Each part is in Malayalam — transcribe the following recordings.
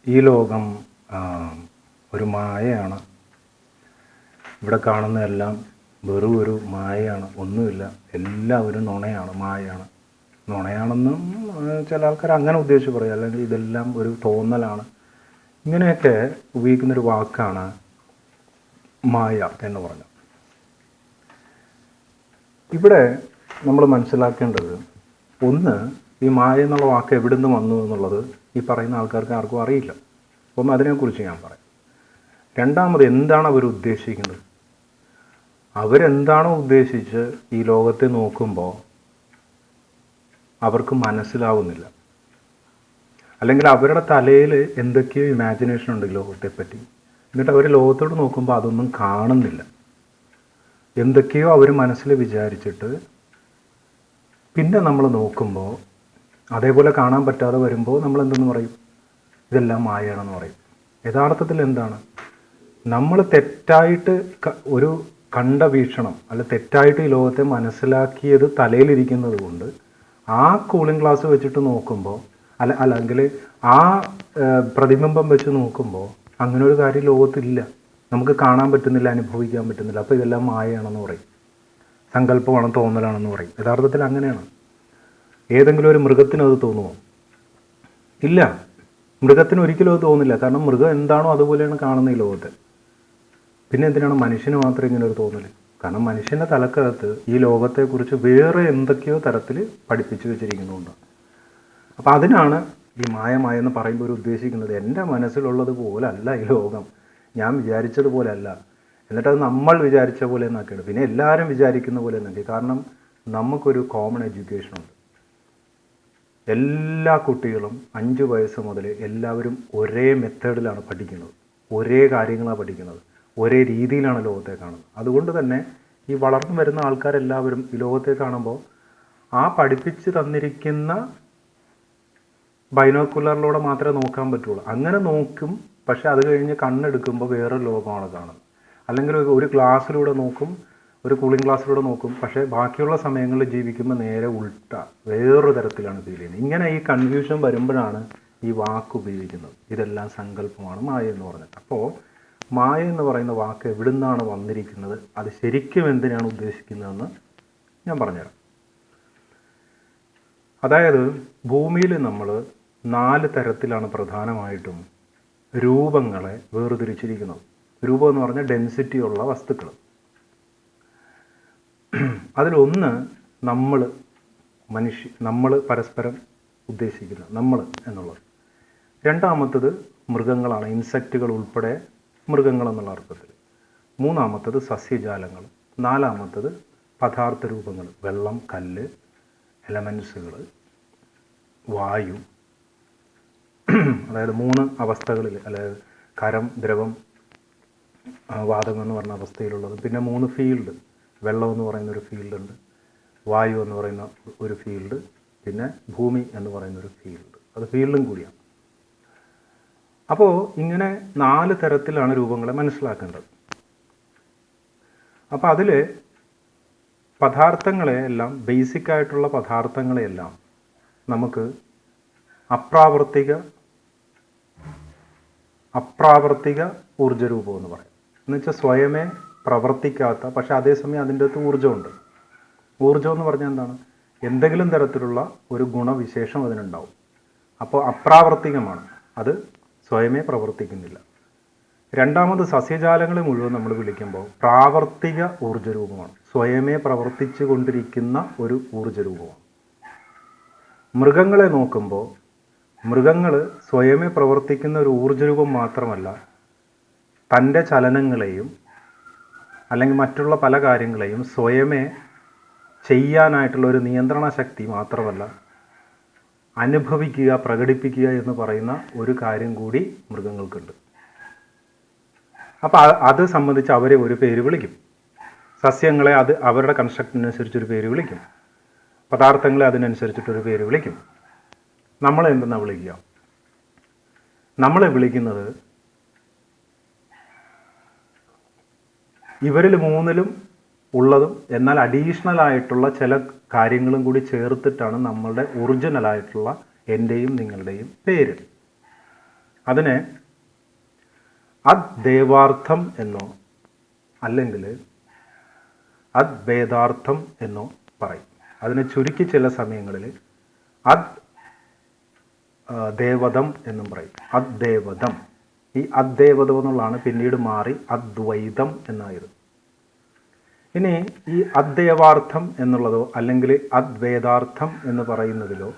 ഈ ലോകം ഒരു മായയാണ്. ഇവിടെ കാണുന്നതെല്ലാം വെറും ഒരു മായയാണ്, ഒന്നുമില്ല. എല്ലാവരും നുണയാണ്, മായയാണ്. നുണയാണെന്നും ചില ആൾക്കാർ അങ്ങനെ ഉദ്ദേശിച്ച് പറയും, അല്ലെങ്കിൽ ഇതെല്ലാം ഒരു തോന്നലാണ്. ഇങ്ങനെയൊക്കെ ഉപയോഗിക്കുന്നൊരു വാക്കാണ് മായ എന്ന് പറഞ്ഞത്. ഇവിടെ നമ്മൾ മനസ്സിലാക്കേണ്ടത്, ഒന്ന്, ഈ മായ എന്നുള്ള വാക്ക് എവിടെ നിന്ന് വന്നു എന്നുള്ളത് ഈ പറയുന്ന ആൾക്കാർക്ക് ആർക്കും അറിയില്ല. അപ്പം അതിനെക്കുറിച്ച് ഞാൻ പറയാം. രണ്ടാമത്, എന്താണ് അവർ ഉദ്ദേശിക്കുന്നത്? അവരെന്താണോ ഉദ്ദേശിച്ച് ഈ ലോകത്തെ നോക്കുമ്പോൾ അവർക്ക് മനസ്സിലാവുന്നില്ല, അല്ലെങ്കിൽ അവരുടെ തലയിൽ എന്തൊക്കെയോ ഇമാജിനേഷൻ ഉണ്ട് ലോകത്തെപ്പറ്റി. എന്നിട്ട് അവർ ലോകത്തോട് നോക്കുമ്പോൾ അതൊന്നും കാണുന്നില്ല. എന്തൊക്കെയോ അവർ മനസ്സിൽ വിചാരിച്ചിട്ട് പിന്നെ നമ്മൾ നോക്കുമ്പോൾ അതേപോലെ കാണാൻ പറ്റാതെ വരുമ്പോൾ നമ്മൾ എന്തെന്ന് പറയും? ഇതെല്ലാം മായയാണെന്ന് പറയും. യഥാർത്ഥത്തിൽ എന്താണ്? നമ്മൾ തെറ്റായിട്ട് ഒരു കണ്ട വീക്ഷണം, അല്ല തെറ്റായിട്ട് ഈ ലോകത്തെ മനസ്സിലാക്കിയത് തലയിലിരിക്കുന്നത് കൊണ്ട് ആ കൂളിംഗ് ഗ്ലാസ് വെച്ചിട്ട് നോക്കുമ്പോൾ, അല്ലെങ്കിൽ ആ പ്രതിബിംബം വെച്ച് നോക്കുമ്പോൾ അങ്ങനെ ഒരു കാര്യം ലോകത്തില്ല. നമുക്ക് കാണാൻ പറ്റുന്നില്ല, അനുഭവിക്കാൻ പറ്റുന്നില്ല. അപ്പോൾ ഇതെല്ലാം മായയാണെന്ന് പറയും, സങ്കല്പമാണ്, തോന്നലാണെന്ന് പറയും. യഥാർത്ഥത്തിൽ അങ്ങനെയാണ്. ഏതെങ്കിലും ഒരു മൃഗത്തിന് അത് തോന്നുമോ? ഇല്ല, മൃഗത്തിന് ഒരിക്കലും അത് തോന്നില്ല. കാരണം മൃഗം എന്താണോ അതുപോലെയാണ് കാണുന്നത് ഈ ലോകത്തെ. പിന്നെ എന്തിനാണ് മനുഷ്യന് മാത്രം ഇങ്ങനെ ഒരു തോന്നൽ? കാരണം മനുഷ്യൻ്റെ തലക്കകത്ത് ഈ ലോകത്തെക്കുറിച്ച് വേറെ എന്തൊക്കെയോ തരത്തിൽ പഠിപ്പിച്ചു വെച്ചിരിക്കുന്നുണ്ട്. അപ്പോൾ അതിനാണ് ഈ മായെന്ന് പറയുമ്പോൾ ഒരു ഉദ്ദേശിക്കുന്നത്. എൻ്റെ മനസ്സിലുള്ളത് പോലെ അല്ല ഈ ലോകം, ഞാൻ വിചാരിച്ചതുപോലെ അല്ല. എന്നിട്ടത് നമ്മൾ വിചാരിച്ച പോലെ എന്നാക്കിയാണ്, പിന്നെ എല്ലാവരും വിചാരിക്കുന്ന പോലെ എന്നാക്കി. കാരണം നമുക്കൊരു കോമൺ എഡ്യൂക്കേഷനുണ്ട്. എല്ലാ കുട്ടികളും 5 വയസ്സ് മുതൽ എല്ലാവരും ഒരേ മെത്തേഡിലാണ് പഠിക്കുന്നത്, ഒരേ കാര്യങ്ങളാണ് പഠിക്കുന്നത്, ഒരേ രീതിയിലാണ് ലോകത്തെ കാണുന്നത്. അതുകൊണ്ട് തന്നെ ഈ വളർന്നു വരുന്ന ആൾക്കാരെല്ലാവരും ഈ ലോകത്തെ കാണുമ്പോൾ ആ പഠിപ്പിച്ച് തന്നിരിക്കുന്ന ബൈനോക്കുലറിലൂടെ മാത്രമേ നോക്കാൻ പറ്റുള്ളൂ. അങ്ങനെ നോക്കും, പക്ഷെ അത് കഴിഞ്ഞ് കണ്ണെടുക്കുമ്പോൾ വേറൊരു ലോകമാണ് കാണുന്നത്. അല്ലെങ്കിൽ ഒരു ഗ്ലാസ്സിലൂടെ നോക്കും, ഒരു കൂളിംഗ് ഗ്ലാസ്സിലൂടെ നോക്കും, പക്ഷേ ബാക്കിയുള്ള സമയങ്ങളിൽ ജീവിക്കുമ്പോൾ നേരെ ഉൾട്ട വേറൊരു തരത്തിലാണ് ഫീൽ ചെയ്യുന്നത്. ഇങ്ങനെ ഈ കൺഫ്യൂഷൻ വരുമ്പോഴാണ് ഈ വാക്ക് ഉപയോഗിക്കുന്നത്. ഇതെല്ലാം സങ്കല്പമാണ് മായ എന്ന് പറഞ്ഞത്. അപ്പോൾ മായ എന്ന് പറയുന്ന വാക്ക് എവിടെ നിന്നാണ് വന്നിരിക്കുന്നത്, അത് ശരിക്കും എന്തിനാണ് ഉദ്ദേശിക്കുന്നതെന്ന് ഞാൻ പറഞ്ഞുതരാം. അതായത് ഭൂമിയിൽ നമ്മൾ 4 തരത്തിലാണ് പ്രധാനമായിട്ടും രൂപങ്ങളെ വേർതിരിച്ചിരിക്കുന്നത്. രൂപം എന്ന് പറഞ്ഞാൽ ഡെൻസിറ്റി ഉള്ള വസ്തുക്കൾ. അതിലൊന്ന് നമ്മൾ പരസ്പരം ഉദ്ദേശിക്കുന്ന നമ്മൾ എന്നുള്ളത്. രണ്ടാമത്തത് മൃഗങ്ങളാണ്, ഇൻസെക്റ്റുകൾ ഉൾപ്പെടെ മൃഗങ്ങൾ എന്നുള്ള അർത്ഥത്തിൽ. മൂന്നാമത്തത് സസ്യജാലങ്ങൾ. നാലാമത്തത് പദാർത്ഥ രൂപങ്ങൾ, വെള്ളം, കല്ല്, എലമെൻസുകൾ, വായു. അതായത് 3 അവസ്ഥകളിൽ, അതായത് ഖരം, ദ്രവം, വാതകം എന്ന് പറഞ്ഞ അവസ്ഥയിലുള്ളത്. പിന്നെ 3 ഫീൽഡ്, വെള്ളം എന്ന് പറയുന്ന ഒരു ഫീൽഡുണ്ട്, വായു എന്ന് പറയുന്ന ഒരു ഫീൽഡ്, പിന്നെ ഭൂമി എന്ന് പറയുന്ന ഒരു ഫീൽഡ്. അത് ഫീൽഡും കൂടിയാണ്. അപ്പോൾ ഇങ്ങനെ 4 തരത്തിലാണ് രൂപങ്ങളെ മനസ്സിലാക്കേണ്ടത്. അപ്പോൾ അതിൽ പദാർത്ഥങ്ങളെയെല്ലാം, ബേസിക്കായിട്ടുള്ള പദാർത്ഥങ്ങളെയെല്ലാം നമുക്ക് അപ്രാവർത്തിക ഊർജ്ജരൂപം എന്ന് പറയും. എന്നുവെച്ചാൽ സ്വയമേ പ്രവർത്തിക്കാത്ത, പക്ഷെ അതേസമയം അതിൻ്റെ അകത്ത് ഊർജ്ജമുണ്ട്. ഊർജ്ജം എന്ന് പറഞ്ഞാൽ എന്താണ്? എന്തെങ്കിലും തരത്തിലുള്ള ഒരു ഗുണവിശേഷം അതിനുണ്ടാവും. അപ്പോൾ അപ്രാവർത്തികമാണ്, അത് സ്വയമേ പ്രവർത്തിക്കുന്നില്ല. രണ്ടാമത് സസ്യജാലങ്ങളെ മുഴുവൻ നമ്മൾ വിളിക്കുമ്പോൾ പ്രാവർത്തിക ഊർജ്ജരൂപമാണ്, സ്വയമേ പ്രവർത്തിച്ചു കൊണ്ടിരിക്കുന്ന ഒരു ഊർജ്ജരൂപമാണ്. മൃഗങ്ങളെ നോക്കുമ്പോൾ മൃഗങ്ങൾ സ്വയമേ പ്രവർത്തിക്കുന്ന ഒരു ഊർജ്ജരൂപം മാത്രമല്ല, തൻ്റെ ചലനങ്ങളെയും അല്ലെങ്കിൽ മറ്റുള്ള പല കാര്യങ്ങളെയും സ്വയമേ ചെയ്യാനായിട്ടുള്ള ഒരു നിയന്ത്രണ ശക്തി മാത്രമല്ല, അനുഭവിക്കുക, പ്രകടിപ്പിക്കുക എന്ന് പറയുന്ന ഒരു കാര്യം കൂടി മൃഗങ്ങൾക്കുണ്ട്. അപ്പോൾ അത് സംബന്ധിച്ച് അവരെ ഒരു പേര് വിളിക്കും. സസ്യങ്ങളെ അത് അവരുടെ കൺസ്ട്രക്റ്റിനനുസരിച്ചൊരു പേര് വിളിക്കും. പദാർത്ഥങ്ങളെ അതിനനുസരിച്ചിട്ടൊരു പേര് വിളിക്കും. നമ്മളെ എന്തെന്നാണ് വിളിക്കുക? നമ്മളെ വിളിക്കുന്നത് ഇവരിൽ 3ലും ഉള്ളതും എന്നാൽ അഡീഷണൽ ആയിട്ടുള്ള ചില കാര്യങ്ങളും കൂടി ചേർത്തിട്ടാണ് നമ്മളുടെ ഒറിജിനലായിട്ടുള്ള എൻ്റെയും നിങ്ങളുടെയും പേര്. അതിനെ അദ്വേദാർത്ഥം എന്നോ അല്ലെങ്കിൽ അദ്വേദാർത്ഥം എന്നോ പറയും. അതിനെ ചുരുക്കി ചില സമയങ്ങളിൽ ദേവതം എന്നും പറയും. അദ്വേദം. ഈ അദ്വേദം എന്നുള്ളതാണ് പിന്നീട് മാറി അദ്വൈതം എന്നായത്. ഇനി ഈ അദ്വേദാർത്ഥം എന്നുള്ളതോ അല്ലെങ്കിൽ അദ്വേദാർത്ഥം എന്ന് പറയുന്നതിലോ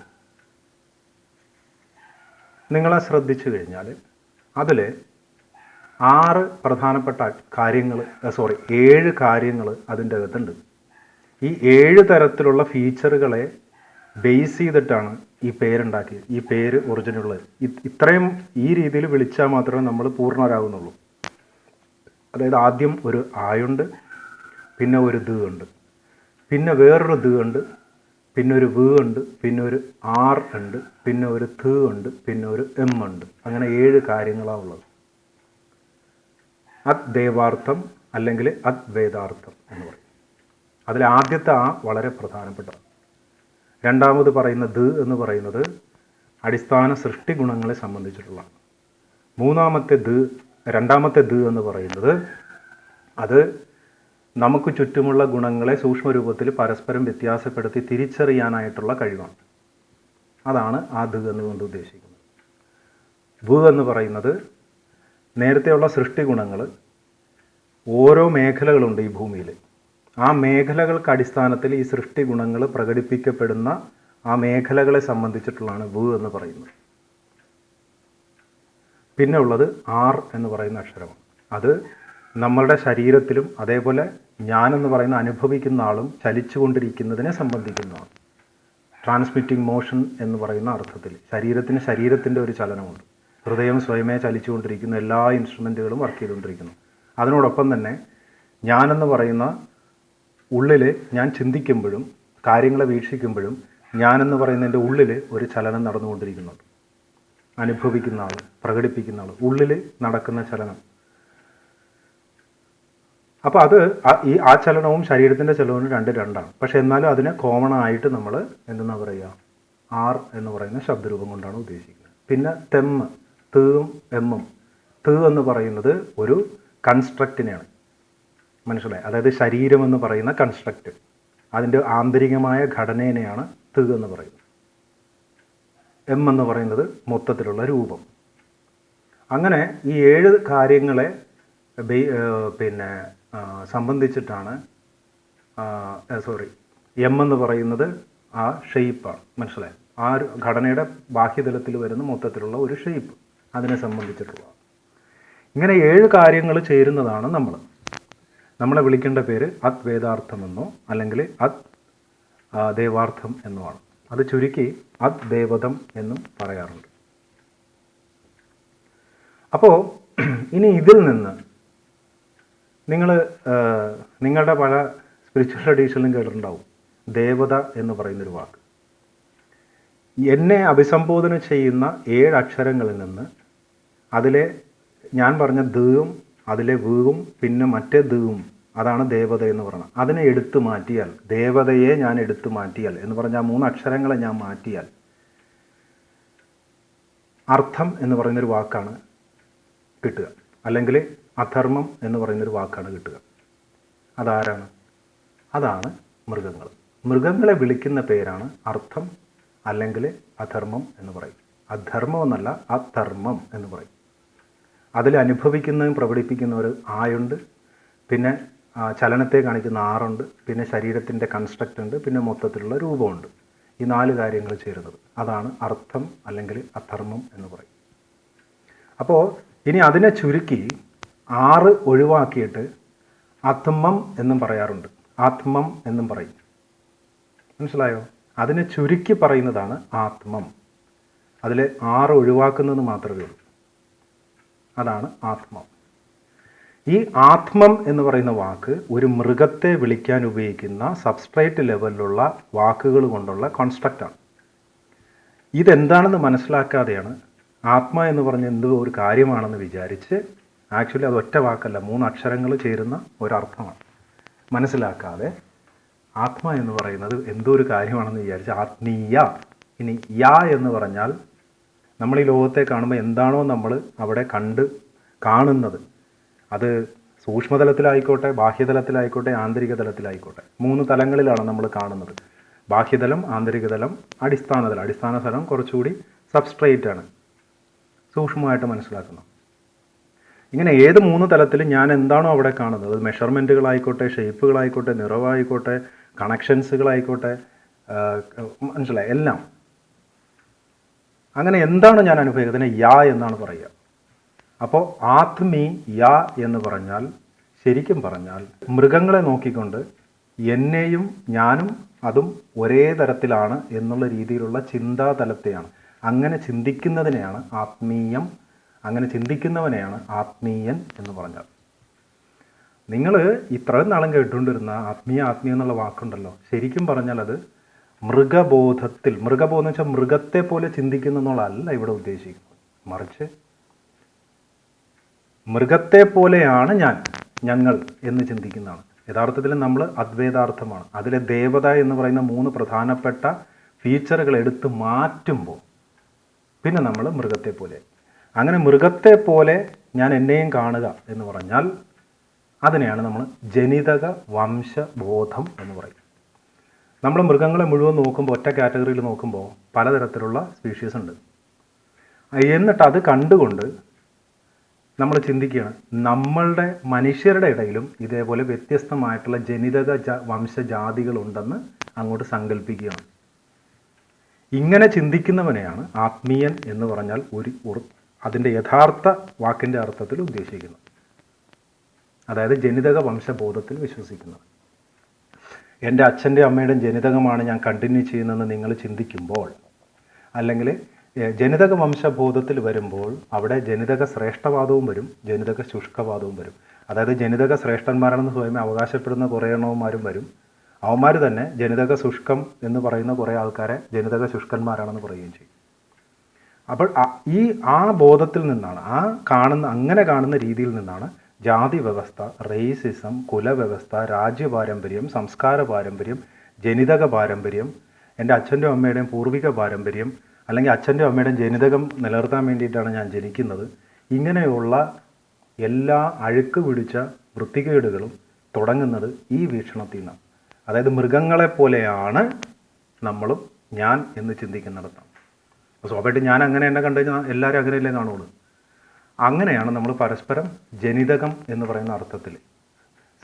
നിങ്ങളെ ശ്രദ്ധിച്ചു കഴിഞ്ഞാൽ അതിൽ 6 പ്രധാനപ്പെട്ട കാര്യങ്ങൾ 7 കാര്യങ്ങൾ അതിൻ്റെ അകത്തുണ്ട്. ഈ 7 തരത്തിലുള്ള ഫീച്ചറുകളെ ബേസ് ചെയ്തിട്ടാണ് ഈ പേരുണ്ടാക്കിയത്. ഈ പേര് ഒറിജിനുള്ളത് ഇത്രയും ഈ രീതിയിൽ വിളിച്ചാൽ മാത്രമേ നമ്മൾ പൂർണ്ണരാകുന്നുള്ളൂ. അതായത് ആദ്യം ഒരു ആയുണ്ട്, പിന്നെ ഒരു ദ് ഉണ്ട്, പിന്നെ വേറൊരു ദ് ഉണ്ട്, പിന്നെ ഒരു വ് ഉണ്ട്, പിന്നെ ഒരു ആർ ഉണ്ട്, പിന്നെ ഒരു ത് ഉണ്ട്, പിന്നെ ഒരു എം ഉണ്ട്. അങ്ങനെ 7 കാര്യങ്ങളാണ് ഉള്ളത്. അദ്വേദാർത്ഥം അല്ലെങ്കിൽ അദ്വേദാർത്ഥം എന്ന് പറയും. അതിൽ ആദ്യത്തെ ആ വളരെ പ്രധാനപ്പെട്ടതാണ്. രണ്ടാമത് പറയുന്ന ദ് എന്ന് പറയുന്നത് അടിസ്ഥാന സൃഷ്ടി ഗുണങ്ങളെ സംബന്ധിച്ചിട്ടുള്ളതാണ്. രണ്ടാമത്തെ ദ് എന്ന് പറയുന്നത് അത് നമുക്ക് ചുറ്റുമുള്ള ഗുണങ്ങളെ സൂക്ഷ്മരൂപത്തിൽ പരസ്പരം വ്യത്യാസപ്പെടുത്തി തിരിച്ചറിയാനായിട്ടുള്ള കഴിവാണ്. അതാണ് ആ ദ് എന്നുകൊണ്ട് ഉദ്ദേശിക്കുന്നത്. വ് എന്ന് പറയുന്നത് നേരത്തെയുള്ള സൃഷ്ടി ഗുണങ്ങൾ, ഓരോ മേഖലകളുണ്ട് ഈ ഭൂമിയിൽ. ആ മേഖലകൾക്ക് അടിസ്ഥാനത്തിൽ ഈ സൃഷ്ടി ഗുണങ്ങൾ പ്രകടിപ്പിക്കപ്പെടുന്ന ആ മേഖലകളെ സംബന്ധിച്ചിട്ടുള്ളതാണ് വ് എന്ന് പറയുന്നത്. പിന്നെ ഉള്ളത് ആർ എന്ന് പറയുന്ന അക്ഷരമാണ്. അത് നമ്മളുടെ ശരീരത്തിലും അതേപോലെ ഞാനെന്ന് പറയുന്ന അനുഭവിക്കുന്ന ആളും ചലിച്ചുകൊണ്ടിരിക്കുന്നതിനെ സംബന്ധിക്കുന്നതാണ്. ട്രാൻസ്മിറ്റിംഗ് മോഷൻ എന്ന് പറയുന്ന അർത്ഥത്തിൽ ശരീരത്തിൻ്റെ ഒരു ചലനമുണ്ട്. ഹൃദയം സ്വയമേ ചലിച്ചുകൊണ്ടിരിക്കുന്നു, എല്ലാ ഇൻസ്ട്രുമെൻറ്റുകളും വർക്ക് ചെയ്തുകൊണ്ടിരിക്കുന്നു. അതിനോടൊപ്പം തന്നെ ഞാനെന്ന് പറയുന്ന ഉള്ളിൽ ഞാൻ ചിന്തിക്കുമ്പോഴും കാര്യങ്ങളെ വീക്ഷിക്കുമ്പോഴും ഞാനെന്ന് പറയുന്നതിൻ്റെ ഉള്ളിൽ ഒരു ചലനം നടന്നുകൊണ്ടിരിക്കുന്നുണ്ട്. അനുഭവിക്കുന്ന ആൾ, പ്രകടിപ്പിക്കുന്ന ആൾ, ഉള്ളിൽ നടക്കുന്ന ചലനം. അപ്പോൾ അത് ആ ചലനവും ശരീരത്തിൻ്റെ ചലനവും രണ്ടാണ്. പക്ഷെ എന്നാലും അതിനെ കോമൺ ആയിട്ട് നമ്മൾ എന്തെന്നാ പറയുക, ആർ എന്ന് പറയുന്ന ശബ്ദരൂപം കൊണ്ടാണ് ഉദ്ദേശിക്കുന്നത്. പിന്നെ തീയും എമ്മും. തീ എന്ന് പറയുന്നത് ഒരു കൺസ്ട്രക്റ്റിനെയാണ്, മനസ്സിലായി? അതായത് ശരീരം എന്ന് പറയുന്ന കൺസ്ട്രക്റ്റ്, അതിൻ്റെ ആന്തരികമായ ഘടനേനെയാണ് തീ എന്ന് പറയുന്നത്. എം എന്ന് പറയുന്നത് മൊത്തത്തിലുള്ള രൂപം. അങ്ങനെ ഈ 7 കാര്യങ്ങളെ സംബന്ധിച്ചിട്ടാണ് എം എന്ന് പറയുന്നത് ആ ഷെയ്പ്പാണ്, മനസ്സിലായി? ആ ഒരു ഘടനയുടെ ബാഹ്യതലത്തിൽ വരുന്ന മൊത്തത്തിലുള്ള ഒരു ഷെയ്പ്പ്, അതിനെ സംബന്ധിച്ചിട്ടുള്ള. ഇങ്ങനെ 7 കാര്യങ്ങൾ ചേരുന്നതാണ് നമ്മളെ വിളിക്കേണ്ട പേര് അദ്വേദാർത്ഥമെന്നോ അല്ലെങ്കിൽ ദേവാർത്ഥം എന്നുമാണ്. അത് ചുരുക്കി അദ്വേദം എന്നും പറയാറുണ്ട്. അപ്പോൾ ഇനി ഇതിൽ നിന്ന് നിങ്ങളുടെ പല സ്പിരിച്വൽ സ്റ്റഡീസിലും കേട്ടിട്ടുണ്ടാവും ദേവത എന്ന് പറയുന്നൊരു വാക്ക്. എന്നെ അഭിസംബോധന ചെയ്യുന്ന 7 അക്ഷരങ്ങളിൽ നിന്ന് അതിലെ ഞാൻ പറഞ്ഞ ദുവും അതിലെ വീവും പിന്നെ മറ്റേ ദുവും, അതാണ് ദേവത എന്ന് പറഞ്ഞത്. അതിനെ എടുത്തു മാറ്റിയാൽ, ദേവതയെ ഞാൻ എടുത്തു മാറ്റിയാൽ എന്ന് പറഞ്ഞാൽ ആ 3 അക്ഷരങ്ങളെ ഞാൻ മാറ്റിയാൽ അർത്ഥം എന്ന് പറയുന്നൊരു വാക്കാണ് കിട്ടുക, അല്ലെങ്കിൽ അധർമ്മം എന്ന് പറയുന്നൊരു വാക്കാണ് കിട്ടുക. അതാരാണ്? അതാണ് മൃഗങ്ങൾ. മൃഗങ്ങളെ വിളിക്കുന്ന പേരാണ് അർത്ഥം അല്ലെങ്കിൽ അധർമ്മം എന്ന് പറയും. അധർമ്മം എന്നല്ല, അധർമ്മം എന്ന് പറയും. അതിൽ അനുഭവിക്കുന്നതും പ്രകടിപ്പിക്കുന്ന ഒരു ആയുണ്ട്, പിന്നെ ചലനത്തെ കാണിക്കുന്ന ആറുണ്ട്, പിന്നെ ശരീരത്തിൻ്റെ കൺസ്ട്രക്റ്റ് ഉണ്ട്, പിന്നെ മൊത്തത്തിലുള്ള രൂപമുണ്ട്. ഈ 4 കാര്യങ്ങൾ ചേരുന്നത് അതാണ് അർത്ഥം അല്ലെങ്കിൽ അധർമ്മം എന്ന് പറയും. അപ്പോൾ ഇനി അതിനെ ചുരുക്കി 6 ഒഴിവാക്കിയിട്ട് ആത്മം എന്നും പറയാറുണ്ട്, ആത്മം എന്നും പറയും. മനസ്സിലായോ? അതിനെ ചുരുക്കി പറയുന്നതാണ് ആത്മം. അതിൽ 6 ഒഴിവാക്കുന്നത് മാത്രമേ ഉള്ളൂ. അതാണ് ആത്മം. ഈ ആത്മം എന്ന് പറയുന്ന വാക്ക് ഒരു മൃഗത്തെ വിളിക്കാൻ ഉപയോഗിക്കുന്ന സബ്സ്ട്രേറ്റ് ലെവലിലുള്ള വാക്കുകൾ കൊണ്ടുള്ള കോൺസ്ട്രക്റ്റാണ്. ഇതെന്താണെന്ന് മനസ്സിലാക്കാതെയാണ് ആത്മ എന്ന് പറഞ്ഞ എന്തോ ഒരു കാര്യമാണെന്ന് വിചാരിച്ച്, ആക്ച്വലി അത് ഒറ്റ വാക്കല്ല, 3 അക്ഷരങ്ങൾ ചേരുന്ന ഒരർത്ഥമാണ്. മനസ്സിലാക്കാതെ ആത്മ എന്ന് പറയുന്നത് എന്തോ ഒരു കാര്യമാണെന്ന് വിചാരിച്ച് ആത്മീയ. ഇനി യാ എന്ന് പറഞ്ഞാൽ നമ്മൾ ഈ ലോകത്തെ കാണുമ്പോൾ എന്താണോ നമ്മൾ അവിടെ കാണുന്നത്, അത് സൂക്ഷ്മതലത്തിലായിക്കോട്ടെ, ബാഹ്യതലത്തിലായിക്കോട്ടെ, ആന്തരിക തലത്തിലായിക്കോട്ടെ, 3 തലങ്ങളിലാണ് നമ്മൾ കാണുന്നത്. ബാഹ്യതലം, ആന്തരിക തലം, അടിസ്ഥാന തലം. അടിസ്ഥാന തലം കുറച്ചുകൂടി സബ്സ്ട്രേറ്റ് ആണ്, സൂക്ഷ്മമായിട്ട് മനസ്സിലാക്കുന്നത്. ഇങ്ങനെ ഏത് 3 തലത്തിലും ഞാൻ എന്താണോ അവിടെ കാണുന്നത്, അത് മെഷർമെൻറ്റുകളായിക്കോട്ടെ, ഷേപ്പുകളായിക്കോട്ടെ, നിറവായിക്കോട്ടെ, കണക്ഷൻസുകളായിക്കോട്ടെ, മനസ്സിലായി, എല്ലാം അങ്ങനെ എന്താണ് ഞാൻ അനുഭവിക്കുന്നത്, അതിനെ യാ എന്നാണ് പറയുക. അപ്പോൾ ആത്മീ യാ എന്ന് പറഞ്ഞാൽ, ശരിക്കും പറഞ്ഞാൽ മൃഗങ്ങളെ നോക്കിക്കൊണ്ട് എന്നെയും ഞാനും അതും ഒരേ തരത്തിലാണ് എന്നുള്ള രീതിയിലുള്ള ചിന്താതലത്തെയാണ്, അങ്ങനെ ചിന്തിക്കുന്നതിനെയാണ് ആത്മീയം, അങ്ങനെ ചിന്തിക്കുന്നവനെയാണ് ആത്മീയൻ എന്ന് പറഞ്ഞാൽ. നിങ്ങൾ ഇത്രയും നാളും കേട്ടുകൊണ്ടിരുന്ന ആത്മീയം എന്നുള്ള വാക്കുണ്ടല്ലോ, ശരിക്കും പറഞ്ഞാൽ അത് മൃഗബോധത്തിൽ, മൃഗബോധം എന്ന് വെച്ചാൽ മൃഗത്തെ പോലെ ചിന്തിക്കുന്ന എന്നുള്ളതല്ല ഇവിടെ ഉദ്ദേശിക്കുന്നത്, മറിച്ച് മൃഗത്തെ പോലെയാണ് ഞങ്ങൾ എന്ന് ചിന്തിക്കുന്നതാണ്. യഥാർത്ഥത്തിൽ നമ്മൾ അദ്വൈതാർത്ഥമാണ്. അതിലെ ദേവത എന്ന് പറയുന്ന 3 പ്രധാനപ്പെട്ട ഫീച്ചറുകൾ എടുത്ത് മാറ്റുമ്പോൾ പിന്നെ നമ്മൾ മൃഗത്തെ പോലെ. അങ്ങനെ മൃഗത്തെ പോലെ ഞാൻ എന്നെയും കാണുക എന്ന് പറഞ്ഞാൽ അതിനെയാണ് നമ്മൾ ജനിതക വംശബോധം എന്ന് പറയും. നമ്മൾ മൃഗങ്ങളെ മുഴുവൻ നോക്കുമ്പോൾ, ഒറ്റ കാറ്റഗറിയിൽ നോക്കുമ്പോൾ പലതരത്തിലുള്ള സ്പീഷീസ് ഉണ്ട്. എന്നിട്ട് അത് കണ്ടുകൊണ്ട് നമ്മൾ ചിന്തിക്കുകയാണ്, നമ്മളുടെ മനുഷ്യരുടെ ഇടയിലും ഇതേപോലെ വ്യത്യസ്തമായിട്ടുള്ള ജനിതക വംശജാതികളുണ്ടെന്ന് അങ്ങോട്ട് സങ്കല്പിക്കുകയാണ്. ഇങ്ങനെ ചിന്തിക്കുന്നവനെയാണ് ആത്മീയൻ എന്ന് പറഞ്ഞാൽ അതിൻ്റെ യഥാർത്ഥ വാക്കിൻ്റെ അർത്ഥത്തിൽ ഉദ്ദേശിക്കുന്നത്. അതായത് ജനിതക വംശബോധത്തിൽ വിശ്വസിക്കുന്നത്. എൻ്റെ അച്ഛൻ്റെ അമ്മയുടെയും ജനിതകമാണ് ഞാൻ കണ്ടിന്യൂ ചെയ്യുന്നതെന്ന് നിങ്ങൾ ചിന്തിക്കുമ്പോൾ, അല്ലെങ്കിൽ ജനിതക വംശബോധത്തിൽ വരുമ്പോൾ അവിടെ ജനിതക ശ്രേഷ്ഠവാദവും വരും, ജനിതക ശുഷ്കവാദവും വരും. അതായത് ജനിതക ശ്രേഷ്ഠന്മാരാണെന്ന് സ്വയം അവകാശപ്പെടുന്ന കുറേ എണ്ണവന്മാരും വരും. അവന്മാർ തന്നെ ജനിതക ശുഷ്കം എന്ന് പറയുന്ന കുറേ ആൾക്കാരെ ജനിതക ശുഷ്കന്മാരാണെന്ന് പറയുകയും ചെയ്യും. അപ്പോൾ ആ ബോധത്തിൽ നിന്നാണ്, അങ്ങനെ കാണുന്ന രീതിയിൽ നിന്നാണ് ജാതി വ്യവസ്ഥ, റേസിസം, കുലവ്യവസ്ഥ, രാജ്യപാരമ്പര്യം, സംസ്കാര പാരമ്പര്യം, ജനിതക പാരമ്പര്യം, എൻ്റെ അച്ഛൻ്റെ അമ്മയുടെയും പൂർവിക പാരമ്പര്യം, അല്ലെങ്കിൽ അച്ഛൻ്റെ അമ്മയുടെയും ജനിതകം നിലനിർത്താൻ വേണ്ടിയിട്ടാണ് ഞാൻ ജനിക്കുന്നത്, ഇങ്ങനെയുള്ള എല്ലാ അഴുക്ക് പിടിച്ച വൃത്തികേടുകളും തുടങ്ങുന്നത് ഈ വീക്ഷണത്തിൽ നിന്നാണ്. അതായത് മൃഗങ്ങളെ പോലെയാണ് നമ്മളും ഞാൻ എന്ന് ചിന്തിക്കുന്നിടത്താണ്. സ്വാഭാവികമായിട്ട് ഞാൻ അങ്ങനെ എന്നെ കണ്ടു കഴിഞ്ഞാൽ എല്ലാവരും അങ്ങനെയല്ലേ കാണുള്ളൂ. അങ്ങനെയാണ് നമ്മൾ പരസ്പരം ജനിതകം എന്ന് പറയുന്ന അർത്ഥത്തിൽ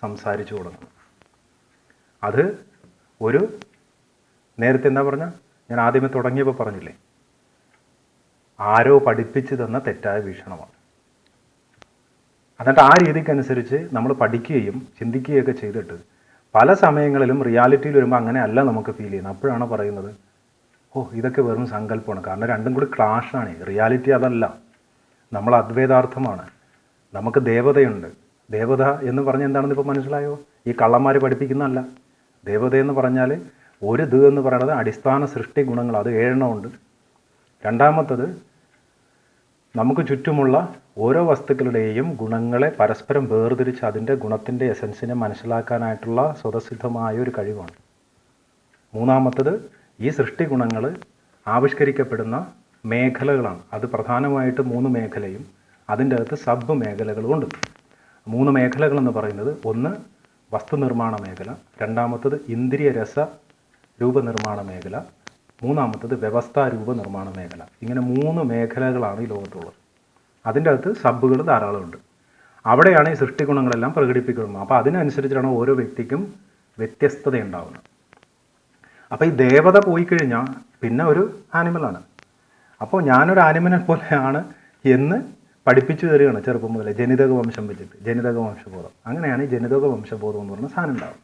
സംസാരിച്ചു തുടങ്ങുന്നത്. അത് നേരത്തെ എന്താ പറഞ്ഞാൽ, ഞാൻ ആദ്യമേ തുടങ്ങിയപ്പോൾ പറഞ്ഞില്ലേ, ആരോ പഠിപ്പിച്ചു തന്ന തെറ്റായ വീക്ഷണമാണ്. എന്നിട്ട് ആ രീതിക്കനുസരിച്ച് നമ്മൾ പഠിക്കുകയും ചിന്തിക്കുകയൊക്കെ ചെയ്തിട്ട് പല സമയങ്ങളിലും റിയാലിറ്റിയിൽ വരുമ്പോൾ അങ്ങനെയല്ല നമുക്ക് ഫീൽ ചെയ്യുന്നത്. അപ്പോഴാണ് പറയുന്നത്, ഇതൊക്കെ വെറും സങ്കല്പമാണ്. കാരണം രണ്ടും കൂടി ക്ലാഷാണ്. റിയാലിറ്റി അതല്ല, നമ്മൾ അദ്വൈതാർത്ഥമാണ്, നമുക്ക് ദേവതയുണ്ട്. ദേവത എന്ന് പറഞ്ഞാൽ എന്താണെന്ന് ഇപ്പോൾ മനസ്സിലായോ? ഈ കള്ളന്മാർ പഠിപ്പിക്കുന്നതല്ല. ദേവത എന്ന് പറഞ്ഞാൽ എന്ന് പറയുന്നത് അടിസ്ഥാന സൃഷ്ടി ഗുണങ്ങൾ, അത് 7 ഉണ്ട്. രണ്ടാമത്തത് നമുക്ക് ചുറ്റുമുള്ള ഓരോ വസ്തുക്കളുടെയും ഗുണങ്ങളെ പരസ്പരം വേർതിരിച്ച് അതിൻ്റെ ഗുണത്തിൻ്റെ എസൻസിനെ മനസ്സിലാക്കാനായിട്ടുള്ള സ്വതസിദ്ധമായ ഒരു കഴിവാണ്. മൂന്നാമത്തത് ഈ സൃഷ്ടി ഗുണങ്ങൾ ആവിഷ്കരിക്കപ്പെടുന്ന മേഖലകളാണ്. അത് പ്രധാനമായിട്ട് 3 മേഖലയും അതിൻ്റെ അകത്ത് സബ് മേഖലകളുമുണ്ട്. 3 മേഖലകളെന്ന് പറയുന്നത്, ഒന്ന് വസ്തുനിർമ്മാണ മേഖല, രണ്ടാമത്തത് ഇന്ദ്രിയ രസ രൂപനിർമ്മാണ മേഖല, മൂന്നാമത്തത് വ്യവസ്ഥാരൂപ നിർമ്മാണ മേഖല. ഇങ്ങനെ 3 മേഖലകളാണ് ഈ ലോകത്തുള്ളത്. അതിൻ്റെ അകത്ത് സബ്ബുകൾ ധാരാളമുണ്ട്. അവിടെയാണ് ഈ സൃഷ്ടി ഗുണങ്ങളെല്ലാം പ്രകടിപ്പിക്കുന്നത്. അപ്പോൾ അതിനനുസരിച്ചാണ് ഓരോ വ്യക്തിക്കും വ്യത്യസ്തത ഉണ്ടാകുന്നത്. അപ്പോൾ ഈ ദേവത പോയി കഴിഞ്ഞാൽ പിന്നെ ഒരു ആനിമലാണ്. അപ്പോൾ ഞാനൊരു ആനിമലിനെ പോലെയാണ് എന്ന് പഠിപ്പിച്ചു തരികയാണ് ചെറുപ്പം മുതലേ, ജനിതക വംശം വെച്ചിട്ട്, ജനിതക വംശബോധം. അങ്ങനെയാണ് ഈ ജനിതക വംശബോധം എന്ന് പറയുന്ന സാധനം ഉണ്ടാകും.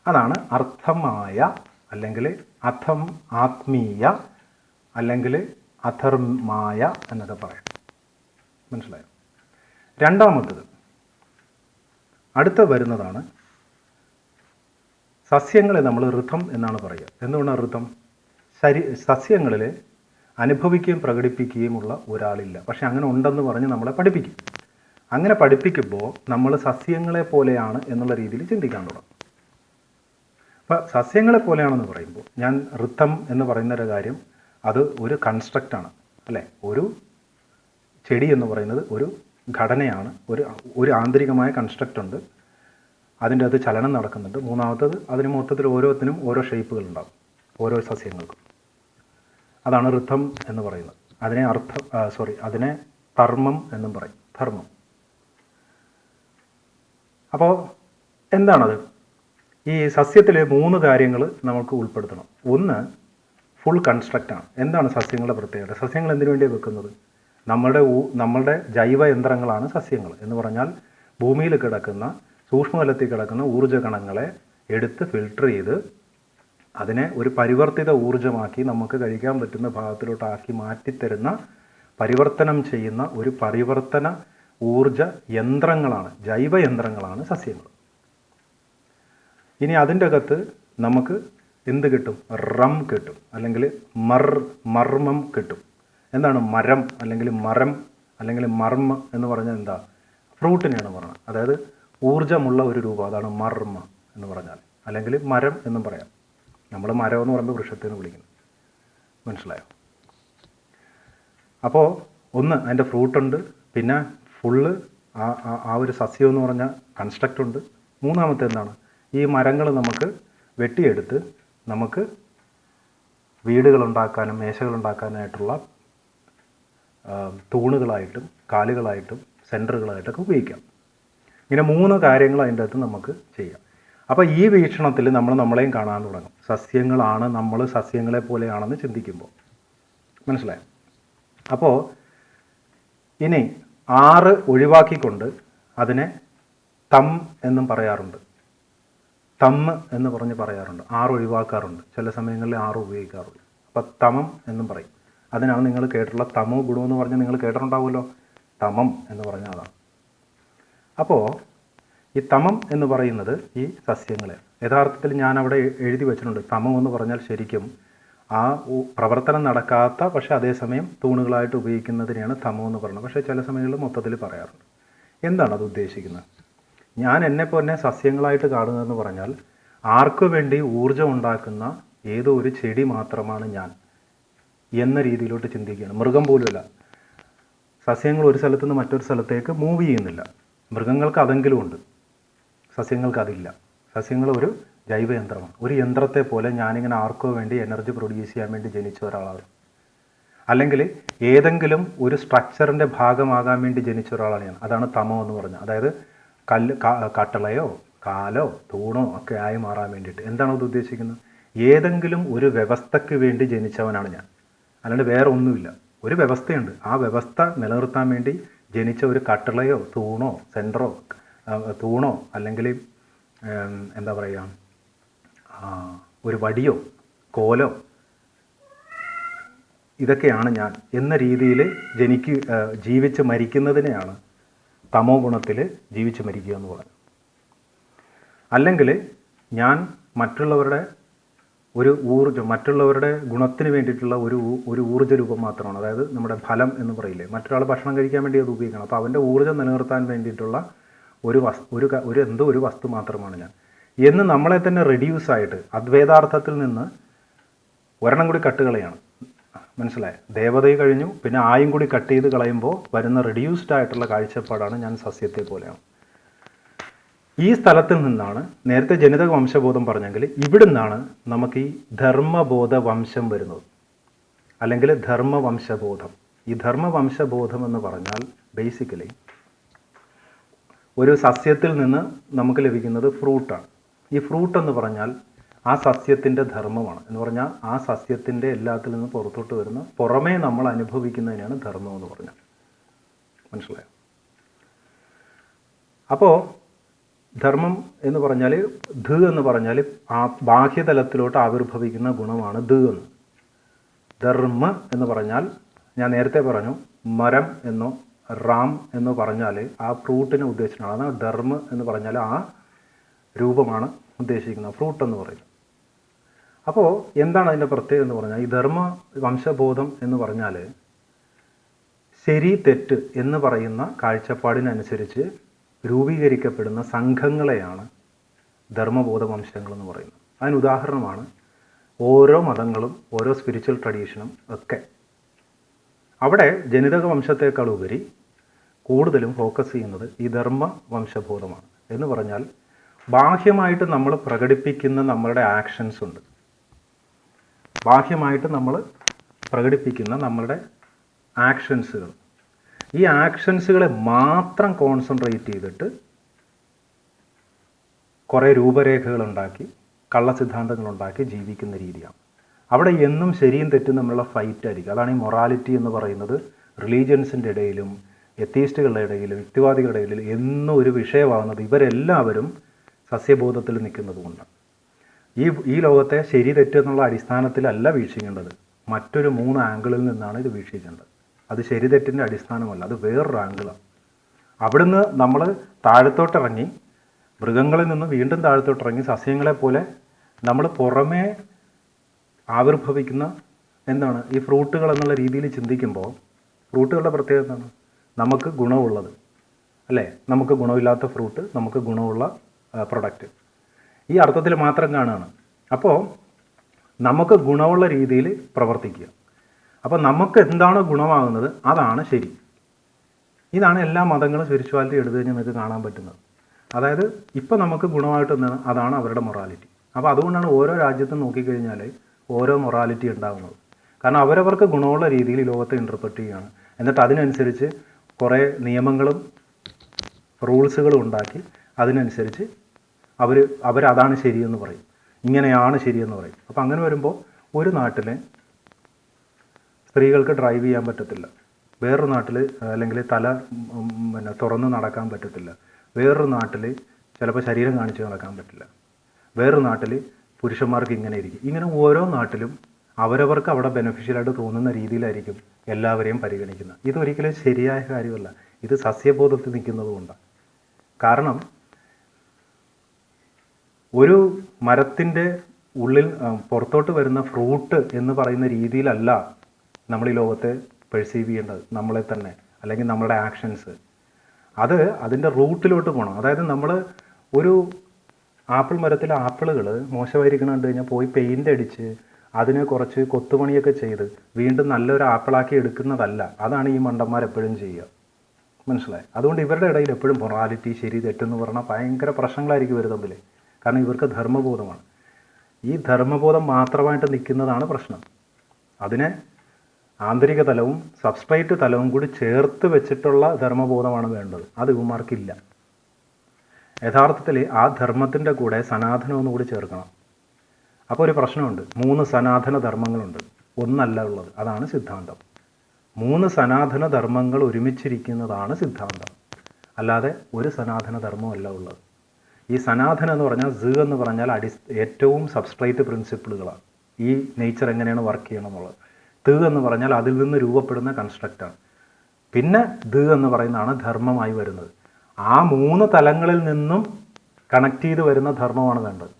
അതാണ് അർത്ഥമായ, അല്ലെങ്കിൽ ആത്മീയ, അല്ലെങ്കിൽ അധർമായ എന്നൊക്കെ പറയാം. മനസ്സിലായോ? രണ്ടാമത്തത് അടുത്ത വരുന്നതാണ് സസ്യങ്ങളെ നമ്മൾ ഋതം എന്നാണ് പറയുക. എന്തുകൊണ്ടാണ് ഋതം? സസ്യങ്ങളിൽ അനുഭവിക്കുകയും പ്രകടിപ്പിക്കുകയുമുള്ള ഒരാളില്ല. പക്ഷെ അങ്ങനെ ഉണ്ടെന്ന് പറഞ്ഞ് നമ്മളെ പഠിപ്പിക്കും. അങ്ങനെ പഠിപ്പിക്കുമ്പോൾ നമ്മൾ സസ്യങ്ങളെ പോലെയാണ് എന്നുള്ള രീതിയിൽ ചിന്തിക്കാൻ തുടങ്ങും. അപ്പോൾ സസ്യങ്ങളെ പോലെയാണെന്ന് പറയുമ്പോൾ ഞാൻ ഋതം എന്ന് പറയുന്ന ഒരു കാര്യം, അത് ഒരു കൺസ്ട്രക്റ്റാണ്. അല്ലേ? ഒരു ചെടി എന്ന് പറയുന്നത് ഒരു ഘടനയാണ്, ഒരു ആന്തരികമായ കൺസ്ട്രക്റ്റ് ഉണ്ട്, അതിൻ്റെ അത് ചലനം നടക്കുന്നുണ്ട്. മൂന്നാമത്തത് അതിന് മൊത്തത്തിൽ ഓരോത്തിനും ഓരോ ഷേപ്പുകളുണ്ടാകും, ഓരോ സസ്യങ്ങൾക്കും. അതാണ് ഋതം എന്ന് പറയുന്നത്. അതിനെ ധർമ്മം എന്നും പറയും, ധർമ്മം. അപ്പോൾ എന്താണത്? ഈ സസ്യത്തിൽ 3 കാര്യങ്ങൾ നമുക്ക് ഉൾപ്പെടുത്തണം. ഒന്ന്, ഫുൾ കൺസ്ട്രക്റ്റാണ്. എന്താണ് സസ്യങ്ങളുടെ പ്രത്യേകത? സസ്യങ്ങൾ എന്തിനു വേണ്ടിയാണ് വെക്കുന്നത്? നമ്മളുടെ ജൈവ യന്ത്രങ്ങളാണ് സസ്യങ്ങൾ എന്ന് പറഞ്ഞാൽ ഭൂമിയിൽ കിടക്കുന്ന, സൂക്ഷ്മതലത്തിൽ കിടക്കുന്ന ഊർജ്ജ കണങ്ങളെ എടുത്ത് ഫിൽട്ടർ ചെയ്ത് അതിനെ ഒരു പരിവർത്തിത ഊർജ്ജമാക്കി നമുക്ക് കഴിക്കാൻ പറ്റുന്ന ഭാഗത്തിലോട്ടാക്കി മാറ്റിത്തരുന്ന, പരിവർത്തനം ചെയ്യുന്ന ഒരു പരിവർത്തന ഊർജ യന്ത്രങ്ങളാണ്, ജൈവ യന്ത്രങ്ങളാണ് സസ്യങ്ങൾ. ഇനി അതിൻ്റെ അകത്ത് നമുക്ക് എന്ത് കിട്ടും? റം കിട്ടും, അല്ലെങ്കിൽ മർമ്മം കിട്ടും. എന്താണ് മരം അല്ലെങ്കിൽ മരം അല്ലെങ്കിൽ മർമ്മ എന്ന് പറഞ്ഞാൽ എന്താ? ഫ്രൂട്ടിനെയാണ് പറയുന്നത്. അതായത് ഊർജ്ജമുള്ള ഒരു രൂപം, അതാണ് മർമ്മ എന്ന് പറഞ്ഞാൽ. അല്ലെങ്കിൽ മരം എന്നും പറയാം. നമ്മൾ മരം എന്ന് പറയുമ്പോൾ വൃക്ഷത്തിന് വിളിക്കുന്നു. മനസ്സിലായോ? അപ്പോൾ ഒന്ന്, അതിൻ്റെ ഫ്രൂട്ടുണ്ട്. പിന്നെ ഫുള്ള് ആ ഒരു സസ്യം എന്ന് പറഞ്ഞ കൺസ്ട്രക്റ്റ് ഉണ്ട്. മൂന്നാമത്തെ എന്താണ്? ഈ മരങ്ങൾ നമുക്ക് വെട്ടിയെടുത്ത് നമുക്ക് വീടുകളുണ്ടാക്കാനും മേശകളുണ്ടാക്കാനായിട്ടുള്ള തൂണുകളായിട്ടും കാലുകളായിട്ടും സെൻറ്ററുകളായിട്ടൊക്കെ ഉപയോഗിക്കാം. ഇങ്ങനെ 3 കാര്യങ്ങൾ അതിൻ്റെ അകത്ത് നമുക്ക് ചെയ്യാം. അപ്പോൾ ഈ വീക്ഷണത്തിൽ നമ്മളെയും കാണാൻ തുടങ്ങും. സസ്യങ്ങളാണ് നമ്മൾ, സസ്യങ്ങളെ പോലെയാണെന്ന് ചിന്തിക്കുമ്പോൾ. മനസ്സിലായോ? അപ്പോൾ ഇനി 6 ഒഴിവാക്കിക്കൊണ്ട് അതിനെ തം എന്നും പറയാറുണ്ട്. തമ്മ് എന്ന് പറഞ്ഞ് പറയാറുണ്ട്. 6 ഒഴിവാക്കാറുണ്ട്. ചില സമയങ്ങളിൽ 6 ഉപയോഗിക്കാറുണ്ട്. അപ്പോൾ തമം എന്നും പറയും. അതിനാണ് നിങ്ങൾ കേട്ടിട്ടുള്ള തമോ ഗുണം എന്ന് പറഞ്ഞാൽ നിങ്ങൾ കേട്ടിട്ടുണ്ടാവുമല്ലോ. തമം എന്ന് പറഞ്ഞാൽ അതാണ്. അപ്പോൾ ഈ തമം എന്ന് പറയുന്നത് ഈ സസ്യങ്ങളെ യഥാർത്ഥത്തിൽ ഞാൻ അവിടെ എഴുതി വെച്ചിട്ടുണ്ട്. തമം എന്ന് പറഞ്ഞാൽ ശരിക്കും ആ പ്രവർത്തനം നടക്കാത്ത, പക്ഷേ അതേസമയം തൂണുകളായിട്ട് ഉപയോഗിക്കുന്നതിനെയാണ് തമം എന്ന് പറയുന്നത്. പക്ഷേ ചില സമയങ്ങളിൽ മൊത്തത്തിൽ പറയാറുണ്ട്. എന്താണ് അത് ഉദ്ദേശിക്കുന്നത്? ഞാൻ എന്നെപ്പോലെ സസ്യങ്ങളായിട്ട് കാണുന്നതെന്ന് പറഞ്ഞാൽ ആർക്കു വേണ്ടി ഊർജ്ജം ഉണ്ടാക്കുന്ന ഏതോ ഒരു ചെടി മാത്രമാണ് ഞാൻ എന്ന രീതിയിലോട്ട് ചിന്തിക്കുകയാണ്. മൃഗം പോലുമല്ല. സസ്യങ്ങൾ ഒരു സ്ഥലത്ത് നിന്ന് മറ്റൊരു സ്ഥലത്തേക്ക് മൂവ് ചെയ്യുന്നില്ല. മൃഗങ്ങൾക്ക് അതെങ്കിലും ഉണ്ട്, സസ്യങ്ങൾക്ക് അതില്ല. സസ്യങ്ങൾ ഒരു ജൈവയന്ത്രമാണ്. ഒരു യന്ത്രത്തെ പോലെ ഞാനിങ്ങനെ ആർക്കോ വേണ്ടി എനർജി പ്രൊഡ്യൂസ് ചെയ്യാൻ വേണ്ടി ജനിച്ച ഒരാളാണ്. അല്ലെങ്കിൽ ഏതെങ്കിലും ഒരു സ്ട്രക്ചറിൻ്റെ ഭാഗമാകാൻ വേണ്ടി ജനിച്ച ഒരാളാണ് ഞാൻ. അതാണ് തമോ എന്ന് പറഞ്ഞത്. അതായത് കട്ടളയോ കാലോ തൂണോ ഒക്കെ ആയി മാറാൻ വേണ്ടിയിട്ട്. എന്താണ് അത് ഉദ്ദേശിക്കുന്നത്? ഏതെങ്കിലും ഒരു വ്യവസ്ഥയ്ക്ക് വേണ്ടി ജനിച്ചവനാണ് ഞാൻ. അല്ലാണ്ട് വേറെ ഒന്നുമില്ല. ഒരു വ്യവസ്ഥയുണ്ട്. ആ വ്യവസ്ഥ നിലനിർത്താൻ വേണ്ടി ജനിച്ച ഒരു കട്ടളയോ തൂണോ സെൻറ്ററോ തൂണോ അല്ലെങ്കിൽ എന്താ പറയുക, ഒരു വടിയോ കോലോ, ഇതൊക്കെയാണ് ഞാൻ എന്ന രീതിയിൽ ജീവിച്ച് മരിക്കുന്നതിനെയാണ് തമോ ഗുണത്തിൽ ജീവിച്ച് മരിക്കുക എന്ന് പറയുന്നത്. അല്ലെങ്കിൽ ഞാൻ മറ്റുള്ളവരുടെ ഒരു മറ്റുള്ളവരുടെ ഗുണത്തിന് വേണ്ടിയിട്ടുള്ള ഒരു ഊർജ്ജ രൂപം മാത്രമാണ്. അതായത് നമ്മുടെ ഫലം എന്ന് പറയില്ലേ, മറ്റൊരാൾ ഭക്ഷണം കഴിക്കാൻ വേണ്ടി അത് ഉപയോഗിക്കണം. അപ്പോൾ അവൻ്റെ ഊർജ്ജം നിലനിർത്താൻ വേണ്ടിയിട്ടുള്ള ഒരു വസ്തു മാത്രമാണ് ഞാൻ എന്ന് നമ്മളെ തന്നെ റെഡ്യൂസായിട്ട് അദ്വൈതാർത്ഥത്തിൽ നിന്ന് ഒരെണ്ണം കൂടി കട്ടുകളയാണ്. മനസ്സിലായ? ദേവതയെ കഴിഞ്ഞു, പിന്നെ ആയും കൂടി കട്ട് ചെയ്ത് കളയുമ്പോൾ വരുന്ന റെഡ്യൂസ്ഡ് ആയിട്ടുള്ള കാഴ്ചപ്പാടാണ് ഞാൻ സസ്യത്തെ പോലെയാണ്. ഈ സ്ഥലത്തിൽ നിന്നാണ് നേരത്തെ ജനിതക വംശബോധം പറഞ്ഞെങ്കിൽ ഇവിടുന്നാണ് നമുക്ക് ഈ ധർമ്മബോധ വംശം വരുന്നത്, അല്ലെങ്കിൽ ധർമ്മവംശബോധം. ഈ ധർമ്മവംശബോധം എന്ന് പറഞ്ഞാൽ ബേസിക്കലി ഒരു സസ്യത്തിൽ നിന്ന് നമുക്ക് ലഭിക്കുന്നത് ഫ്രൂട്ടാണ്. ഈ ഫ്രൂട്ട് എന്ന് പറഞ്ഞാൽ ആ സസ്യത്തിൻ്റെ ധർമ്മമാണ്. എന്ന് പറഞ്ഞാൽ ആ സസ്യത്തിൻ്റെ എല്ലാത്തിൽ നിന്ന് പുറത്തോട്ട് വരുന്ന പുറമേ നമ്മൾ അനുഭവിക്കുന്നതിനാണ് ധർമ്മം എന്ന് പറഞ്ഞാൽ. മനസ്സിലായോ? അപ്പോൾ ധർമ്മം എന്ന് പറഞ്ഞാൽ എന്ന് പറഞ്ഞാൽ ആ ബാഹ്യതലത്തിലോട്ട് ആവിർഭവിക്കുന്ന ഗുണമാണ് എന്ന്. ധർമ്മ എന്ന് പറഞ്ഞാൽ ഞാൻ നേരത്തെ പറഞ്ഞു, മരം എന്നോ റാം എന്ന് പറഞ്ഞാൽ ആ ഫ്രൂട്ടിനെ ഉദ്ദേശിച്ചാണ്. അതാണ് ധർമ്മ എന്ന് പറഞ്ഞാൽ ആ രൂപമാണ് ഉദ്ദേശിക്കുന്നത്, ഫ്രൂട്ട് എന്ന് പറയുന്നത്. അപ്പോൾ എന്താണ് അതിൻ്റെ പ്രത്യേകത എന്ന് പറഞ്ഞാൽ, ഈ ധർമ്മ വംശബോധം എന്ന് പറഞ്ഞാൽ ശരി തെറ്റ് എന്ന് പറയുന്ന കാഴ്ചപ്പാടിനനുസരിച്ച് രൂപീകരിക്കപ്പെടുന്ന സംഘങ്ങളെയാണ് ധർമ്മബോധ വംശങ്ങൾ എന്ന് പറയുന്നത്. അതിന് ഉദാഹരണമാണ് ഓരോ മതങ്ങളും ഓരോ സ്പിരിച്വൽ ട്രഡീഷനും ഒക്കെ. അവിടെ ജനിതക വംശത്തേക്കാൾ ഉപരി കൂടുതലും ഫോക്കസ് ചെയ്യുന്നത് ഈ ധർമ്മ വംശബോധമാണ്. എന്ന് പറഞ്ഞാൽ ബാഹ്യമായിട്ട് നമ്മൾ പ്രകടിപ്പിക്കുന്ന നമ്മളുടെ ആക്ഷൻസ് ഉണ്ട്. ബാഹ്യമായിട്ട് നമ്മൾ പ്രകടിപ്പിക്കുന്ന നമ്മളുടെ ആക്ഷൻസുകൾ, ഈ ആക്ഷൻസുകളെ മാത്രം കോൺസെൻട്രേറ്റ് ചെയ്തിട്ട് കുറേ രൂപരേഖകളുണ്ടാക്കി കള്ളസിദ്ധാന്തങ്ങളുണ്ടാക്കി ജീവിക്കുന്ന രീതിയാണ്. അവിടെ എന്നും ശരിയും തെറ്റും തമ്മിലുള്ള ഫൈറ്റ് ആയിരിക്കും. അതാണ് ഈ മൊറാലിറ്റി എന്ന് പറയുന്നത്. റിലീജിയൻസിൻ്റെ ഇടയിലും എത്തീസ്റ്റുകളുടെ ഇടയിലും യുക്തിവാദികളുടെ ഇടയിലും എന്നും ഒരു വിഷയമാകുന്നത് ഇവരെല്ലാവരും സസ്യബോധത്തിൽ നിൽക്കുന്നതുകൊണ്ടാണ്. ഈ ലോകത്തെ ശരി തെറ്റ് എന്നുള്ള അടിസ്ഥാനത്തിലല്ല വീക്ഷിക്കേണ്ടത്, മറ്റൊരു 3 ആംഗിളിൽ നിന്നാണ് ഇത് വീക്ഷിക്കേണ്ടത്. അത് ശരി തെറ്റിൻ്റെ അടിസ്ഥാനമല്ല, അത് വേറൊരു ആംഗിളാണ്. അവിടുന്ന് നമ്മൾ താഴത്തോട്ടിറങ്ങി മൃഗങ്ങളിൽ നിന്ന് വീണ്ടും താഴത്തോട്ടിറങ്ങി സസ്യങ്ങളെപ്പോലെ നമ്മൾ പുറമേ ആവിർഭവിക്കുന്ന എന്താണ് ഈ ഫ്രൂട്ടുകൾ എന്നുള്ള രീതിയിൽ ചിന്തിക്കുമ്പോൾ ഫ്രൂട്ടുകളുടെ പ്രത്യേകത എന്താണ്? നമുക്ക് ഗുണമുള്ളത് അല്ലേ, നമുക്ക് ഗുണമില്ലാത്ത ഫ്രൂട്ട്, നമുക്ക് ഗുണമുള്ള പ്രൊഡക്റ്റ്, ഈ അർത്ഥത്തിൽ മാത്രം കാണുകയാണ്. അപ്പോൾ നമുക്ക് ഗുണമുള്ള രീതിയിൽ പ്രവർത്തിക്കുക. അപ്പോൾ നമുക്ക് എന്താണ് ഗുണമാകുന്നത് അതാണ് ശരി. ഇതാണ് എല്ലാ മതങ്ങളും സ്പിരിച്വാലിറ്റി എടുത്തു കഴിഞ്ഞാൽ നിങ്ങൾക്ക് കാണാൻ പറ്റുന്നത്. അതായത് ഇപ്പോൾ നമുക്ക് ഗുണമായിട്ട് എന്താണ് അതാണ് അവരുടെ മൊറാലിറ്റി. അപ്പോൾ അതുകൊണ്ടാണ് ഓരോ രാജ്യത്തും നോക്കിക്കഴിഞ്ഞാൽ ഓരോ മൊറാലിറ്റി ഉണ്ടാകുന്നത്. കാരണം അവരവർക്ക് ഗുണമുള്ള രീതിയിൽ ലോകത്തെ ഇൻ്റർപ്രറ്റ് ചെയ്യുകയാണ്. എന്നിട്ട് അതിനനുസരിച്ച് കുറേ നിയമങ്ങളും റൂൾസുകളും ഉണ്ടാക്കി അതിനനുസരിച്ച് അവരതാണ് ശരിയെന്ന് പറയും, ഇങ്ങനെയാണ് ശരിയെന്ന് പറയും. അപ്പോൾ അങ്ങനെ വരുമ്പോൾ ഒരു നാട്ടിൽ സ്ത്രീകൾക്ക് ഡ്രൈവ് ചെയ്യാൻ പറ്റത്തില്ല, വേറൊരു നാട്ടിൽ അല്ലെങ്കിൽ തല തുറന്ന് നടക്കാൻ പറ്റത്തില്ല, വേറൊരു നാട്ടിൽ ചിലപ്പോൾ ശരീരം കാണിച്ച് നടക്കാൻ പറ്റില്ല, വേറൊരു നാട്ടിൽ പുരുഷന്മാർക്ക് ഇങ്ങനെ ഇരിക്കും. ഇങ്ങനെ ഓരോ നാട്ടിലും അവരവർക്ക് അവിടെ ബെനിഫിഷ്യലായിട്ട് തോന്നുന്ന രീതിയിലായിരിക്കും എല്ലാവരെയും പരിഗണിക്കുന്നത്. ഇതൊരിക്കലും ശരിയായ കാര്യമല്ല. ഇത് സസ്യബോധത്തിൽ നിൽക്കുന്നതുകൊണ്ടാണ്. കാരണം ഒരു മരത്തിൻ്റെ ഉള്ളിൽ പുറത്തോട്ട് വരുന്ന ഫ്രൂട്ട് എന്ന് പറയുന്ന രീതിയിലല്ല നമ്മൾ ഈ ലോകത്തെ പെർസീവ് ചെയ്യേണ്ടത്, നമ്മളെ തന്നെ അല്ലെങ്കിൽ നമ്മളുടെ ആക്ഷൻസ്. അത് അതിൻ്റെ റൂട്ടിലോട്ട് പോകണം. അതായത് നമ്മൾ ഒരു ആപ്പിൾ മരത്തിലെ ആപ്പിളുകൾ മോശമായിരിക്കണം കണ്ടു കഴിഞ്ഞാൽ പോയി പെയിൻ്റ് അടിച്ച് അതിനെ കുറച്ച് കൊത്തുപണിയൊക്കെ ചെയ്ത് വീണ്ടും നല്ലൊരു ആപ്പിളാക്കി എടുക്കുന്നതല്ല. അതാണ് ഈ മണ്ടന്മാരെപ്പോഴും ചെയ്യുക. മനസ്സിലായി? അതുകൊണ്ട് ഇവരുടെ ഇടയിൽ എപ്പോഴും മൊറാലിറ്റി ശരി തെറ്റെന്ന് പറഞ്ഞാൽ ഭയങ്കര പ്രശ്നങ്ങളായിരിക്കും ഇവർ തമ്മിൽ. കാരണം ഇവർക്ക് ധർമ്മബോധമാണ്. ഈ ധർമ്മബോധം മാത്രമായിട്ട് നിൽക്കുന്നതാണ് പ്രശ്നം. അതിനെ ആന്തരിക തലവും സബ്സ്ട്രേറ്റ് തലവും കൂടി ചേർത്ത് വെച്ചിട്ടുള്ള ധർമ്മബോധമാണ് വേണ്ടത്. അത് ഇവന്മാർക്കില്ല. യഥാർത്ഥത്തിൽ ആ ധർമ്മത്തിൻ്റെ കൂടെ സനാതനം കൂടി ചേർക്കണം. അപ്പോൾ ഒരു പ്രശ്നമുണ്ട്. 3 സനാതന ധർമ്മങ്ങളുണ്ട്, ഒന്നല്ല ഉള്ളത്. അതാണ് സിദ്ധാന്തം. 3 സനാതന ധർമ്മങ്ങൾ ഒരുമിച്ചിരിക്കുന്നതാണ് സിദ്ധാന്തം. അല്ലാതെ ഒരു സനാതന ധർമ്മമല്ല ഉള്ളത്. ഈ സനാതനം എന്ന് പറഞ്ഞാൽ എന്ന് പറഞ്ഞാൽ ഏറ്റവും സബ്സ്ട്രേറ്റ് പ്രിൻസിപ്പിളുകളാണ്. ഈ നേച്ചർ എങ്ങനെയാണ് വർക്ക് ചെയ്യണം എന്നുള്ളത്. എന്ന് പറഞ്ഞാൽ അതിൽ നിന്ന് രൂപപ്പെടുന്ന കൺസ്ട്രക്റ്റാണ്. പിന്നെ എന്ന് പറയുന്നതാണ് ധർമ്മമായി വരുന്നത്. ആ 3 തലങ്ങളിൽ നിന്നും കണക്ട് ചെയ്ത് വരുന്ന ധർമ്മമാണ് വേണ്ടത്.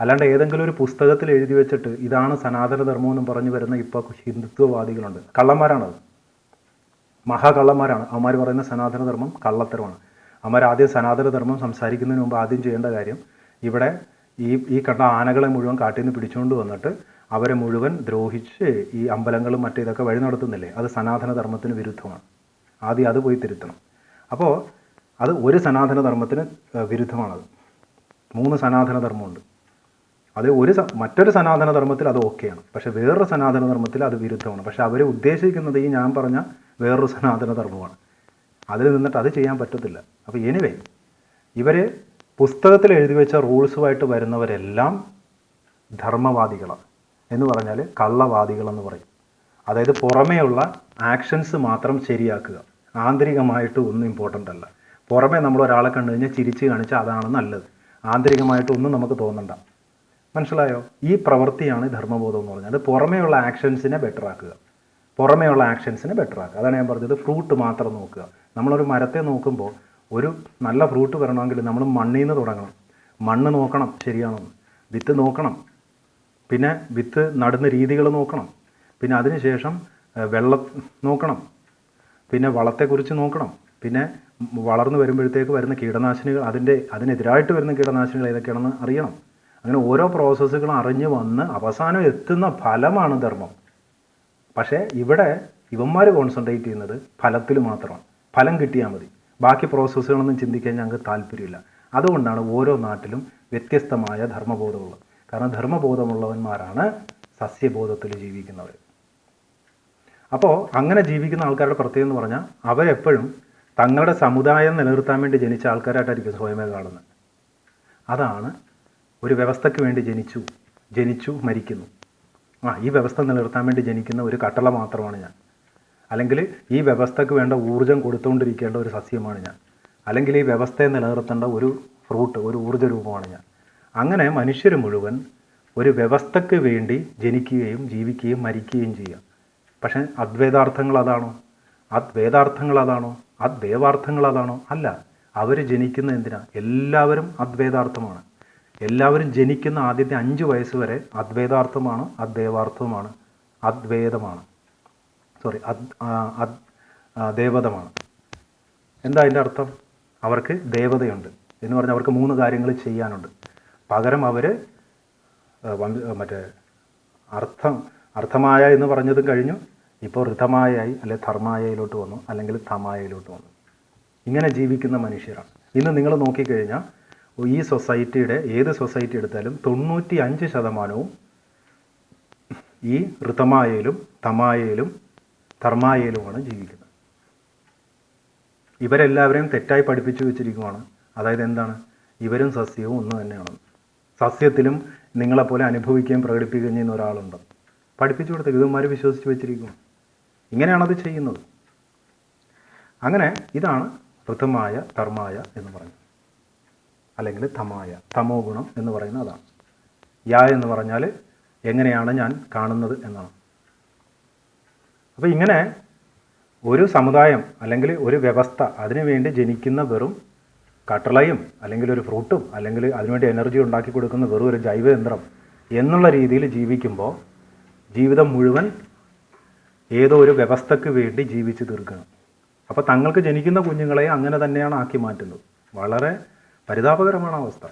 അല്ലാണ്ട് ഏതെങ്കിലും ഒരു പുസ്തകത്തിൽ എഴുതി വെച്ചിട്ട് ഇതാണ് സനാതന ധർമ്മം എന്നും പറഞ്ഞു വരുന്ന ഇപ്പോൾ ഹിന്ദുത്വവാദികളുണ്ട്. കള്ളന്മാരാണത്, മഹാകള്ളന്മാരാണ്. അവന്മാർ പറയുന്ന സനാതന ധർമ്മം കള്ളത്തരമാണ്. അവന്മാർ ആദ്യം സനാതന ധർമ്മം സംസാരിക്കുന്നതിന് മുമ്പ് ആദ്യം ചെയ്യേണ്ട കാര്യം ഇവിടെ ഈ കണ്ട ആനകളെ മുഴുവൻ കാട്ടിൽ നിന്ന് പിടിച്ചുകൊണ്ട് വന്നിട്ട് അവരെ മുഴുവൻ ദ്രോഹിച്ച് ഈ അമ്പലങ്ങളും മറ്റേതൊക്കെ വഴി നടത്തുന്നില്ലേ, അത് സനാതന ധർമ്മത്തിന് വിരുദ്ധമാണ്. ആദ്യം അത് പോയി തിരുത്തണം. അപ്പോൾ അത് ഒരു സനാതന ധർമ്മത്തിന് വിരുദ്ധമാണത്. 3 സനാതന ധർമ്മമുണ്ട്. അത് മറ്റൊരു സനാതന ധർമ്മത്തിൽ അത് ഓക്കെയാണ്, പക്ഷെ വേറൊരു സനാതന ധർമ്മത്തിൽ അത് വിരുദ്ധമാണ്. പക്ഷെ അവർ ഉദ്ദേശിക്കുന്നത് ഈ ഞാൻ പറഞ്ഞ വേറൊരു സനാതന ധർമ്മമാണ്. അതിൽ നിന്നിട്ട് അത് ചെയ്യാൻ പറ്റത്തില്ല. അപ്പോൾ എനിവേ ഇവർ പുസ്തകത്തിൽ എഴുതി വെച്ച റൂൾസുമായിട്ട് വരുന്നവരെല്ലാം ധർമ്മവാദികളാണ്. എന്ന് പറഞ്ഞാൽ കള്ളവാദികളെന്ന് പറയും. അതായത് പുറമേയുള്ള ആക്ഷൻസ് മാത്രം ശരിയാക്കുക, ആന്തരികമായിട്ട് ഒന്നും ഇമ്പോർട്ടൻ്റ് അല്ല. പുറമേ നമ്മൾ ഒരാളെ കണ്ടു കഴിഞ്ഞാൽ ചിരിച്ച് കാണിച്ചാൽ അതാണ് നല്ലത്, ആന്തരികമായിട്ടൊന്നും നമുക്ക് തോന്നണ്ട. മനസ്സിലായോ? ഈ പ്രവൃത്തിയാണ് ധർമ്മബോധം എന്ന് പറഞ്ഞാൽ. പുറമേയുള്ള ആക്ഷൻസിനെ ബെറ്റർ ആക്കുക, അതാണ് ഞാൻ പറഞ്ഞത്. ഫ്രൂട്ട് മാത്രം നോക്കുക. നമ്മളൊരു മരത്തെ നോക്കുമ്പോൾ ഒരു നല്ല ഫ്രൂട്ട് വരണമെങ്കിൽ നമ്മൾ മണ്ണിൽ നിന്ന് തുടങ്ങണം. മണ്ണ് നോക്കണം ശരിയാണെന്ന്, വിത്ത് നോക്കണം, പിന്നെ വിത്ത് നടുന്ന രീതികൾ നോക്കണം, പിന്നെ അതിനുശേഷം വെള്ളം നോക്കണം, പിന്നെ വളത്തെക്കുറിച്ച് നോക്കണം, പിന്നെ വളർന്നു വരുമ്പോഴത്തേക്ക് വരുന്ന കീടനാശിനികൾ അതിനെതിരായിട്ട് വരുന്ന കീടനാശിനികൾ ഏതൊക്കെയാണെന്ന് അറിയണം. അങ്ങനെ ഓരോ പ്രോസസ്സുകളും അറിഞ്ഞു വന്ന് അവസാനം എത്തുന്ന ഫലമാണ് ധർമ്മം. പക്ഷേ ഇവിടെ ഇവന്മാർ കോൺസെൻട്രേറ്റ് ചെയ്യുന്നത് ഫലത്തിൽ മാത്രമാണ്. ഫലം കിട്ടിയാൽ മതി, ബാക്കി പ്രോസസ്സുകളൊന്നും ചിന്തിക്കാൻ ഞങ്ങൾക്ക് താല്പര്യമില്ല. അതുകൊണ്ടാണ് ഓരോ നാട്ടിലും വ്യത്യസ്തമായ ധർമ്മബോധമുള്ളത്. കാരണം ധർമ്മബോധമുള്ളവന്മാരാണ് സസ്യബോധത്തിൽ ജീവിക്കുന്നവർ. അപ്പോൾ അങ്ങനെ ജീവിക്കുന്ന ആൾക്കാരുടെ പ്രത്യേകത എന്ന് പറഞ്ഞാൽ അവരെപ്പോഴും തങ്ങളുടെ സമുദായം നിലനിർത്താൻ വേണ്ടി ജനിച്ച ആൾക്കാരായിട്ടായിരിക്കും സ്വയമേ കാണുന്നത്. അതാണ് ഒരു വ്യവസ്ഥയ്ക്ക് വേണ്ടി ജനിച്ചു മരിക്കുന്നു. ഈ വ്യവസ്ഥ നിലനിർത്താൻ വേണ്ടി ജനിക്കുന്ന ഒരു കട്ടള മാത്രമാണ് ഞാൻ, അല്ലെങ്കിൽ ഈ വ്യവസ്ഥയ്ക്ക് വേണ്ട ഊർജ്ജം കൊടുത്തുകൊണ്ടിരിക്കേണ്ട ഒരു സസ്യമാണ് ഞാൻ, അല്ലെങ്കിൽ ഈ വ്യവസ്ഥയെ നിലനിർത്തേണ്ട ഒരു ഫ്രൂട്ട്, ഒരു ഊർജ്ജ രൂപമാണ് ഞാൻ. അങ്ങനെ മനുഷ്യർ മുഴുവൻ ഒരു വ്യവസ്ഥയ്ക്ക് വേണ്ടി ജനിക്കുകയും ജീവിക്കുകയും മരിക്കുകയും ചെയ്യുക. പക്ഷേ അദ്വൈതാർത്ഥങ്ങൾ അതാണോ? വേദാർത്ഥങ്ങൾ അതാണോ? ദേവാർത്ഥങ്ങൾ അതാണോ? അല്ല. അവർ ജനിക്കുന്ന എന്തിനാ? എല്ലാവരും അദ്വൈതാർത്ഥമാണ്. എല്ലാവരും ജനിക്കുന്ന ആദ്യത്തെ 5 വയസ്സ് വരെ അദ്വൈതാർത്ഥമാണ്, ദേവാർത്ഥവുമാണ്, ദേവതമാണ്. എന്താ അതിൻ്റെ അർത്ഥം? അവർക്ക് ദേവതയുണ്ട് എന്ന് പറഞ്ഞാൽ അവർക്ക് 3 കാര്യങ്ങൾ ചെയ്യാനുണ്ട്. പകരം അവർ അർത്ഥമായ എന്ന് പറഞ്ഞതും കഴിഞ്ഞു, ഇപ്പോൾ ഋതമായായി അല്ലെ ധർമായയിലോട്ട് വന്നു, അല്ലെങ്കിൽ തമായയിലോട്ട് വന്നു. ഇങ്ങനെ ജീവിക്കുന്ന മനുഷ്യരാണ്. ഇന്ന് നിങ്ങൾ നോക്കിക്കഴിഞ്ഞാൽ ഈ സൊസൈറ്റിയുടെ ഏത് സൊസൈറ്റി എടുത്താലും 95% ഈ ഋതമായയിലും തമായയിലും ധർമായയിലുമാണ് ജീവിക്കുന്നത്. ഇവരെല്ലാവരെയും തെറ്റായി പഠിപ്പിച്ചു വെച്ചിരിക്കുകയാണ്. അതായത് എന്താണ്? ഇവരും സസ്യവും ഒന്ന് തന്നെയാണ്. സസ്യത്തിലും നിങ്ങളെപ്പോലെ അനുഭവിക്കുകയും പ്രകടിപ്പിക്കുകയും ചെയ്യുന്ന ഒരാളുണ്ട്. പഠിപ്പിച്ചു കൊടുത്ത ഇവന്മാർ വിശ്വസിച്ച് വെച്ചിരിക്കുന്നു. ഇങ്ങനെയാണത് ചെയ്യുന്നത്. അങ്ങനെ ഇതാണ് ഋതമായ ധർമായ എന്ന് പറയുന്നത്, അല്ലെങ്കിൽ തമായ, തമോ ഗുണം എന്ന് പറയുന്നത് അതാണ്. എന്ന് പറഞ്ഞാൽ എങ്ങനെയാണ് ഞാൻ കാണുന്നത് എന്നാണ്. അപ്പോൾ ഇങ്ങനെ ഒരു സമുദായം അല്ലെങ്കിൽ ഒരു വ്യവസ്ഥ, അതിനുവേണ്ടി ജനിക്കുന്ന വെറും കട്ടളയും അല്ലെങ്കിൽ ഒരു ഫ്രൂട്ടും അല്ലെങ്കിൽ അതിനുവേണ്ടി എനർജി ഉണ്ടാക്കി കൊടുക്കുന്ന വെറും ഒരു ജൈവയന്ത്രം എന്നുള്ള രീതിയിൽ ജീവിക്കുമ്പോൾ ജീവിതം മുഴുവൻ ഏതോ ഒരു വ്യവസ്ഥയ്ക്ക് വേണ്ടി ജീവിച്ച് തീർക്കണം. അപ്പോൾ തങ്ങൾക്ക് ജനിക്കുന്ന കുഞ്ഞുങ്ങളെ അങ്ങനെ തന്നെയാണ് ആക്കി മാറ്റുന്നത്. വളരെ പരിതാപകരമാണ് അവസ്ഥ.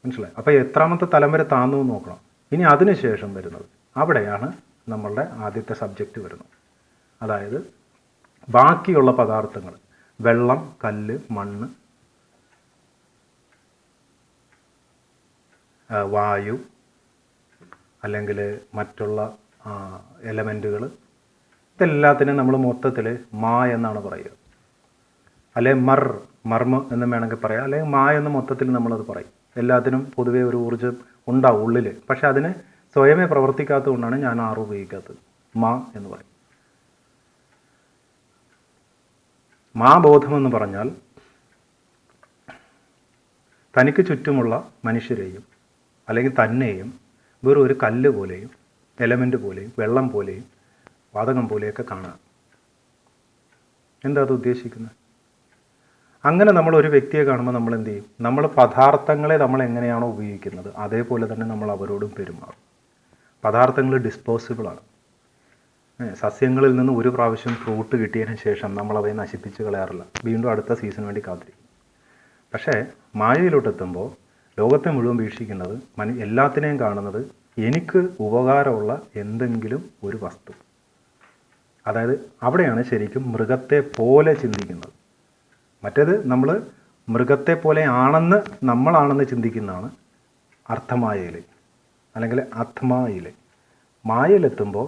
മനസ്സിലായി? അപ്പോൾ എത്രാമത്തെ തലം വരെ താന്നു നോക്കണം. ഇനി അതിനുശേഷം വരുന്നത്, അവിടെയാണ് നമ്മളുടെ ആദ്യത്തെ സബ്ജക്റ്റ് വരുന്നത്. അതായത് ബാക്കിയുള്ള പദാർത്ഥങ്ങൾ, വെള്ളം, കല്ല്, മണ്ണ്, വായു, അല്ലെങ്കിൽ മറ്റുള്ള എലമെൻറ്റുകൾ, ഇതെല്ലാത്തിനും നമ്മൾ മൊത്തത്തിൽ മാ എന്നാണ് പറയുക. അല്ലെ മർമ്മ എന്ന് വേണമെങ്കിൽ പറയാം, അല്ലെങ്കിൽ മാ എന്ന് മൊത്തത്തിൽ നമ്മളത് പറയും. എല്ലാത്തിനും പൊതുവേ ഒരു ഊർജ്ജം ഉണ്ടാവും ഉള്ളിൽ. പക്ഷെ അതിന് സ്വയമേ പ്രവർത്തിക്കാത്തത് കൊണ്ടാണ് ഞാൻ ഉപയോഗിക്കാത്തത്. മാ എന്ന് പറയും. മാബോധമെന്ന് പറഞ്ഞാൽ തനിക്ക് ചുറ്റുമുള്ള മനുഷ്യരെയും അല്ലെങ്കിൽ തന്നെയും വെറും ഒരു കല്ല് പോലെയും എലമെൻ്റ് പോലെയും വെള്ളം പോലെയും വാതകം പോലെയൊക്കെ കാണുക. എന്താ അത് ഉദ്ദേശിക്കുന്നത്? അങ്ങനെ നമ്മൾ ഒരു വ്യക്തിയെ കാണുമ്പോൾ നമ്മൾ എന്ത് ചെയ്യും? നമ്മൾ പദാർത്ഥങ്ങളെ നമ്മൾ എങ്ങനെയാണോ ഉപയോഗിക്കുന്നത് അതേപോലെ തന്നെ നമ്മൾ അവരോടും പെരുമാറും. പദാർത്ഥങ്ങൾ ഡിസ്പോസിബിളാണ്. സസ്യങ്ങളിൽ നിന്ന് ഒരു പ്രാവശ്യം ഫ്രൂട്ട് കിട്ടിയതിന് ശേഷം നമ്മൾ അവയെ നശിപ്പിച്ച് കളയാറില്ല. വീണ്ടും അടുത്ത സീസണിന് വേണ്ടി കാത്തിരിക്കും. പക്ഷേ മായയിലോട്ടെത്തുമ്പോൾ ലോകത്തെ മുഴുവൻ വീക്ഷിക്കുന്നത്, എല്ലാത്തിനെയും കാണുന്നത് എനിക്ക് ഉപകാരമുള്ള എന്തെങ്കിലും ഒരു വസ്തു. അതായത് അവിടെയാണ് ശരിക്കും മൃഗത്തെ പോലെ ചിന്തിക്കുന്നത്. മറ്റേത് നമ്മൾ മൃഗത്തെ പോലെ ആണെന്ന് നമ്മളാണെന്ന് ചിന്തിക്കുന്നതാണ് അർത്ഥമായയിൽ അല്ലെങ്കിൽ ആത്മായിൽ. മായയിലെത്തുമ്പോൾ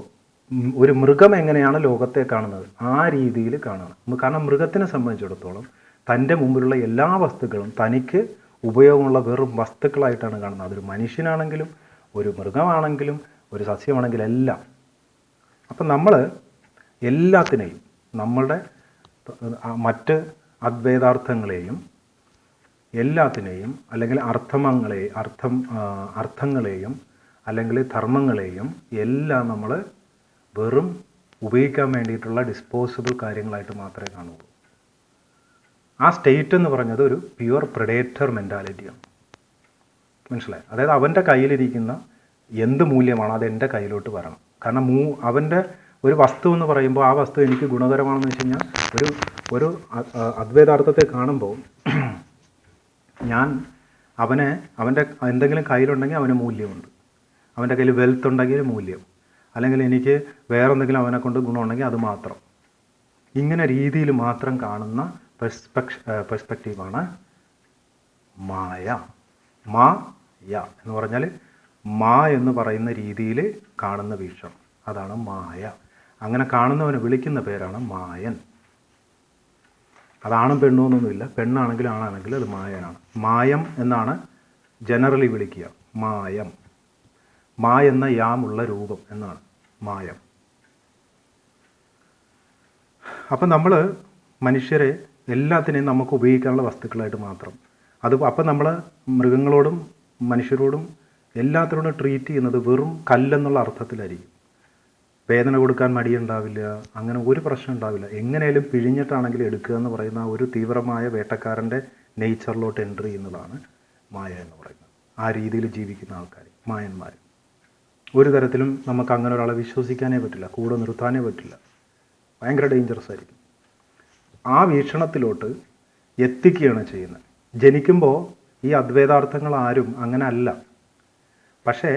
ഒരു മൃഗം എങ്ങനെയാണ് ലോകത്തെ കാണുന്നത് ആ രീതിയിൽ കാണണം. കാരണം മൃഗത്തിനെ സംബന്ധിച്ചിടത്തോളം തൻ്റെ മുമ്പിലുള്ള എല്ലാ വസ്തുക്കളും തനിക്ക് ഉപയോഗമുള്ള വെറും വസ്തുക്കളായിട്ടാണ് കാണുന്നത്. അതൊരു മനുഷ്യനാണെങ്കിലും ഒരു മൃഗമാണെങ്കിലും ഒരു സസ്യമാണെങ്കിലും എല്ലാം. അപ്പം നമ്മൾ എല്ലാത്തിനെയും, നമ്മളുടെ മറ്റ് അദ്വൈതാർത്ഥങ്ങളെയും എല്ലാത്തിനെയും അല്ലെങ്കിൽ അർത്ഥങ്ങളെയും അല്ലെങ്കിൽ ധർമ്മങ്ങളെയും എല്ലാം നമ്മൾ വെറും ഉപയോഗിക്കാൻ വേണ്ടിയിട്ടുള്ള ഡിസ്പോസിബിൾ കാര്യങ്ങളായിട്ട് മാത്രമേ കാണുള്ളൂ. ആ സ്റ്റേറ്റ് എന്ന് പറഞ്ഞത് ഒരു പ്യുവർ പ്രെഡേറ്റർ മെൻറ്റാലിറ്റിയാണ്. മനസ്സിലായി? അതായത് അവൻ്റെ കയ്യിലിരിക്കുന്ന എന്ത് മൂല്യമാണോ അത് എൻ്റെ കയ്യിലോട്ട് വരണം. കാരണം അവൻ്റെ ഒരു വസ്തു എന്ന് പറയുമ്പോൾ ആ വസ്തു എനിക്ക് ഗുണകരമാണെന്ന് വെച്ച് കഴിഞ്ഞാൽ ഒരു അദ്വൈതാർത്ഥത്തെ കാണുമ്പോൾ ഞാൻ അവൻ്റെ എന്തെങ്കിലും കയ്യിലുണ്ടെങ്കിൽ അവന് മൂല്യമുണ്ട്, അവൻ്റെ കയ്യിൽ വെൽത്ത് ഉണ്ടെങ്കിൽ മൂല്യം, അല്ലെങ്കിൽ എനിക്ക് വേറെ എന്തെങ്കിലും അവനെ കൊണ്ട് ഗുണമുണ്ടെങ്കിൽ അത് മാത്രം. ഇങ്ങനെ രീതിയിൽ മാത്രം കാണുന്ന പെർസ്പെക്റ്റീവാണ് മായ. മായ എന്ന് പറഞ്ഞാൽ മാ എന്ന് പറയുന്ന രീതിയിൽ കാണുന്ന വീക്ഷണം, അതാണ് മായ. അങ്ങനെ കാണുന്നവനെ വിളിക്കുന്ന പേരാണ് മായൻ. അതാണും പെണ്ണും എന്നൊന്നുമില്ല, പെണ്ണാണെങ്കിലും ആണാണെങ്കിലും അത് മായനാണ്. മായം എന്നാണ് ജനറലി വിളിക്കുക. മായം, മാ എന്ന യാമുള്ള രൂപം എന്നാണ് മായം. അപ്പം നമ്മൾ മനുഷ്യരെ എല്ലാത്തിനെയും നമുക്ക് ഉപയോഗിക്കാനുള്ള വസ്തുക്കളായിട്ട് മാത്രം അപ്പം നമ്മൾ മൃഗങ്ങളോടും മനുഷ്യരോടും എല്ലാത്തിനോടും ട്രീറ്റ് ചെയ്യുന്നത് വെറും കല്ലെന്നുള്ള അർത്ഥത്തിലായിരിക്കും. വേദന കൊടുക്കാൻ മടിയുണ്ടാവില്ല, അങ്ങനെ ഒരു പ്രശ്നം ഉണ്ടാവില്ല. എങ്ങനെയാലും പിഴിഞ്ഞിട്ടാണെങ്കിലും എടുക്കുക എന്ന് പറയുന്ന ഒരു തീവ്രമായ വേട്ടക്കാരൻ്റെ നേച്ചറിലോട്ട് എൻട്രി ചെയ്യുന്നതാണ് മായ എന്ന് പറയുന്നത്. ആ രീതിയിൽ ജീവിക്കുന്ന ആൾക്കാർ മായന്മാർ. ഒരു തരത്തിലും നമുക്ക് അങ്ങനെ ഒരാളെ വിശ്വസിക്കാനേ പറ്റില്ല, കൂടെ നിർത്താനേ പറ്റില്ല. ഭയങ്കര ഡേഞ്ചറസ് ആയിരിക്കും. ആ വീക്ഷണത്തിലോട്ട് എത്തിക്കുകയാണ് ചെയ്യുന്നത്. ജനിക്കുമ്പോൾ ഈ അദ്വൈതാർത്ഥങ്ങൾ ആരും അങ്ങനെ അല്ല. പക്ഷേ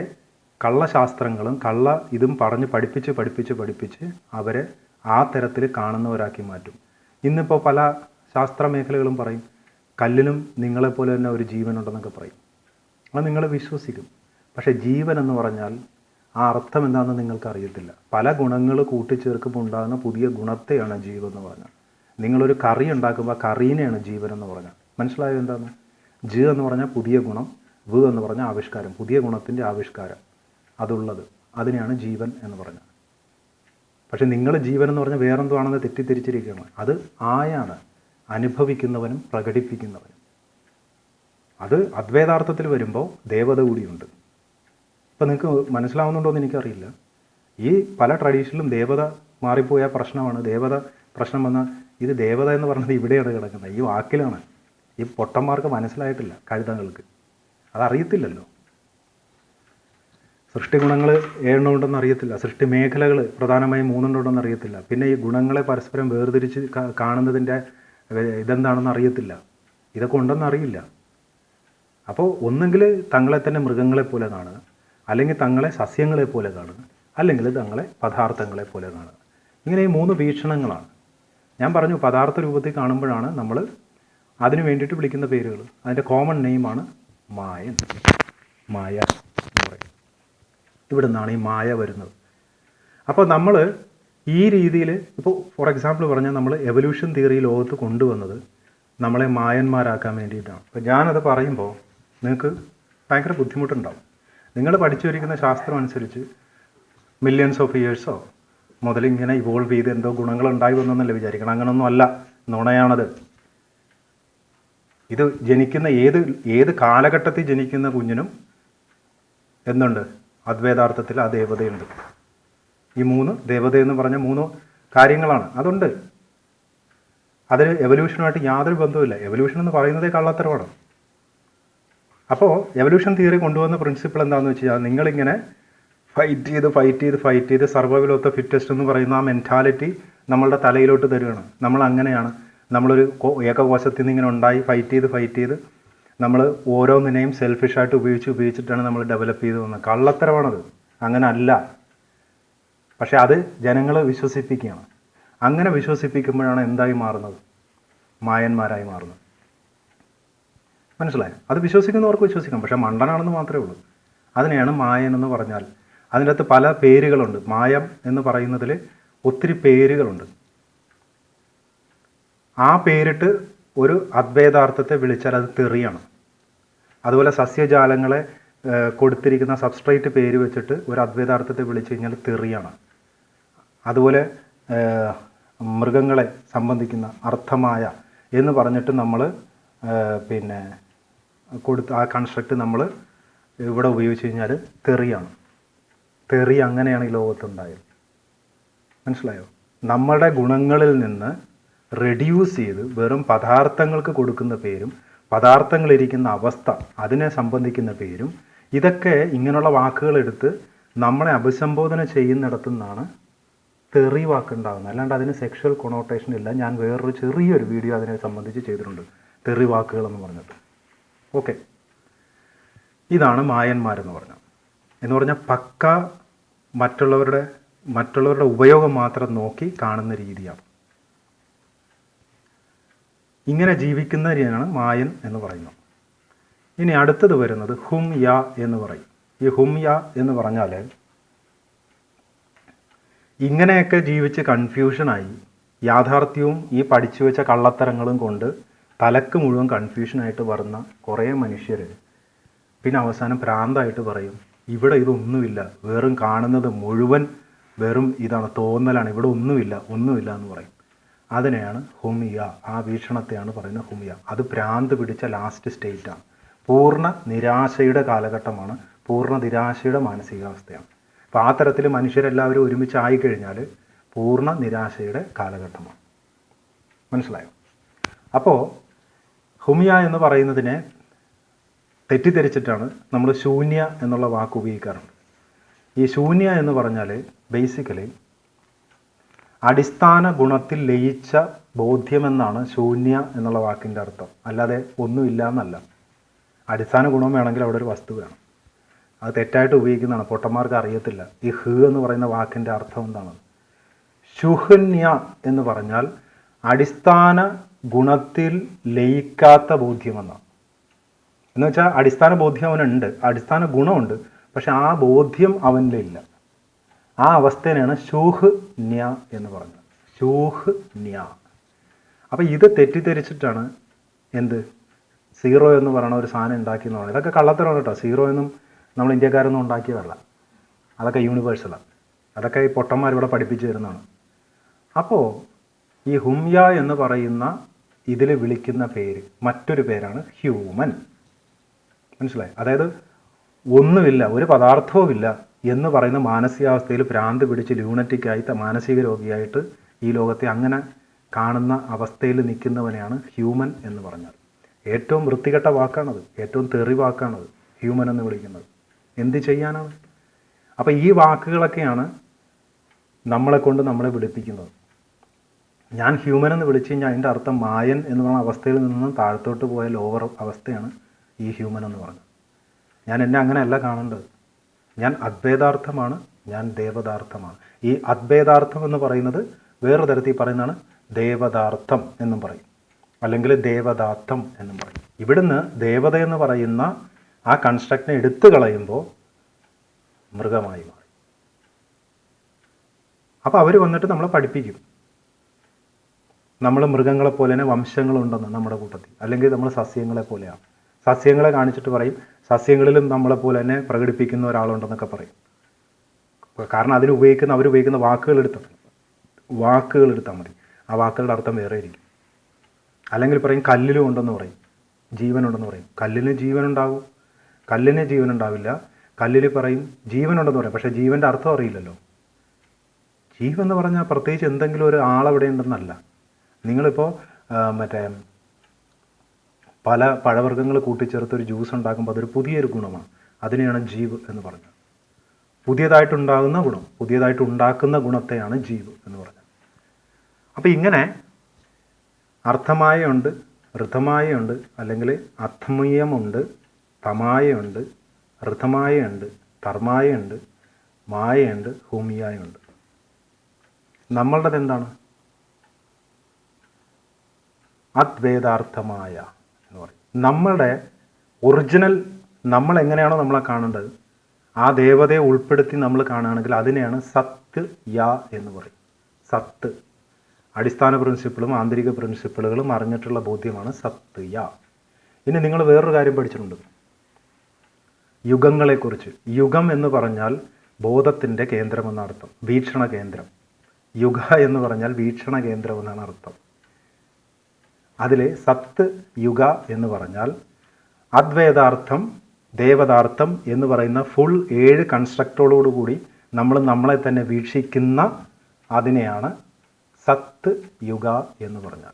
കള്ളശാസ്ത്രങ്ങളും ഇതും പറഞ്ഞ് പഠിപ്പിച്ച് അവരെ ആ തരത്തിൽ കാണുന്നവരാക്കി മാറ്റും. ഇന്നിപ്പോൾ പല ശാസ്ത്ര മേഖലകളും പറയും കല്ലിനും നിങ്ങളെപ്പോലെ തന്നെ ഒരു ജീവനുണ്ടെന്നൊക്കെ പറയും. അത് നിങ്ങൾ വിശ്വസിക്കും. പക്ഷേ ജീവൻ എന്ന് പറഞ്ഞാൽ ആ അർത്ഥം എന്താണെന്ന് നിങ്ങൾക്ക് അറിയത്തില്ല. പല ഗുണങ്ങൾ കൂട്ടിച്ചേർക്കുമ്പോൾ ഉണ്ടാകുന്ന പുതിയ ഗുണത്തെയാണ് ജീവൻ എന്ന് പറഞ്ഞാൽ. നിങ്ങളൊരു കറി ഉണ്ടാക്കുമ്പോൾ കറീനെയാണ് ജീവൻ എന്ന് പറഞ്ഞാൽ. മനസ്സിലായോ എന്താണ്? ജി എന്ന് പറഞ്ഞാൽ പുതിയ ഗുണം, വ് എന്ന് പറഞ്ഞാൽ ആവിഷ്കാരം, പുതിയ ഗുണത്തിൻ്റെ ആവിഷ്കാരം അതുള്ളത്, അതിനെയാണ് ജീവൻ എന്ന് പറഞ്ഞാൽ. പക്ഷെ നിങ്ങൾ ജീവൻ എന്ന് പറഞ്ഞാൽ വേറെന്തോ ആണെന്ന് തെറ്റിദ്ധരിച്ചിരിക്കുകയാണ്. അത് ആയാണ്, അനുഭവിക്കുന്നവനും പ്രകടിപ്പിക്കുന്നവനും. അത് അദ്വൈതാർത്ഥത്തിൽ വരുമ്പോൾ ദേവത കൂടിയുണ്ട്. ഇപ്പം നിങ്ങൾക്ക് മനസ്സിലാവുന്നുണ്ടോ എന്ന് എനിക്കറിയില്ല. ഈ പല ട്രഡീഷനിലും ദേവത മാറിപ്പോയ പ്രശ്നമാണ്. ദേവത പ്രശ്നം വന്നാൽ ഇത് ദേവത എന്ന് പറഞ്ഞത് ഇവിടെയാണ് കിടക്കുന്നത്, ഈ വാക്കിലാണ്. ഈ പൊട്ടന്മാർക്ക് മനസ്സിലായിട്ടില്ല, കഴുതങ്ങൾക്ക് അതറിയത്തില്ലല്ലോ. സൃഷ്ടി ഗുണങ്ങൾ 7 ഉണ്ടെന്ന് അറിയത്തില്ല, സൃഷ്ടി മേഖലകൾ പ്രധാനമായും 3 ഉണ്ടെന്ന് അറിയത്തില്ല. പിന്നെ ഈ ഗുണങ്ങളെ പരസ്പരം വേർതിരിച്ച് കാണുന്നതിൻ്റെ ഇതെന്താണെന്ന് അറിയത്തില്ല, ഇതൊക്കെ ഉണ്ടെന്ന് അറിയില്ല. അപ്പോൾ ഒന്നെങ്കിൽ തങ്ങളെ തന്നെ മൃഗങ്ങളെ പോലെ കാണുക, അല്ലെങ്കിൽ തങ്ങളെ സസ്യങ്ങളെ പോലെ കാണുക, അല്ലെങ്കിൽ തങ്ങളെ പദാർത്ഥങ്ങളെ പോലെ കാണുക. ഇങ്ങനെ ഈ 3 വീക്ഷണങ്ങളാണ്. ഞാൻ പറഞ്ഞു പദാർത്ഥ രൂപത്തിൽ കാണുമ്പോഴാണ് നമ്മൾ അതിന് വേണ്ടിയിട്ട് വിളിക്കുന്ന പേരുകൾ. അതിൻ്റെ കോമൺ നെയിമാണ് മായൻ, മായ എന്ന് പറയും. ഇവിടെ നിന്നാണ് ഈ മായ വരുന്നത്. അപ്പോൾ നമ്മൾ ഈ രീതിയിൽ ഇപ്പോൾ ഫോർ എക്സാമ്പിൾ പറഞ്ഞാൽ നമ്മൾ എവല്യൂഷൻ തിയറി ലോകത്ത് കൊണ്ടുവന്നത് നമ്മളെ മായന്മാരാക്കാൻ വേണ്ടിയിട്ടാണ്. അപ്പോൾ ഞാനത് പറയുമ്പോൾ നിങ്ങൾക്ക് ഭയങ്കര ബുദ്ധിമുട്ടുണ്ടാവും. നിങ്ങൾ പഠിച്ചു വരിക്കുന്ന ശാസ്ത്രം അനുസരിച്ച് മില്യൺസ് ഓഫ് ഇയേഴ്സോ മുതൽ ഇങ്ങനെ ഇവോൾവ് ചെയ്ത് എന്തോ ഗുണങ്ങളുണ്ടായി വന്നെന്നല്ലേ വിചാരിക്കണം. അങ്ങനൊന്നും അല്ല, നുണയാണത്. ഇത് ജനിക്കുന്ന ഏത് കാലഘട്ടത്തിൽ ജനിക്കുന്ന കുഞ്ഞിനും എന്തുണ്ട്? അദ്വൈതാർത്ഥത്തിൽ ആ ദേവതയുണ്ട്. ഈ 3 ദേവതയെന്ന് പറഞ്ഞ 3 കാര്യങ്ങളാണ് അതുണ്ട്. അതിന് എവല്യൂഷനുമായിട്ട് യാതൊരു ബന്ധവുമില്ല. എവല്യൂഷൻ എന്ന് പറയുന്നതേ കള്ളത്തരമാണ്. അപ്പോൾ എവല്യൂഷൻ തിയറി കൊണ്ടുവന്ന പ്രിൻസിപ്പിൾ എന്താണെന്ന് വെച്ച് കഴിഞ്ഞാൽ നിങ്ങളിങ്ങനെ ഫൈറ്റ് ചെയ്ത് സർവൈവൽ ഓഫ് ദ ഫിറ്റസ്റ്റ് എന്ന് പറയുന്ന ആ മെൻറ്റാലിറ്റി നമ്മളുടെ തലയിലോട്ട് തരികയാണ്. നമ്മൾ അങ്ങനെയാണ്, നമ്മളൊരു ഏകകോശത്തിൽ നിന്ന് ഇങ്ങനെ ഉണ്ടായി ഫൈറ്റ് ചെയ്ത് നമ്മൾ ഓരോന്നിനെയും സെൽഫിഷായിട്ട് ഉപയോഗിച്ചിട്ടാണ് നമ്മൾ ഡെവലപ്പ് ചെയ്ത് വന്നത്. കള്ളത്തരമാണത്, അങ്ങനെ അല്ല. പക്ഷെ അത് ജനങ്ങൾ വിശ്വസിപ്പിക്കുകയാണ്. അങ്ങനെ വിശ്വസിപ്പിക്കുമ്പോഴാണ് എന്തായി മാറുന്നത്? മായന്മാരായി മാറുന്നത്. മനസ്സിലായോ? അത് വിശ്വസിക്കുന്നവർക്ക് വിശ്വസിക്കാം, പക്ഷെ മണ്ടനാണെന്ന് മാത്രമേ ഉള്ളൂ. അതിനെയാണ് മായൻ എന്ന് പറഞ്ഞാൽ. അതിൻ്റെ അകത്ത് പല പേരുകളുണ്ട്. മായം എന്ന് പറയുന്നതിൽ ഒത്തിരി പേരുകളുണ്ട്. ആ പേരിട്ട് ഒരു അദ്വൈതാർത്ഥത്തെ വിളിച്ചാൽ അത് തെറിയാണ്. അതുപോലെ സസ്യജാലങ്ങളെ കൊടുത്തിരിക്കുന്ന സബ്സ്ട്രേറ്റ് പേര് വെച്ചിട്ട് ഒരു അദ്വൈതാർത്ഥത്തെ വിളിച്ചു കഴിഞ്ഞാൽ തെറിയാണ്. അതുപോലെ മൃഗങ്ങളെ സംബന്ധിക്കുന്ന അർത്ഥമായ എന്ന് പറഞ്ഞിട്ട് നമ്മൾ പിന്നെ കൊടുത്ത ആ കൺസ്ട്രക്റ്റ് നമ്മൾ ഇവിടെ ഉപയോഗിച്ച് കഴിഞ്ഞാൽ തെറിയാണ്. തെറി അങ്ങനെയാണ് ഈ ലോകത്തുണ്ടായത്. മനസ്സിലായോ? നമ്മുടെ ഗുണങ്ങളിൽ നിന്ന് റെഡ്യൂസ് ചെയ്ത് വെറും പദാർത്ഥങ്ങൾക്ക് കൊടുക്കുന്ന പേരും പദാർത്ഥങ്ങളിരിക്കുന്ന അവസ്ഥ അതിനെ സംബന്ധിക്കുന്ന പേരും ഇതൊക്കെ ഇങ്ങനെയുള്ള വാക്കുകളെടുത്ത് നമ്മളെ അഭിസംബോധന ചെയ്യുന്നിടത്തു നിന്നാണ് തെറി വാക്കുണ്ടാകുന്നത്. അല്ലാണ്ട് അതിന് സെക്ഷൽ കൊണോട്ടേഷൻ ഇല്ല. ഞാൻ വേറൊരു ചെറിയൊരു വീഡിയോ അതിനെ സംബന്ധിച്ച് ചെയ്തിട്ടുണ്ട്, തെറി വാക്കുകളെന്ന് പറഞ്ഞിട്ട്. ഓക്കെ, ഇതാണ് മായന്മാരെന്ന് പറഞ്ഞാൽ. പക്ക മറ്റുള്ളവരുടെ ഉപയോഗം മാത്രം നോക്കി കാണുന്ന രീതിയാണ്. ഇങ്ങനെ ജീവിക്കുന്ന രീതിയാണ് മായൻ എന്ന് പറയുന്നത്. ഇനി അടുത്തത് വരുന്നത് ഹും യ എന്ന് പറയും. ഈ ഹും യ എന്ന് പറഞ്ഞാൽ ഇങ്ങനെയൊക്കെ ജീവിച്ച് കൺഫ്യൂഷനായി യാഥാർത്ഥ്യവും ഈ പഠിച്ചു വെച്ച കള്ളത്തരങ്ങളും കൊണ്ട് തലക്ക് മുഴുവൻ കൺഫ്യൂഷനായിട്ട് വരുന്ന കുറേ മനുഷ്യർ പിന്നെ അവസാനം ഭ്രാന്തായിട്ട് പറയും, ഇവിടെ ഇതൊന്നുമില്ല, വെറും കാണുന്നത് മുഴുവൻ വെറും ഇതാണ്, തോന്നലാണ്, ഇവിടെ ഒന്നുമില്ല എന്ന് പറയും. അതിനെയാണ് ഹുമിയ, ആ വീക്ഷണത്തെയാണ് പറയുന്നത് ഹുമിയ. അത് ഭ്രാന്ത് പിടിച്ച ലാസ്റ്റ് സ്റ്റേറ്റാണ്. പൂർണ്ണ നിരാശയുടെ കാലഘട്ടമാണ്, പൂർണ്ണ നിരാശയുടെ മാനസികാവസ്ഥയാണ്. അപ്പോൾ ആ തരത്തിൽ മനുഷ്യരെല്ലാവരും ഒരുമിച്ച് ആയിക്കഴിഞ്ഞാൽ പൂർണ്ണ നിരാശയുടെ കാലഘട്ടമാണ്. മനസ്സിലായോ? അപ്പോൾ ഹുമിയ എന്ന് പറയുന്നതിനെ തെറ്റിദ്ധരിച്ചിട്ടാണ് നമ്മൾ ശൂന്യ എന്നുള്ള വാക്ക് ഉപയോഗിക്കാറുണ്ട്. ഈ ശൂന്യ എന്ന് പറഞ്ഞാൽ ബേസിക്കലി അടിസ്ഥാന ഗുണത്തിൽ ലയിച്ച ബോധ്യമെന്നാണ് ശൂന്യ എന്നുള്ള വാക്കിൻ്റെ അർത്ഥം. അല്ലാതെ ഒന്നുമില്ല എന്നല്ല. അടിസ്ഥാന ഗുണം വേണമെങ്കിൽ അവിടെ ഒരു വസ്തു വേണം. അത് തെറ്റായിട്ട് ഉപയോഗിക്കുന്നതാണ്, പൊട്ടന്മാർക്ക് അറിയത്തില്ല. ഈ ഹ് എന്ന് പറയുന്ന വാക്കിൻ്റെ അർത്ഥം എന്താണ്? ശുഹന്യ എന്ന് പറഞ്ഞാൽ അടിസ്ഥാന ഗുണത്തിൽ ലയിക്കാത്ത ബോധ്യമെന്നാണ്. എന്ന് വെച്ചാൽ അടിസ്ഥാന ബോധ്യം അവനുണ്ട്, അടിസ്ഥാന ഗുണമുണ്ട്, പക്ഷെ ആ ബോധ്യം അവനിലില്ല. ആ അവസ്ഥേനെയാണ് ശൂഹ് ന്യ എന്ന് പറഞ്ഞത്. ശൂഹ് ന്യ. അപ്പം ഇത് തെറ്റിദ്ധരിച്ചിട്ടാണ് എന്ത് സീറോ എന്ന് പറയുന്ന ഒരു സാധനം ഉണ്ടാക്കി എന്ന് പറയുന്നത്. ഇതൊക്കെ കള്ളത്തരമാണ് കേട്ടോ. സീറോ എന്നും നമ്മൾ ഇന്ത്യക്കാരൊന്നും ഉണ്ടാക്കിയതല്ല, അതൊക്കെ യൂണിവേഴ്സലാണ്. അതൊക്കെ ഈ പൊട്ടന്മാർ ഇവിടെ പഠിപ്പിച്ചു തരുന്നതാണ്. അപ്പോൾ ഈ ഹുംയ എന്ന് പറയുന്ന ഇതിൽ വിളിക്കുന്ന പേര് മറ്റൊരു പേരാണ് ഹ്യൂമൻ. മനസ്സിലായി? അതായത് ഒന്നുമില്ല, ഒരു പദാർത്ഥവുമില്ല എന്ന് പറയുന്ന മാനസികാവസ്ഥയിൽ ഭ്രാന്ത് പിടിച്ച് ലൂണറ്റിക്കായി മാനസിക രോഗിയായിട്ട് ഈ ലോകത്തെ അങ്ങനെ കാണുന്ന അവസ്ഥയിൽ നിൽക്കുന്നവനെയാണ് ഹ്യൂമൻ എന്ന് പറഞ്ഞാൽ. ഏറ്റവും വൃത്തികെട്ട വാക്കാണത്, ഏറ്റവും തെറി വാക്കാണത് ഹ്യൂമൻ എന്ന് വിളിക്കുന്നത്. എന്ത് ചെയ്യാനാണ്? അപ്പോൾ ഈ വാക്കുകളൊക്കെയാണ് നമ്മളെ വിളിപ്പിക്കുന്നത്. ഞാൻ ഹ്യൂമൻ എന്ന് വിളിച്ച് കഴിഞ്ഞാൽ അതിൻ്റെ അർത്ഥം മായൻ എന്ന് പറയുന്ന അവസ്ഥയിൽ നിന്ന് താഴത്തോട്ട് പോയ ലോവർ അവസ്ഥയാണ് ഈ ഹ്യൂമൻ എന്ന് പറഞ്ഞത്. ഞാൻ എന്നെ അങ്ങനെയല്ല കാണേണ്ടത്. ഞാൻ അദ്വൈതാർത്ഥമാണ്, ഞാൻ ദേവതാർത്ഥമാണ്. ഈ അദ്വൈതാർത്ഥം എന്ന് പറയുന്നത് വേറൊരു തരത്തിൽ പറയുന്നതാണ് ദേവതാർത്ഥം എന്നും പറയും, അല്ലെങ്കിൽ ദേവദാത്തം എന്നും പറയും. ഇവിടുന്ന് ദേവത എന്ന് പറയുന്ന ആ കൺസ്ട്രക്റ്റിനെ എടുത്തു കളയുമ്പോൾ മൃഗമായി മാറി. അപ്പോൾ അവർ വന്നിട്ട് നമ്മളെ പഠിപ്പിക്കും, നമ്മൾ മൃഗങ്ങളെപ്പോലെ തന്നെ വംശങ്ങളുണ്ടെന്ന് നമ്മുടെ കൂട്ടത്തിൽ, അല്ലെങ്കിൽ നമ്മൾ സസ്യങ്ങളെ പോലെയാണ്. സസ്യങ്ങളെ കാണിച്ചിട്ട് പറയും സസ്യങ്ങളിലും നമ്മളെപ്പോലെ തന്നെ പ്രകടിപ്പിക്കുന്ന ഒരാളുണ്ടെന്നൊക്കെ പറയും. കാരണം അവരുപയോഗിക്കുന്ന വാക്കുകൾ എടുത്താൽ മതി. ആ വാക്കുകളുടെ അർത്ഥം വേറെ ആയിരിക്കും. അല്ലെങ്കിൽ പറയും കല്ലിലും ഉണ്ടെന്ന് പറയും, ജീവനുണ്ടെന്ന് പറയും. കല്ലിന് ജീവനുണ്ടാവും, കല്ലിന് ജീവനുണ്ടാവില്ല. കല്ലിൽ പറയും ജീവനുണ്ടെന്ന് പറയും, പക്ഷേ ജീവൻ്റെ അർത്ഥം അറിയില്ലല്ലോ. ജീവൻ എന്ന് പറഞ്ഞാൽ പ്രത്യേകിച്ച് എന്തെങ്കിലും ഒരു ആളവിടെ ഉണ്ടെന്നല്ല. നിങ്ങളിപ്പോൾ പല പഴവർഗ്ഗങ്ങൾ കൂട്ടിച്ചേർത്ത് ഒരു ജ്യൂസ് ഉണ്ടാക്കുമ്പോൾ അതൊരു പുതിയൊരു ഗുണമാണ്. അതിനെയാണ് ജീവ് എന്ന് പറഞ്ഞത്. പുതിയതായിട്ടുണ്ടാകുന്ന ഗുണം, പുതിയതായിട്ട് ഉണ്ടാക്കുന്ന ഗുണത്തെയാണ് ജീവ് എന്ന് പറഞ്ഞത്. അപ്പോൾ ഇങ്ങനെ അർത്ഥമായുണ്ട്, ഋതമായുണ്ട്, അല്ലെങ്കിൽ അത്മീയമുണ്ട്, തമായുണ്ട്, ഋതമായുണ്ട്, ധർമായുണ്ട്, മായയുണ്ട്, ഹൂമിയായുണ്ട്. നമ്മളുടേത് എന്താണ്? അദ്വൈതാർത്ഥമായ എന്ന് പറയും. നമ്മളുടെ ഒറിജിനൽ നമ്മൾ എങ്ങനെയാണോ നമ്മളെ കാണേണ്ടത് ആ ദേവതയെ ഉൾപ്പെടുത്തി നമ്മൾ കാണുകയാണെങ്കിൽ അതിനെയാണ് സത്ത് യ എന്ന് പറയും. സത്ത് അടിസ്ഥാന പ്രിൻസിപ്പിളും ആന്തരിക പ്രിൻസിപ്പിളുകളും അറിഞ്ഞിട്ടുള്ള ബോധ്യമാണ് സത്ത് യ. ഇനി നിങ്ങൾ വേറൊരു കാര്യം പഠിച്ചിട്ടുണ്ട്, യുഗങ്ങളെക്കുറിച്ച്. യുഗം എന്ന് പറഞ്ഞാൽ ബോധത്തിൻ്റെ കേന്ദ്രമെന്ന അർത്ഥം, വീക്ഷണ കേന്ദ്രം. യുഗ എന്ന് പറഞ്ഞാൽ വീക്ഷണ കേന്ദ്രം എന്നാണ് അർത്ഥം. അതിൽ സത്ത് യുഗ എന്ന് പറഞ്ഞാൽ അദ്വൈതാർത്ഥം, ദേവതാർത്ഥം എന്ന് പറയുന്ന ഫുൾ 7 കൺസ്ട്രക്റ്റോടുകൂടി നമ്മളെ തന്നെ വീക്ഷിക്കുന്ന അതിനെയാണ് സത്ത് യുഗ എന്ന് പറഞ്ഞാൽ.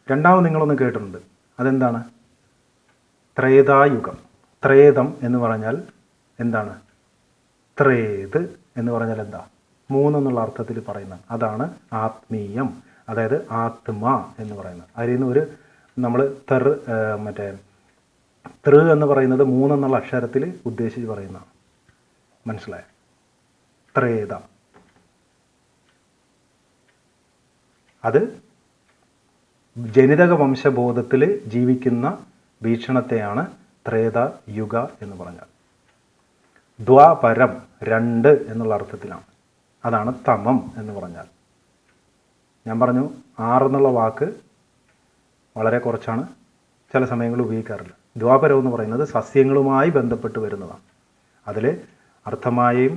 രണ്ടാമത് നിങ്ങളൊന്ന് കേട്ടിട്ടുണ്ട്, അതെന്താണ്? ത്രേതായുഗം. ത്രേതം എന്ന് പറഞ്ഞാൽ എന്താണ്? ത്രേത് എന്ന് പറഞ്ഞാൽ എന്താ? 3 എന്നുള്ള അർത്ഥത്തിൽ പറയുന്നത്. അതാണ് ആത്മീയം, അതായത് ആത്മ എന്ന് പറയുന്നത്. അതിൽ നിന്ന് ഒരു നമ്മൾ തൃ എന്ന് പറയുന്നത് 3 എന്നുള്ള അക്ഷരത്തിൽ ഉദ്ദേശിച്ച് പറയുന്നതാണ്. മനസ്സിലായ? ത്രേത. അത് ജനിതക വംശബോധത്തിൽ ജീവിക്കുന്ന വീക്ഷണത്തെയാണ് ത്രേത യുഗ എന്ന് പറഞ്ഞാൽ. ദ്വാപരം 2 എന്നുള്ള അർത്ഥത്തിലാണ്. അതാണ് തമം എന്ന് പറഞ്ഞാൽ. ഞാൻ പറഞ്ഞു 6 എന്നുള്ള വാക്ക് വളരെ കുറച്ചാണ് ചില സമയങ്ങളിൽ ഉപയോഗിക്കാറില്ല. ദ്വാപരം എന്ന് പറയുന്നത് സസ്യങ്ങളുമായി ബന്ധപ്പെട്ട് വരുന്നതാണ്. അതിൽ അർത്ഥമായും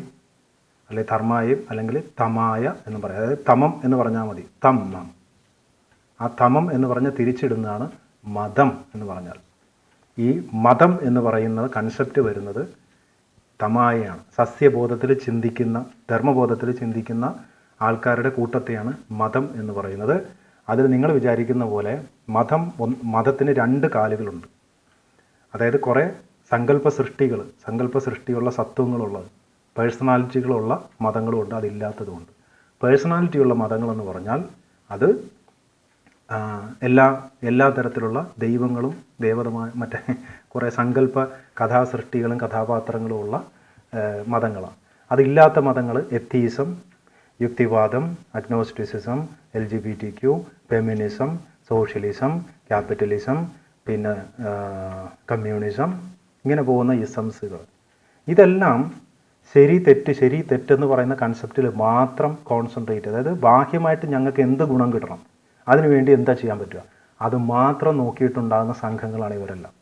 അല്ലെങ്കിൽ ധർമായും അല്ലെങ്കിൽ തമായ എന്ന് പറയാം. അതായത് തമം എന്ന് പറഞ്ഞാൽ മതി. തമ്മം. ആ തമം എന്ന് പറഞ്ഞ് തിരിച്ചിടുന്നതാണ് മതം എന്ന് പറഞ്ഞാൽ. ഈ മതം എന്ന് പറയുന്ന കൺസെപ്റ്റ് വരുന്നത് തമായയാണ്. സസ്യബോധത്തിൽ ചിന്തിക്കുന്ന, ധർമ്മബോധത്തിൽ ചിന്തിക്കുന്ന ആൾക്കാരുടെ കൂട്ടത്തെയാണ് മതം എന്ന് പറയുന്നത്. അതിൽ നിങ്ങൾ വിചാരിക്കുന്ന പോലെ മതത്തിന് 2 കാലുകളുണ്ട്. അതായത് കുറേ സങ്കല്പ സൃഷ്ടിയുള്ള സത്വങ്ങളുള്ളത്, പേഴ്സണാലിറ്റികളുള്ള മതങ്ങളുമുണ്ട്, അതില്ലാത്തതുമുണ്ട്. പേഴ്സണാലിറ്റിയുള്ള മതങ്ങളെന്ന് പറഞ്ഞാൽ അത് എല്ലാ തരത്തിലുള്ള ദൈവങ്ങളും മറ്റേ കുറേ സങ്കല്പ കഥാസൃഷ്ടികളും കഥാപാത്രങ്ങളും ഉള്ള മതങ്ങളാണ്. അതില്ലാത്ത മതങ്ങൾ എത്തീസം, യുക്തിവാദം, agnosticism, LGBTQ, feminism, socialism, capitalism, പിന്നെ കമ്മ്യൂണിസം, ഇങ്ങനെ പോകുന്ന ഇസംസുകൾ. ഇതെല്ലാം ശരി തെറ്റെന്ന് പറയുന്ന കൺസെപ്റ്റിൽ മാത്രം കോൺസെൻട്രേറ്റ്, അതായത് ബാഹ്യമായിട്ട് ഞങ്ങൾക്ക് എന്ത് ഗുണം കിട്ടണം, അതിനുവേണ്ടി എന്താ ചെയ്യാൻ പറ്റുക, അത് മാത്രം നോക്കിയിട്ടുണ്ടാകുന്ന സംഘങ്ങളാണ് ഇവരെല്ലാം.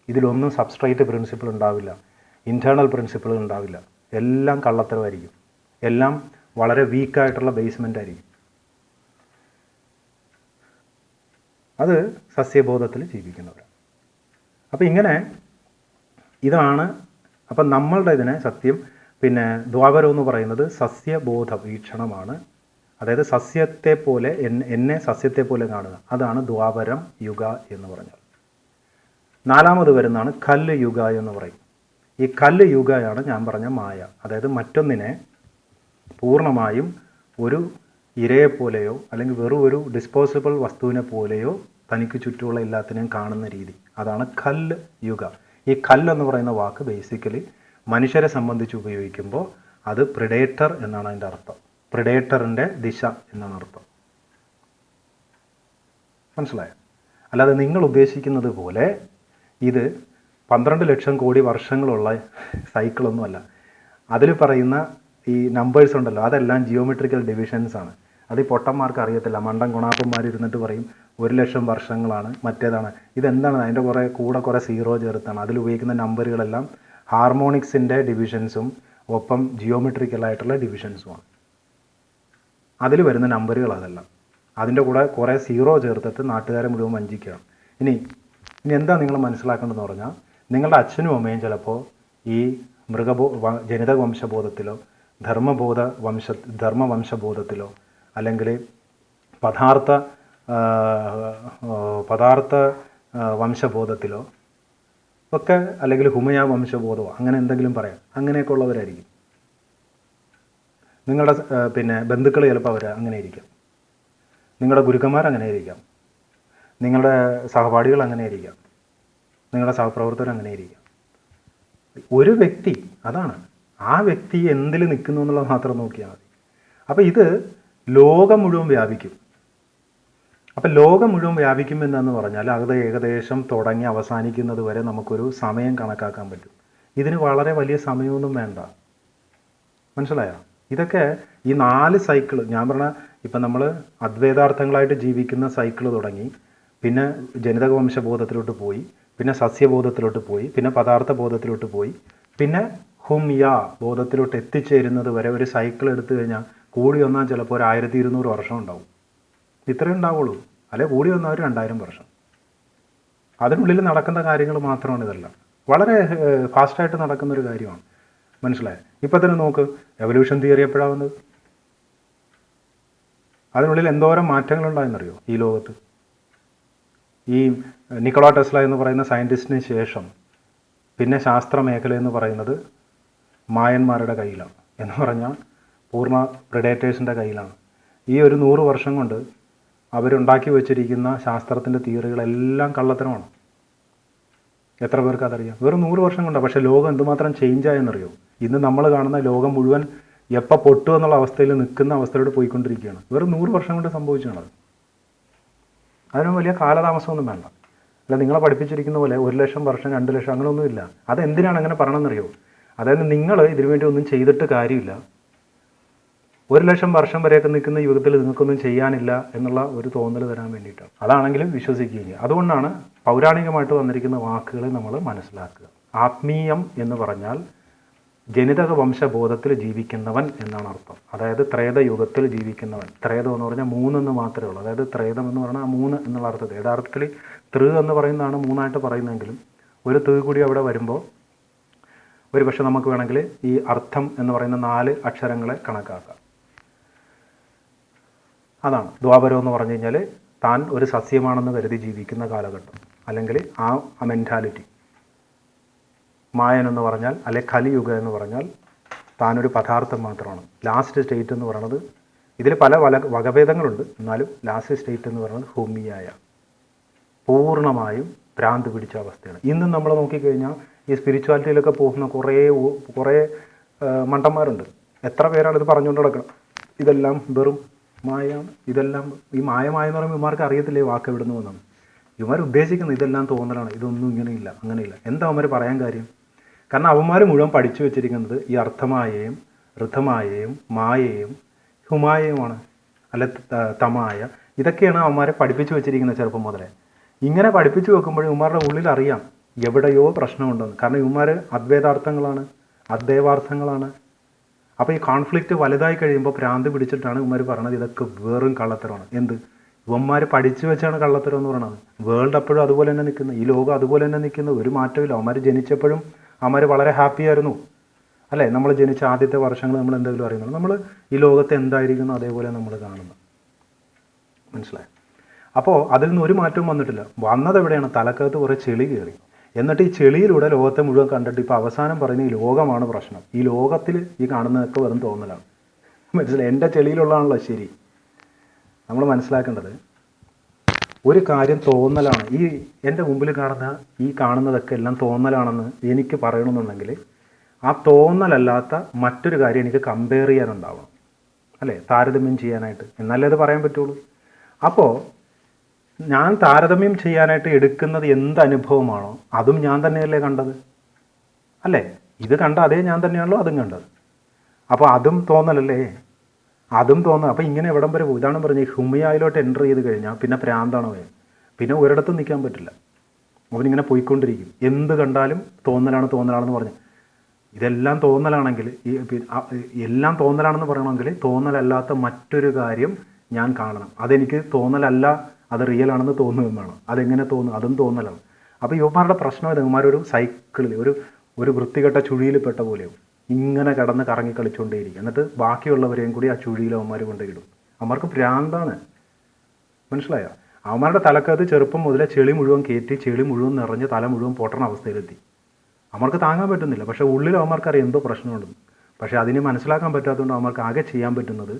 ഇതിലൊന്നും സബ്സ്ട്രേറ്റ് പ്രിൻസിപ്പിൾ ഉണ്ടാവില്ല, ഇൻറ്റേർണൽ പ്രിൻസിപ്പിൾ ഉണ്ടാവില്ല. എല്ലാം കള്ളത്തരമായിരിക്കും. എല്ലാം വളരെ വീക്കായിട്ടുള്ള ബേസ്മെൻ്റ് ആയിരിക്കും. അത് സസ്യബോധത്തിൽ ജീവിക്കുന്നവരാണ്. അപ്പോൾ ഇങ്ങനെ ഇതാണ്. അപ്പം നമ്മളുടെ ഇതിനെ സത്യം, പിന്നെ ദ്വാപരം എന്ന് പറയുന്നത് സസ്യബോധ വീക്ഷണമാണ്. അതായത് സസ്യത്തെ പോലെ എന്നെ സസ്യത്തെ പോലെ കാണുക, അതാണ് ദ്വാപരം യുഗ എന്ന് പറഞ്ഞാൽ. 4ാമത് വരുന്നതാണ് കല്ല് യുഗ എന്ന് പറയും. ഈ കല്ല് യുഗയാണ് ഞാൻ പറഞ്ഞ മായ. അതായത് മറ്റൊന്നിനെ പൂർണ്ണമായും ഒരു ഇരയെപ്പോലെയോ അല്ലെങ്കിൽ വെറും ഒരു ഡിസ്പോസിബിൾ വസ്തുവിനെ പോലെയോ തനിക്ക് ചുറ്റുമുള്ള എല്ലാത്തിനെയും കാണുന്ന രീതി, അതാണ് കല്ല് യുഗ. ഈ കല്ലെന്ന് പറയുന്ന വാക്ക് ബേസിക്കലി മനുഷ്യരെ സംബന്ധിച്ച് ഉപയോഗിക്കുമ്പോൾ അത് പ്രിഡേറ്റർ എന്നാണ് അതിൻ്റെ അർത്ഥം. പ്രിഡേറ്ററിൻ്റെ ദിശ എന്നാണ് അർത്ഥം. മനസ്സിലായോ? അല്ലാതെ നിങ്ങൾ ഉദ്ദേശിക്കുന്നത് പോലെ ഇത് 12 ലക്ഷം കോടി വർഷങ്ങളുള്ള സൈക്കിളൊന്നുമല്ല. അതിൽ പറയുന്ന ഈ നമ്പേഴ്സ് ഉണ്ടല്ലോ, അതെല്ലാം ജിയോമെട്രിക്കൽ ഡിവിഷൻസ് ആണ്. അത് ഈ പൊട്ടന്മാർക്ക് അറിയത്തില്ല. മണ്ടൻ ഗുണാപ്പന്മാർ ഇരുന്നിട്ട് പറയും 1 ലക്ഷം വർഷങ്ങളാണ്, മറ്റേതാണ്. ഇതെന്താണ്? അതിൻ്റെ കൂടെ കുറേ സീറോ ചേർത്താണ്. അതിൽ ഉപയോഗിക്കുന്ന നമ്പറുകളെല്ലാം ഹാർമോണിക്സിൻ്റെ ഡിവിഷൻസും ഒപ്പം ജിയോമെട്രിക്കലായിട്ടുള്ള ഡിവിഷൻസുമാണ്. അതിൽ വരുന്ന നമ്പറുകൾ അതെല്ലാം. അതിൻ്റെ കൂടെ കുറേ സീറോ ചേർത്തിട്ട് നാട്ടുകാരെ മുഴുവൻ വഞ്ചിക്കുകയാണ്. ഇനി എന്താ നിങ്ങൾ മനസ്സിലാക്കേണ്ടതെന്ന് പറഞ്ഞാൽ, നിങ്ങളുടെ അച്ഛനും അമ്മയും ചിലപ്പോൾ ഈ ജനിതക വംശബോധത്തിലോ ധർമ്മവംശബോധത്തിലോ അല്ലെങ്കിൽ പദാർത്ഥ വംശബോധത്തിലോ ഒക്കെ, അല്ലെങ്കിൽ ഹുമയ വംശബോധമോ അങ്ങനെ എന്തെങ്കിലും പറയാം, അങ്ങനെയൊക്കെ ഉള്ളവരായിരിക്കും. നിങ്ങളുടെ പിന്നെ ബന്ധുക്കൾ ചിലപ്പോൾ അവർ അങ്ങനെ ഇരിക്കാം, നിങ്ങളുടെ ഗുരുക്കന്മാർ അങ്ങനെ ഇരിക്കാം, നിങ്ങളുടെ സഹപാഠികൾ അങ്ങനെ ഇരിക്കാം, നിങ്ങളുടെ സഹപ്രവർത്തകർ അങ്ങനെ ഇരിക്കാം. ഒരു വ്യക്തി, അതാണ് ആ വ്യക്തി എന്തിൽ നിൽക്കുന്നു എന്നുള്ളത് മാത്രം നോക്കിയാൽ മതി. അപ്പോൾ ഇത് ലോകം മുഴുവൻ വ്യാപിക്കും. അപ്പം ലോകം മുഴുവൻ വ്യാപിക്കുമെന്നു പറഞ്ഞാൽ അത് ഏകദേശം തുടങ്ങി അവസാനിക്കുന്നത് വരെ നമുക്കൊരു സമയം കണക്കാക്കാൻ പറ്റും. ഇതിന് വളരെ വലിയ സമയമൊന്നും വേണ്ട. മനസ്സിലായോ? ഇതൊക്കെ ഈ 4 സൈക്കിൾ ഞാൻ പറഞ്ഞ, ഇപ്പം നമ്മൾ അദ്വൈതാർത്ഥങ്ങളായിട്ട് ജീവിക്കുന്ന സൈക്കിൾ തുടങ്ങി, പിന്നെ ജനിതക വംശബോധത്തിലോട്ട് പോയി, പിന്നെ സസ്യബോധത്തിലോട്ട് പോയി, പിന്നെ പദാർത്ഥ ബോധത്തിലോട്ട് പോയി, പിന്നെ ഹുംയാ ബോധത്തിലോട്ട് എത്തിച്ചേരുന്നത് വരെ ഒരു സൈക്കിൾ എടുത്തു കഴിഞ്ഞാൽ കൂടി വന്നാൽ ചിലപ്പോൾ ഒരു 1200 വർഷം ഉണ്ടാവും. ഇത്രയും ഉണ്ടാവുള്ളൂ. അല്ലെ കൂടി വന്നാൽ ഒരു 2000 വർഷം. അതിനുള്ളിൽ നടക്കുന്ന കാര്യങ്ങൾ മാത്രമാണ് ഇതെല്ലാം. വളരെ ഫാസ്റ്റായിട്ട് നടക്കുന്നൊരു കാര്യമാണ്. മനസ്സിലായോ? ഇപ്പം തന്നെ നോക്ക്, എവല്യൂഷൻ തിയറി എപ്പോഴാണ് വന്നത്? അതിനുള്ളിൽ എന്തോരം മാറ്റങ്ങളുണ്ടായെന്നറിയോ ഈ ലോകത്ത്? ഈ നിക്കോള ടെസ്ല എന്ന് പറയുന്ന സയൻറ്റിസ്റ്റിന് ശേഷം പിന്നെ ശാസ്ത്ര മേഖല എന്ന് പറയുന്നത് മായന്മാരുടെ കയ്യിലാണ്. എന്ന് പറഞ്ഞാൽ പൂർണ്ണ പ്രിഡേറ്റേഴ്സിൻ്റെ കയ്യിലാണ്. ഈ ഒരു 100 വർഷം കൊണ്ട് അവരുണ്ടാക്കി വച്ചിരിക്കുന്ന ശാസ്ത്രത്തിൻ്റെ തിയറികളെല്ലാം കള്ളത്തരമാണ്. എത്ര പേർക്ക് അതറിയാം? വെറും 100 വർഷം കൊണ്ടാണ്. പക്ഷേ ലോകം എന്തുമാത്രം ചേഞ്ച് ആയെന്നറിയോ? ഇന്ന് നമ്മൾ കാണുന്ന ലോകം മുഴുവൻ എപ്പോൾ പൊട്ടുക എന്നുള്ള അവസ്ഥയിൽ നിൽക്കുന്ന അവസ്ഥയിലൂടെ പോയിക്കൊണ്ടിരിക്കുകയാണ്. വെറും 100 വർഷം കൊണ്ട് സംഭവിച്ചാണത്. അതിന് വലിയ കാലതാമസമൊന്നും വേണ്ട. അല്ല, നിങ്ങളെ പഠിപ്പിച്ചിരിക്കുന്ന പോലെ 1 ലക്ഷം വർഷം 2 ലക്ഷം അങ്ങനെയൊന്നുമില്ല. അതെന്തിനാണ് അങ്ങനെ പറയണമെന്നറിയോ? അതായത് നിങ്ങൾ ഇതിനു വേണ്ടി ഒന്നും ചെയ്തിട്ട് കാര്യമില്ല. 1 ലക്ഷം വർഷം വരെയൊക്കെ നിൽക്കുന്ന യുഗത്തിൽ നിങ്ങൾക്കൊന്നും ചെയ്യാനില്ല എന്നുള്ള ഒരു തോന്നൽ തരാൻ വേണ്ടിയിട്ടാണ്. അതാണെങ്കിലും വിശ്വസിക്കുകയില്ല. അതുകൊണ്ടാണ് പൗരാണികമായിട്ട് വന്നിരിക്കുന്ന വാക്കുകളെ നമ്മൾ മനസ്സിലാക്കുക. ആത്മീയം എന്ന് പറഞ്ഞാൽ ജനിതക വംശബോധത്തിൽ ജീവിക്കുന്നവൻ എന്നാണ് അർത്ഥം. അതായത് ത്രേതയുഗത്തിൽ ജീവിക്കുന്നവൻ. ത്രേതം എന്ന് പറഞ്ഞാൽ 3 എന്ന് മാത്രമേ ഉള്ളൂ. അതായത് ത്രേതം എന്ന് പറഞ്ഞാൽ 3 എന്നുള്ള അർത്ഥത്തിൽ. യഥാർത്ഥത്തിൽ തൃ എന്ന് പറയുന്നതാണ് 3ആയിട്ട് പറയുന്നതെങ്കിലും ഒരു തൃ കൂടി അവിടെ വരുമ്പോൾ ഒരു പക്ഷെ നമുക്ക് വേണമെങ്കിൽ ഈ അർത്ഥം എന്ന് പറയുന്ന 4 അക്ഷരങ്ങളെ കണക്കാക്കാം. അതാണ് ദ്വാപരം എന്ന് പറഞ്ഞു കഴിഞ്ഞാൽ താൻ ഒരു സസ്യമാണെന്ന് കരുതി ജീവിക്കുന്ന കാലഘട്ടം, അല്ലെങ്കിൽ ആ മെൻറ്റാലിറ്റി. മായൻ എന്ന് പറഞ്ഞാൽ, അല്ലെ കലിയുഗ എന്ന് പറഞ്ഞാൽ താനൊരു പദാർത്ഥം മാത്രമാണ്. ലാസ്റ്റ് സ്റ്റേറ്റ് എന്ന് പറയുന്നത്, ഇതിൽ പല വകഭേദങ്ങളുണ്ട്, എന്നാലും ലാസ്റ്റ് സ്റ്റേറ്റ് എന്ന് പറയുന്നത് ഹോമിയായ, പൂർണ്ണമായും ഭ്രാന്ത് പിടിച്ച അവസ്ഥയാണ്. ഇന്നും നമ്മൾ നോക്കിക്കഴിഞ്ഞാൽ ഈ സ്പിരിച്വാലിറ്റിയിലൊക്കെ പോകുന്ന കുറേ മണ്ടന്മാരുണ്ട്. എത്ര പേരാണ് ഇത് പറഞ്ഞുകൊണ്ട് നടക്കണം? ഇതെല്ലാം വെറും മായയാണ്, ഇതെല്ലാം ഈ മായമായെന്ന് പറയുമ്പോൾ ഇവന്മാർക്ക് അറിയത്തില്ലേ വാക്ക് എവിടെ നിന്ന് വന്നാണ്. ഇവന്മാർ ഉദ്ദേശിക്കുന്നത് ഇതെല്ലാം തോന്നലാണ്, ഇതൊന്നും ഇങ്ങനെയില്ല, അങ്ങനെയില്ല. എന്താ അവന്മാർ പറയാൻ കാര്യം? കാരണം അവന്മാർ മുഴുവൻ പഠിച്ചു വെച്ചിരിക്കുന്നത് ഈ അർത്ഥമായയും ഋതമായയും മായയും ഹുമായയുമാണ്, അല്ലെ തമായ. ഇതൊക്കെയാണ് അവന്മാരെ പഠിപ്പിച്ചു വെച്ചിരിക്കുന്നത് ചെറുപ്പം മുതലേ. ഇങ്ങനെ പഠിപ്പിച്ചു വെക്കുമ്പോഴും ഇവന്മാരുടെ ഉള്ളിൽ അറിയാം എവിടെയോ പ്രശ്നമുണ്ടെന്ന്. കാരണം ഇവന്മാർ അദ്വൈതാർത്ഥങ്ങളാണ്, അദ്വൈവാർത്ഥങ്ങളാണ്. അപ്പോൾ ഈ കോൺഫ്ലിക്റ്റ് വലുതായി കഴിയുമ്പോൾ ഭ്രാന്ത് പിടിച്ചിട്ടാണ് ഇവന്മാർ പറയണത് ഇതൊക്കെ വെറും കള്ളത്തരമാണ്. എന്ത്? ഇവന്മാർ പഠിച്ചു വെച്ചാണ് കള്ളത്തരം എന്ന് പറയണത്. വേൾഡ് അപ്പോഴും അതുപോലെ തന്നെ നിൽക്കുന്നത്, ഈ ലോകം അതുപോലെ തന്നെ നിൽക്കുന്നത്, ഒരു മാറ്റമില്ല. അവന്മാർ ജനിച്ചപ്പോഴും അവന്മാർ വളരെ ഹാപ്പി ആയിരുന്നു, അല്ലേ? നമ്മൾ ജനിച്ച ആദ്യത്തെ വർഷങ്ങൾ നമ്മൾ എന്തെങ്കിലും അറിയുന്നുള്ളൂ. നമ്മൾ ഈ ലോകത്ത് എന്തായിരിക്കുന്നു അതേപോലെ നമ്മൾ കാണുന്നു. മനസ്സിലായി? അപ്പോൾ അതിൽ നിന്ന് ഒരു മാറ്റവും വന്നിട്ടില്ല. വന്നത് എവിടെയാണ്? തലക്കകത്ത് കുറേ ചെളി കയറി. എന്നിട്ട് ഈ ചെളിയിലൂടെ ലോകത്തെ മുഴുവൻ കണ്ടിട്ട് ഇപ്പോൾ അവസാനം പറയുന്ന ഈ ലോകമാണ് പ്രശ്നം. ഈ ലോകത്തിൽ ഈ കാണുന്നതൊക്കെ വെറും തോന്നലാണ്. മനസ്സിലായി? എൻ്റെ ചെളിയിലുള്ളതാണല്ലോ ശരി. നമ്മൾ മനസ്സിലാക്കേണ്ടത് ഒരു കാര്യം തോന്നലാണ്. ഈ എൻ്റെ മുമ്പിൽ കാണുന്നതൊക്കെ എല്ലാം തോന്നലാണെന്ന് എനിക്ക് പറയണമെന്നുണ്ടെങ്കിൽ ആ തോന്നലല്ലാത്ത മറ്റൊരു കാര്യം എനിക്ക് കമ്പയർ ചെയ്യാനുണ്ടാവണം, അല്ലേ? താരതമ്യം ചെയ്യാനായിട്ട്, എന്നാലേ അത് പറയാൻ പറ്റുള്ളൂ. അപ്പോൾ ഞാൻ താരതമ്യം ചെയ്യാനായിട്ട് എടുക്കുന്നത് എന്ത് അനുഭവമാണോ അതും ഞാൻ തന്നെയല്ലേ കണ്ടത്, അല്ലേ? ഇത് കണ്ട അതേ ഞാൻ തന്നെയാണല്ലോ അതും കണ്ടത്. അപ്പോൾ അതും തോന്നലല്ലേ? അതും തോന്നുക. അപ്പോൾ ഇങ്ങനെ എവിടം വരെ പോകും? ഇതാണ് പറഞ്ഞത്, ഹുമയായിലോട്ട് എൻ്റർ ചെയ്ത് കഴിഞ്ഞാൽ പിന്നെ പ്രാന്താണ് പോയത്. പിന്നെ ഒരിടത്തും നിൽക്കാൻ പറ്റില്ല. അവനിങ്ങനെ പോയിക്കൊണ്ടിരിക്കും. എന്ത് കണ്ടാലും തോന്നലാണെന്ന് പറഞ്ഞു. ഇതെല്ലാം തോന്നലാണെങ്കിൽ എല്ലാം തോന്നലാണെന്ന് പറയണമെങ്കിൽ തോന്നലല്ലാത്ത മറ്റൊരു കാര്യം ഞാൻ കാണണം. അതെനിക്ക് തോന്നലല്ല, അത് റിയൽ ആണെന്ന് തോന്നുകയും വേണം. അതെങ്ങനെ തോന്നും? അതും തോന്നലാണ്. അപ്പോൾ യുവമാരുടെ പ്രശ്നം ഇത്, ഇവന്മാരൊരു സൈക്കിളിൽ ഒരു വൃത്തികെട്ട ചുഴിയിൽപ്പെട്ട പോലെയാവും. ഇങ്ങനെ കിടന്ന് കറങ്ങി കളിച്ചുകൊണ്ടേയിരിക്കും. എന്നിട്ട് ബാക്കിയുള്ളവരെയും കൂടി ആ ചുഴിയിൽ അവന്മാർ കൊണ്ടുപോയിടും. അവന്മാർക്ക് ഭ്രാന്താണ്. മനസ്സിലായോ? അവന്മാരുടെ തലക്കകത്ത് ചെറുപ്പം മുതലേ ചെളി മുഴുവൻ കയറ്റി, ചെളി മുഴുവൻ നിറഞ്ഞ് തല മുഴുവൻ പൊട്ടണ അവസ്ഥയിലെത്തി. അവർക്ക് താങ്ങാൻ പറ്റുന്നില്ല. പക്ഷേ ഉള്ളിൽ അവന്മാർക്കറിയാം എന്തോ പ്രശ്നമുണ്ടെന്ന്. പക്ഷേ അതിനെ മനസ്സിലാക്കാൻ പറ്റാത്തതുകൊണ്ട് അവന്മാർക്ക് ആകെ ചെയ്യാൻ പറ്റുന്നത്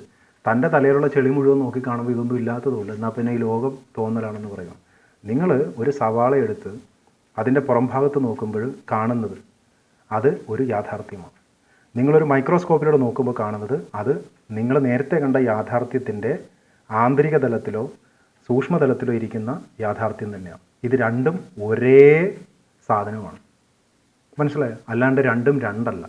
തൻ്റെ തലയിലുള്ള ചെളി മുഴുവൻ നോക്കി കാണുമ്പോൾ ഇതൊന്നും ഇല്ലാത്തതുകൊണ്ട് എന്നാൽ പിന്നെ ഈ ലോകം തോന്നലാണെന്ന് പറയാം. നിങ്ങൾ ഒരു സവാള എടുത്ത് അതിൻ്റെ പുറംഭാഗത്ത് നോക്കുമ്പോൾ കാണുന്നത് അത് ഒരു യാഥാർത്ഥ്യമാണ്. നിങ്ങളൊരു മൈക്രോസ്കോപ്പിലൂടെ നോക്കുമ്പോൾ കാണുന്നത് അത് നിങ്ങൾ നേരത്തെ കണ്ട യാഥാർത്ഥ്യത്തിൻ്റെ ആന്തരിക തലത്തിലോ സൂക്ഷ്മതലത്തിലോ ഇരിക്കുന്ന യാഥാർത്ഥ്യം തന്നെയാണ്. ഇത് രണ്ടും ഒരേ സാധനമാണ്. മനസ്സിലായോ? അല്ലാണ്ട് രണ്ടും രണ്ടല്ല.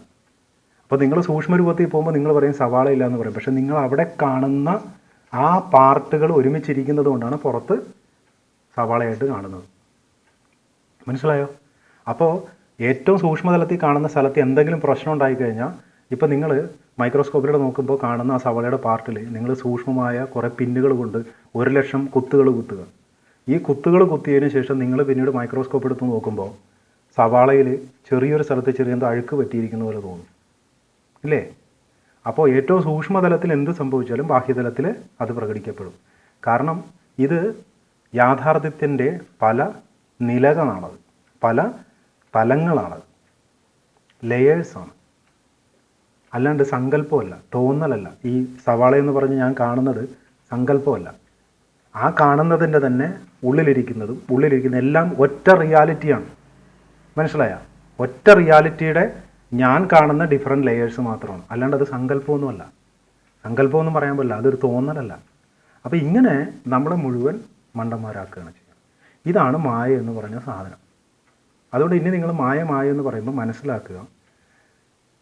അപ്പോൾ നിങ്ങൾ സൂക്ഷ്മരൂപത്തിൽ പോകുമ്പോൾ നിങ്ങൾ പറയും സവാള ഇല്ല എന്ന് പറയും. പക്ഷെ നിങ്ങൾ അവിടെ കാണുന്ന ആ പാർട്ടുകൾ ഒരുമിച്ചിരിക്കുന്നത് കൊണ്ടാണ് പുറത്ത് സവാളയായിട്ട് കാണുന്നത്. മനസ്സിലായോ? അപ്പോൾ ഏറ്റവും സൂക്ഷ്മതലത്തിൽ കാണുന്ന സ്ഥലത്ത് എന്തെങ്കിലും പ്രശ്നം ഉണ്ടായിക്കഴിഞ്ഞാൽ ഇപ്പോൾ നിങ്ങൾ മൈക്രോസ്കോപ്പിലൂടെ നോക്കുമ്പോൾ കാണുന്ന ആ സവാളയുടെ പാർട്ടിൽ നിങ്ങൾ സൂക്ഷ്മമായ കുറേ പിന്നുകൾ കൊണ്ട് 1,00,000 കുത്തുകൾ കുത്തുക. ഈ കുത്തുകൾ കുത്തിയതിന് ശേഷം നിങ്ങൾ പിന്നീട് മൈക്രോസ്കോപ്പ് എടുത്ത് നോക്കുമ്പോൾ സവാളയിൽ ചെറിയൊരു സ്ഥലത്ത് ചെറിയ അഴുക്ക് പറ്റിയിരിക്കുന്ന പോലെ തോന്നും, ഇല്ലേ? അപ്പോൾ ഏറ്റവും സൂക്ഷ്മതലത്തിൽ എന്ത് സംഭവിച്ചാലും ബാഹ്യതലത്തിൽ അത് പ്രകടിക്കപ്പെടും. കാരണം ഇത് യാഥാർത്ഥ്യത്തിൻ്റെ പല നിലകളാണത്, പല തലങ്ങളാണത്, ലെയേഴ്സാണ്. അല്ലാണ്ട് സങ്കല്പമല്ല, തോന്നലല്ല. ഈ സവാള എന്ന് പറഞ്ഞ് ഞാൻ കാണുന്നത് സങ്കല്പമല്ല. ആ കാണുന്നതിൻ്റെ തന്നെ ഉള്ളിലിരിക്കുന്ന എല്ലാം ഒറ്റ റിയാലിറ്റിയാണ്. മനസ്സിലായ? ഒറ്റ റിയാലിറ്റിയുടെ ഞാൻ കാണുന്ന ഡിഫറെൻറ്റ് ലെയേഴ്സ് മാത്രമാണ്, അല്ലാണ്ട് അത് സങ്കല്പമൊന്നുമല്ല. സങ്കല്പമൊന്നും പറയാൻ പറ്റില്ല, അതൊരു തോന്നലല്ല. അപ്പോൾ ഇങ്ങനെ നമ്മളെ മുഴുവൻ മണ്ടന്മാരാക്കുകയാണ് ചെയ്യുന്നത്. ഇതാണ് മായ എന്ന് പറഞ്ഞ സാധനം. അതുകൊണ്ട് ഇനി നിങ്ങൾ മായ എന്ന് പറയുമ്പോൾ മനസ്സിലാക്കുക,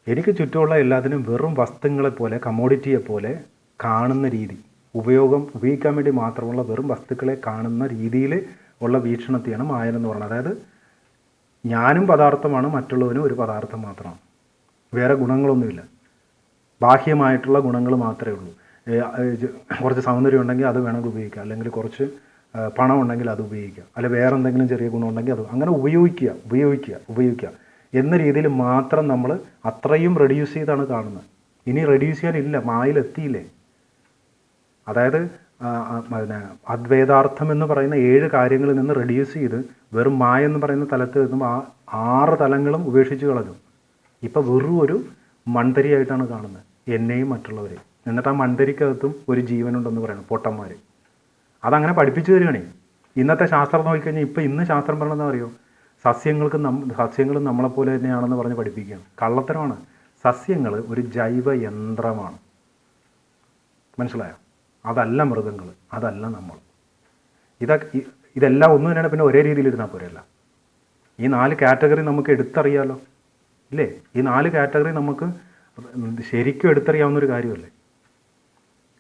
എനിക്ക് ചുറ്റുമുള്ള എല്ലാത്തിനും വെറും വസ്തുക്കളെപ്പോലെ, കമ്മോഡിറ്റിയെ പോലെ കാണുന്ന രീതി, ഉപയോഗിക്കാൻ വേണ്ടി മാത്രമുള്ള വെറും വസ്തുക്കളെ കാണുന്ന രീതിയിൽ ഉള്ള വീക്ഷണത്തെയാണ് മായ എന്ന് പറയുന്നത്. അതായത് ഞാനും പദാർത്ഥമാണ്, മറ്റുള്ളവനും ഒരു പദാർത്ഥം മാത്രമാണ്, വേറെ ഗുണങ്ങളൊന്നുമില്ല, ബാഹ്യമായിട്ടുള്ള ഗുണങ്ങൾ മാത്രമേ ഉള്ളൂ. കുറച്ച് സൗന്ദര്യം ഉണ്ടെങ്കിൽ അത് വേണമെങ്കിൽ ഉപയോഗിക്കാം, അല്ലെങ്കിൽ കുറച്ച് പണം ഉണ്ടെങ്കിൽ അത് ഉപയോഗിക്കുക, അല്ലെ വേറെ എന്തെങ്കിലും ചെറിയ ഗുണം ഉണ്ടെങ്കിൽ അത് അങ്ങനെ ഉപയോഗിക്കുക എന്ന രീതിയിൽ മാത്രം നമ്മൾ അത്രയും റെഡ്യൂസ് ചെയ്താണ് കാണുന്നത്. ഇനി റെഡ്യൂസ് ചെയ്യാനില്ല, മായിലെത്തിയില്ലേ. അതായത് പിന്നെ അദ്വൈതാർത്ഥം എന്ന് പറയുന്ന 7 കാര്യങ്ങളിൽ നിന്ന് റെഡ്യൂസ് ചെയ്ത് വെറും മായ എന്ന് പറയുന്ന തലത്തിൽ നിന്നും ആ 6 തലങ്ങളും ഉപേക്ഷിച്ച് കളഞ്ഞു. ഇപ്പോൾ വെറും ഒരു മൺതരിയായിട്ടാണ് കാണുന്നത്, എന്നെയും മറ്റുള്ളവരെയും. എന്നിട്ട് ആ മൺതരിക്കകത്തും ഒരു ജീവനുണ്ടെന്ന് പറയണം പൊട്ടന്മാർ. അതങ്ങനെ പഠിപ്പിച്ചു തരികയാണേ. ഇന്നത്തെ ശാസ്ത്രം നോക്കിക്കഴിഞ്ഞാൽ ഇന്ന് ശാസ്ത്രം പറഞ്ഞതെന്ന് അറിയോ, സസ്യങ്ങളും നമ്മളെപ്പോലെ തന്നെയാണെന്ന് പറഞ്ഞ് പഠിപ്പിക്കുകയാണ്. കള്ളത്തരമാണ്. സസ്യങ്ങൾ ഒരു ജൈവ യന്ത്രമാണ്, മനസ്സിലായോ? അതല്ല മൃഗങ്ങൾ, അതല്ല നമ്മൾ. ഇതെല്ലാം ഒന്നും തന്നെയാണ്. പിന്നെ ഒരേ രീതിയിലിരുന്നാൽ പോരെയല്ല. ഈ 4 കാറ്റഗറി നമുക്ക് എടുത്തറിയാലോ, ഇല്ലേ? ഈ 4 കാറ്റഗറി നമുക്ക് ശരിക്കും എടുത്തറിയാവുന്നൊരു കാര്യമല്ലേ.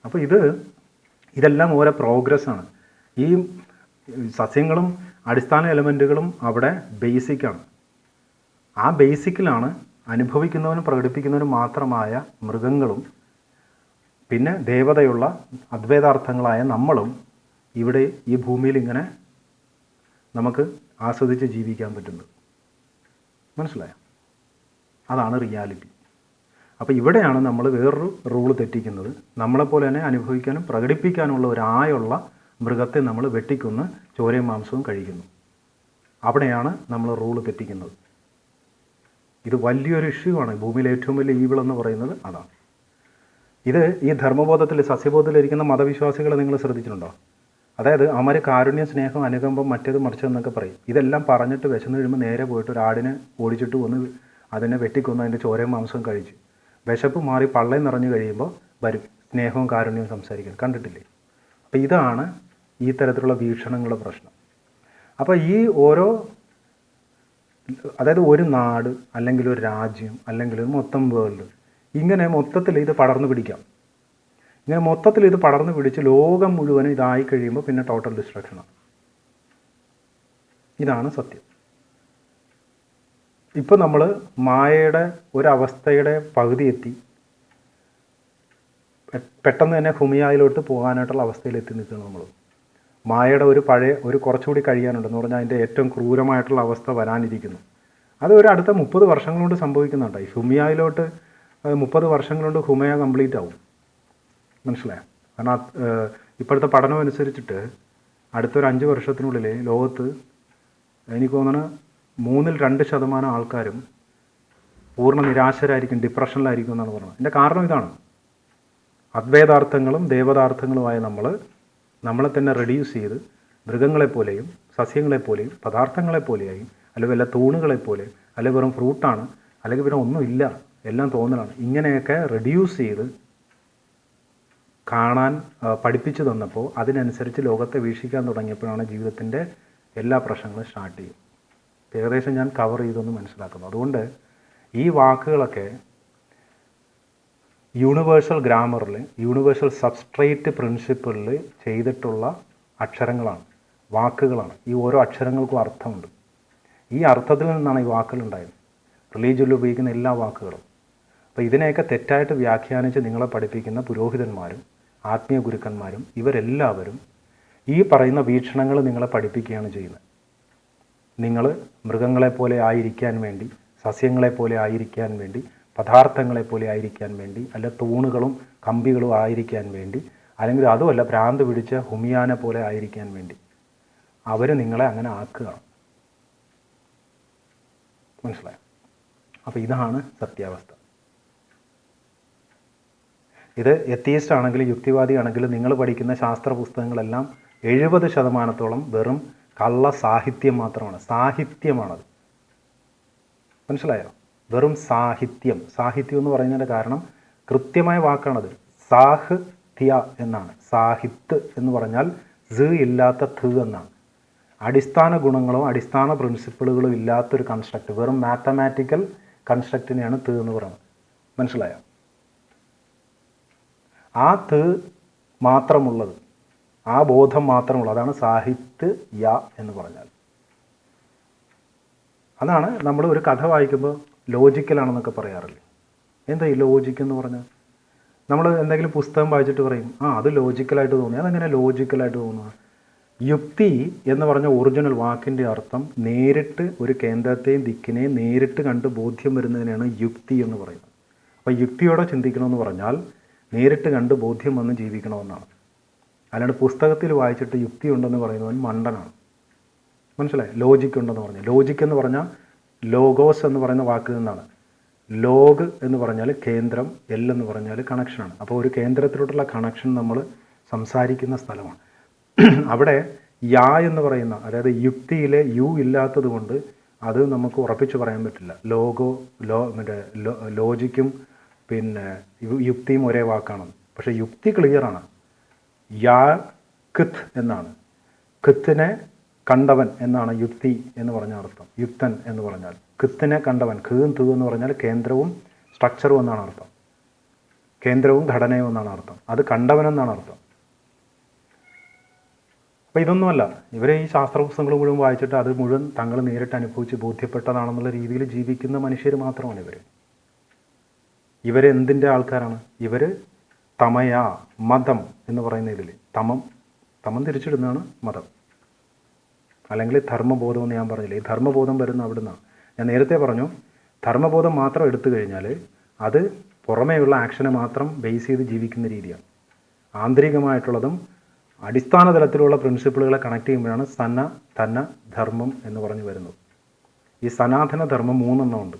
അപ്പോൾ ഇതെല്ലാം ഓരോ പ്രോഗ്രസ്സാണ്. ഈ സസ്യങ്ങളും അടിസ്ഥാന എലമെൻറ്റുകളും അവിടെ ബേസിക്കാണ്. ആ ബേസിക്കിലാണ് അനുഭവിക്കുന്നവനും പ്രകടിപ്പിക്കുന്നവനും മാത്രമായ മൃഗങ്ങളും പിന്നെ ദേവതയുള്ള അദ്വൈതാർത്ഥങ്ങളായ നമ്മളും ഇവിടെ ഈ ഭൂമിയിൽ ഇങ്ങനെ നമുക്ക് ആസ്വദിച്ച് ജീവിക്കാൻ പറ്റുന്നത്. മനസ്സിലായോ? അതാണ് റിയാലിറ്റി. അപ്പോൾ ഇവിടെയാണ് നമ്മൾ വേറൊരു റൂള് തെറ്റിക്കുന്നത്. നമ്മളെപ്പോലെ തന്നെ അനുഭവിക്കാനും പ്രകടിപ്പിക്കാനുള്ള ഒരു ആയുള്ള മൃഗത്തെ നമ്മൾ വെട്ടിക്കൊന്ന് ചോരയും മാംസവും കഴിക്കുന്നു. അവിടെയാണ് നമ്മൾ റൂള് തെറ്റിക്കുന്നത്. ഇത് വലിയൊരു ഇഷ്യൂ ആണ്. ഭൂമിയിലെ ഏറ്റവും വലിയ ഈവിൾ എന്ന് പറയുന്നത് അതാണ്. ഈ ധർമ്മബോധത്തിൽ, സസ്യബോധത്തിലിരിക്കുന്ന മതവിശ്വാസികളെ നിങ്ങൾ ശ്രദ്ധിച്ചിട്ടുണ്ടോ? അതായത് അവർ കാരുണ്യം, സ്നേഹം, അനുകമ്പം, മറ്റേത് മറിച്ചതെന്നൊക്കെ പറയും. ഇതെല്ലാം പറഞ്ഞിട്ട് വിശന്ന് കഴിയുമ്പോൾ നേരെ പോയിട്ട് ഒരു ആടിനെ ഓടിച്ചിട്ട് വന്ന് അതിനെ വെട്ടിക്കൊന്ന് അതിൻ്റെ ചോരയും മാംസവും കഴിച്ച് വിശപ്പ് മാറി പള്ളയും നിറഞ്ഞു കഴിയുമ്പോൾ വരും സ്നേഹവും കാരുണ്യവും സംസാരിക്കാൻ. കണ്ടിട്ടില്ലേ? അപ്പോൾ ഇതാണ് ഈ തരത്തിലുള്ള വീക്ഷണങ്ങളുടെ പ്രശ്നം. അപ്പോൾ ഈ അതായത് ഒരു നാട് അല്ലെങ്കിൽ ഒരു രാജ്യം അല്ലെങ്കിൽ ഒരു മൊത്തം വേൾഡ്, ഇങ്ങനെ മൊത്തത്തിൽ ഇത് പടർന്നു പിടിക്കാം. ഇങ്ങനെ മൊത്തത്തിൽ ഇത് പടർന്നു പിടിച്ച് ലോകം മുഴുവനും ഇതായി കഴിയുമ്പോൾ പിന്നെ ടോട്ടൽ ഡിസ്ട്രക്ഷനാണ്. ഇതാണ് സത്യം. ഇപ്പോൾ നമ്മൾ മായയുടെ ഒരവസ്ഥയുടെ പകുതി എത്തി, പെട്ടെന്ന് തന്നെ ഹുമിയായിലോട്ട് പോകാനായിട്ടുള്ള അവസ്ഥയിലെത്തി നിൽക്കുകയാണ് നമ്മൾ. മായയുടെ ഒരു കുറച്ചുകൂടി കഴിയാനുണ്ടെന്ന് പറഞ്ഞാൽ അതിൻ്റെ ഏറ്റവും ക്രൂരമായിട്ടുള്ള അവസ്ഥ വരാനിരിക്കുന്നു. അത് ഒരു അടുത്ത 30 വർഷങ്ങൾ കൊണ്ട് സംഭവിക്കുന്നുണ്ട്. ഈ ഹുമിയായിലോട്ട് 30 വർഷങ്ങൾ കൊണ്ട് ഹുമയ കംപ്ലീറ്റ് ആവും. മനസ്സിലായോ? കാരണം ഇപ്പോഴത്തെ പഠനം അനുസരിച്ചിട്ട് അടുത്തൊരു 5 വർഷത്തിനുള്ളിൽ ലോകത്ത് എനിക്ക് തോന്നുന്നു 2% ആൾക്കാരും പൂർണ്ണ നിരാശരായിരിക്കും, ഡിപ്രഷനിലായിരിക്കും എന്നാണ് പറഞ്ഞത്. ഇതിൻ്റെ കാരണം ഇതാണ്. അദ്വൈതാർത്ഥങ്ങളും ദേവതാർത്ഥങ്ങളുമായ നമ്മളെ തന്നെ റെഡ്യൂസ് ചെയ്ത് മൃഗങ്ങളെപ്പോലെയും സസ്യങ്ങളെപ്പോലെയും പദാർത്ഥങ്ങളെപ്പോലെയായും, അല്ലെങ്കിൽ വല്ല തൂണുകളെപ്പോലെ, അല്ലെങ്കിൽ വെറും ഫ്രൂട്ടാണ്, അല്ലെങ്കിൽ പിന്നെ ഒന്നുമില്ല, എല്ലാം തോന്നലാണ്, ഇങ്ങനെയൊക്കെ റെഡ്യൂസ് ചെയ്ത് കാണാൻ പഠിപ്പിച്ചു തന്നപ്പോൾ അതിനനുസരിച്ച് ലോകത്തെ വീക്ഷിക്കാൻ തുടങ്ങിയപ്പോഴാണ് ജീവിതത്തിൻ്റെ എല്ലാ പ്രശ്നങ്ങളും സ്റ്റാർട്ട് ചെയ്യും. ഏകദേശം ഞാൻ കവർ ചെയ്തൊന്ന് മനസ്സിലാക്കുന്നു. അതുകൊണ്ട് ഈ വാക്കുകളൊക്കെ യൂണിവേഴ്സൽ ഗ്രാമറിൽ, യൂണിവേഴ്സൽ സബ്സ്ട്രേറ്റ് പ്രിൻസിപ്പിളിൽ ചെയ്തിട്ടുള്ള അക്ഷരങ്ങളാണ്, വാക്കുകളാണ്. ഈ ഓരോ അക്ഷരങ്ങൾക്കും അർത്ഥമുണ്ട്. ഈ അർത്ഥത്തിൽ നിന്നാണ് ഈ വാക്കുകൾ ഉണ്ടായത്, റിലീജിയനിൽ ഉപയോഗിക്കുന്ന എല്ലാ വാക്കുകളും. അപ്പോൾ ഇതിനെയൊക്കെ തെറ്റായിട്ട് വ്യാഖ്യാനിച്ച് നിങ്ങളെ പഠിപ്പിക്കുന്ന പുരോഹിതന്മാരും ആത്മീയ ഗുരുക്കന്മാരും ഇവരെല്ലാവരും ഈ പറയുന്ന വീക്ഷണങ്ങൾ നിങ്ങളെ പഠിപ്പിക്കുകയാണ് ചെയ്യുന്നത്. നിങ്ങൾ മൃഗങ്ങളെപ്പോലെ ആയിരിക്കാൻ വേണ്ടി, സസ്യങ്ങളെപ്പോലെ ആയിരിക്കാൻ വേണ്ടി, പദാർത്ഥങ്ങളെപ്പോലെ ആയിരിക്കാൻ വേണ്ടി, അല്ല തൂണുകളും കമ്പികളും ആയിരിക്കാൻ വേണ്ടി, അല്ലെങ്കിൽ അതുമല്ല ഭ്രാന്ത് പിടിച്ച ഹുമിയാനെ പോലെ ആയിരിക്കാൻ വേണ്ടി അവർ നിങ്ങളെ അങ്ങനെ ആക്കുകയാണ്. മനസ്സിലായോ? അപ്പോൾ ഇതാണ് സത്യാവസ്ഥ. ഇത് എത്തീസ്റ്റ് ആണെങ്കിലും യുക്തിവാദി ആണെങ്കിലും നിങ്ങൾ പഠിക്കുന്ന ശാസ്ത്ര പുസ്തകങ്ങളെല്ലാം 70% വെറും കള്ള സാഹിത്യം മാത്രമാണ്. സാഹിത്യമാണത്. മനസ്സിലായോ? വെറും സാഹിത്യം. സാഹിത്യം എന്ന് പറയുന്നതിൻ്റെ കാരണം കൃത്യമായ വാക്കാണത്. സാഹിത്യ എന്നാണ്. സാഹിത്ത് എന്ന് പറഞ്ഞാൽ സ് ഇല്ലാത്ത ത് എന്നാണ്. അടിസ്ഥാന ഗുണങ്ങളോ അടിസ്ഥാന പ്രിൻസിപ്പിളുകളോ ഇല്ലാത്തൊരു കൺസ്ട്രക്റ്റ്, വെറും മാത്തമാറ്റിക്കൽ കൺസ്ട്രക്റ്റിനെയാണ് ത് എന്ന് പറയുന്നത്. മനസ്സിലായോ? ആ ത് മാത്രമുള്ളത്, ആ ബോധം മാത്രമുള്ളത്, അതാണ് സാഹിത്യ എന്ന് പറഞ്ഞാൽ. അതാണ് നമ്മൾ ഒരു കഥ വായിക്കുമ്പോൾ ലോജിക്കലാണെന്നൊക്കെ പറയാറില്ലേ. എന്താ ഈ ലോജിക്ക് എന്ന് പറഞ്ഞാൽ? നമ്മൾ എന്തെങ്കിലും പുസ്തകം വായിച്ചിട്ട് പറയും അത് ലോജിക്കലായിട്ട് തോന്നി. അതെങ്ങനെ ലോജിക്കലായിട്ട് തോന്നുക? യുക്തി എന്ന് പറഞ്ഞ ഒറിജിനൽ വാക്കിൻ്റെ അർത്ഥം നേരിട്ട് ഒരു കേന്ദ്രത്തെയും ദിക്കിനെയും നേരിട്ട് കണ്ട് ബോധ്യം വരുന്നതിനാണ് യുക്തി എന്ന് പറയുന്നത്. അപ്പോൾ യുക്തിയോടെ ചിന്തിക്കണമെന്ന് പറഞ്ഞാൽ നേരിട്ട് കണ്ട് ബോധ്യം വന്ന് ജീവിക്കണമെന്നാണ്. അല്ലാണ്ട് പുസ്തകത്തിൽ വായിച്ചിട്ട് യുക്തി ഉണ്ടെന്ന് പറയുന്നവൻ മണ്ടനാണ്. മനസ്സിലായി? ലോജിക്ക് ഉണ്ടെന്ന് പറഞ്ഞു. ലോജിക്ക് എന്ന് പറഞ്ഞാൽ ലോഗോസ് എന്ന് പറയുന്ന വാക്കിൽ നിന്നാണ്. ലോഗ് എന്ന് പറഞ്ഞാൽ കേന്ദ്രം, എൽ എന്ന് പറഞ്ഞാൽ കണക്ഷനാണ്. അപ്പോൾ ഒരു കേന്ദ്രത്തിലോട്ടുള്ള കണക്ഷൻ നമ്മൾ സംസാരിക്കുന്ന സ്ഥലമാണ്. അവിടെ യാ എന്ന് പറയുന്ന, അതായത് യുക്തിയിലെ യു ഇല്ലാത്തത് കൊണ്ട് അത് നമുക്ക് ഉറപ്പിച്ച് പറയാൻ പറ്റില്ല. ലോജിക്കും പിന്നെ യുക്തിയും ഒരേ വാക്കാണെന്ന്. പക്ഷേ യുക്തി ക്ലിയറാണ്. യാ കിത്ത് എന്നാണ്. കിത്തിനെ കണ്ടവൻ എന്നാണ് യുക്തി എന്ന് പറഞ്ഞ അർത്ഥം. യുക്തൻ എന്ന് പറഞ്ഞാൽ കിത്തിനെ കണ്ടവൻ. കീം തു എന്ന് പറഞ്ഞാൽ കേന്ദ്രവും സ്ട്രക്ചറും എന്നാണ് അർത്ഥം. കേന്ദ്രവും ഘടനയും എന്നാണ് അർത്ഥം. അത് കണ്ടവനെന്നാണ് അർത്ഥം. അപ്പോൾ ഇതൊന്നുമല്ല, ഇവരെ ഈ ശാസ്ത്ര പുസ്തകങ്ങൾ മുഴുവൻ വായിച്ചിട്ട് അത് മുഴുവൻ തങ്ങൾ നേരിട്ട് അനുഭവിച്ച് ബോധ്യപ്പെട്ടതാണെന്നുള്ള രീതിയിൽ ജീവിക്കുന്ന മനുഷ്യർ മാത്രമാണ് ഇവർ. ഇവരെന്തിൻ്റെ ആൾക്കാരാണ്? ഇവർ തമയ, മതം എന്ന് പറയുന്ന ഇതിൽ തമം തിരിച്ചിടുന്നതാണ് മതം, അല്ലെങ്കിൽ ധർമ്മബോധം എന്ന് ഞാൻ പറഞ്ഞില്ലേ. ഈ ധർമ്മബോധം വരുന്ന അവിടെ നിന്നാണ്. ഞാൻ നേരത്തെ പറഞ്ഞു, ധർമ്മബോധം മാത്രം എടുത്തു കഴിഞ്ഞാൽ അത് പുറമേയുള്ള ആക്ഷനെ മാത്രം ബേസ് ചെയ്ത് ജീവിക്കുന്ന രീതിയാണ്. ആന്തരികമായിട്ടുള്ളതും അടിസ്ഥാന തലത്തിലുള്ള പ്രിൻസിപ്പിളുകളെ കണക്ട് ചെയ്യുമ്പോഴാണ് സന ധന ധർമ്മം എന്ന് പറഞ്ഞു വരുന്നത്. ഈ സനാതന ധർമ്മം 3 എണ്ണമുണ്ട്.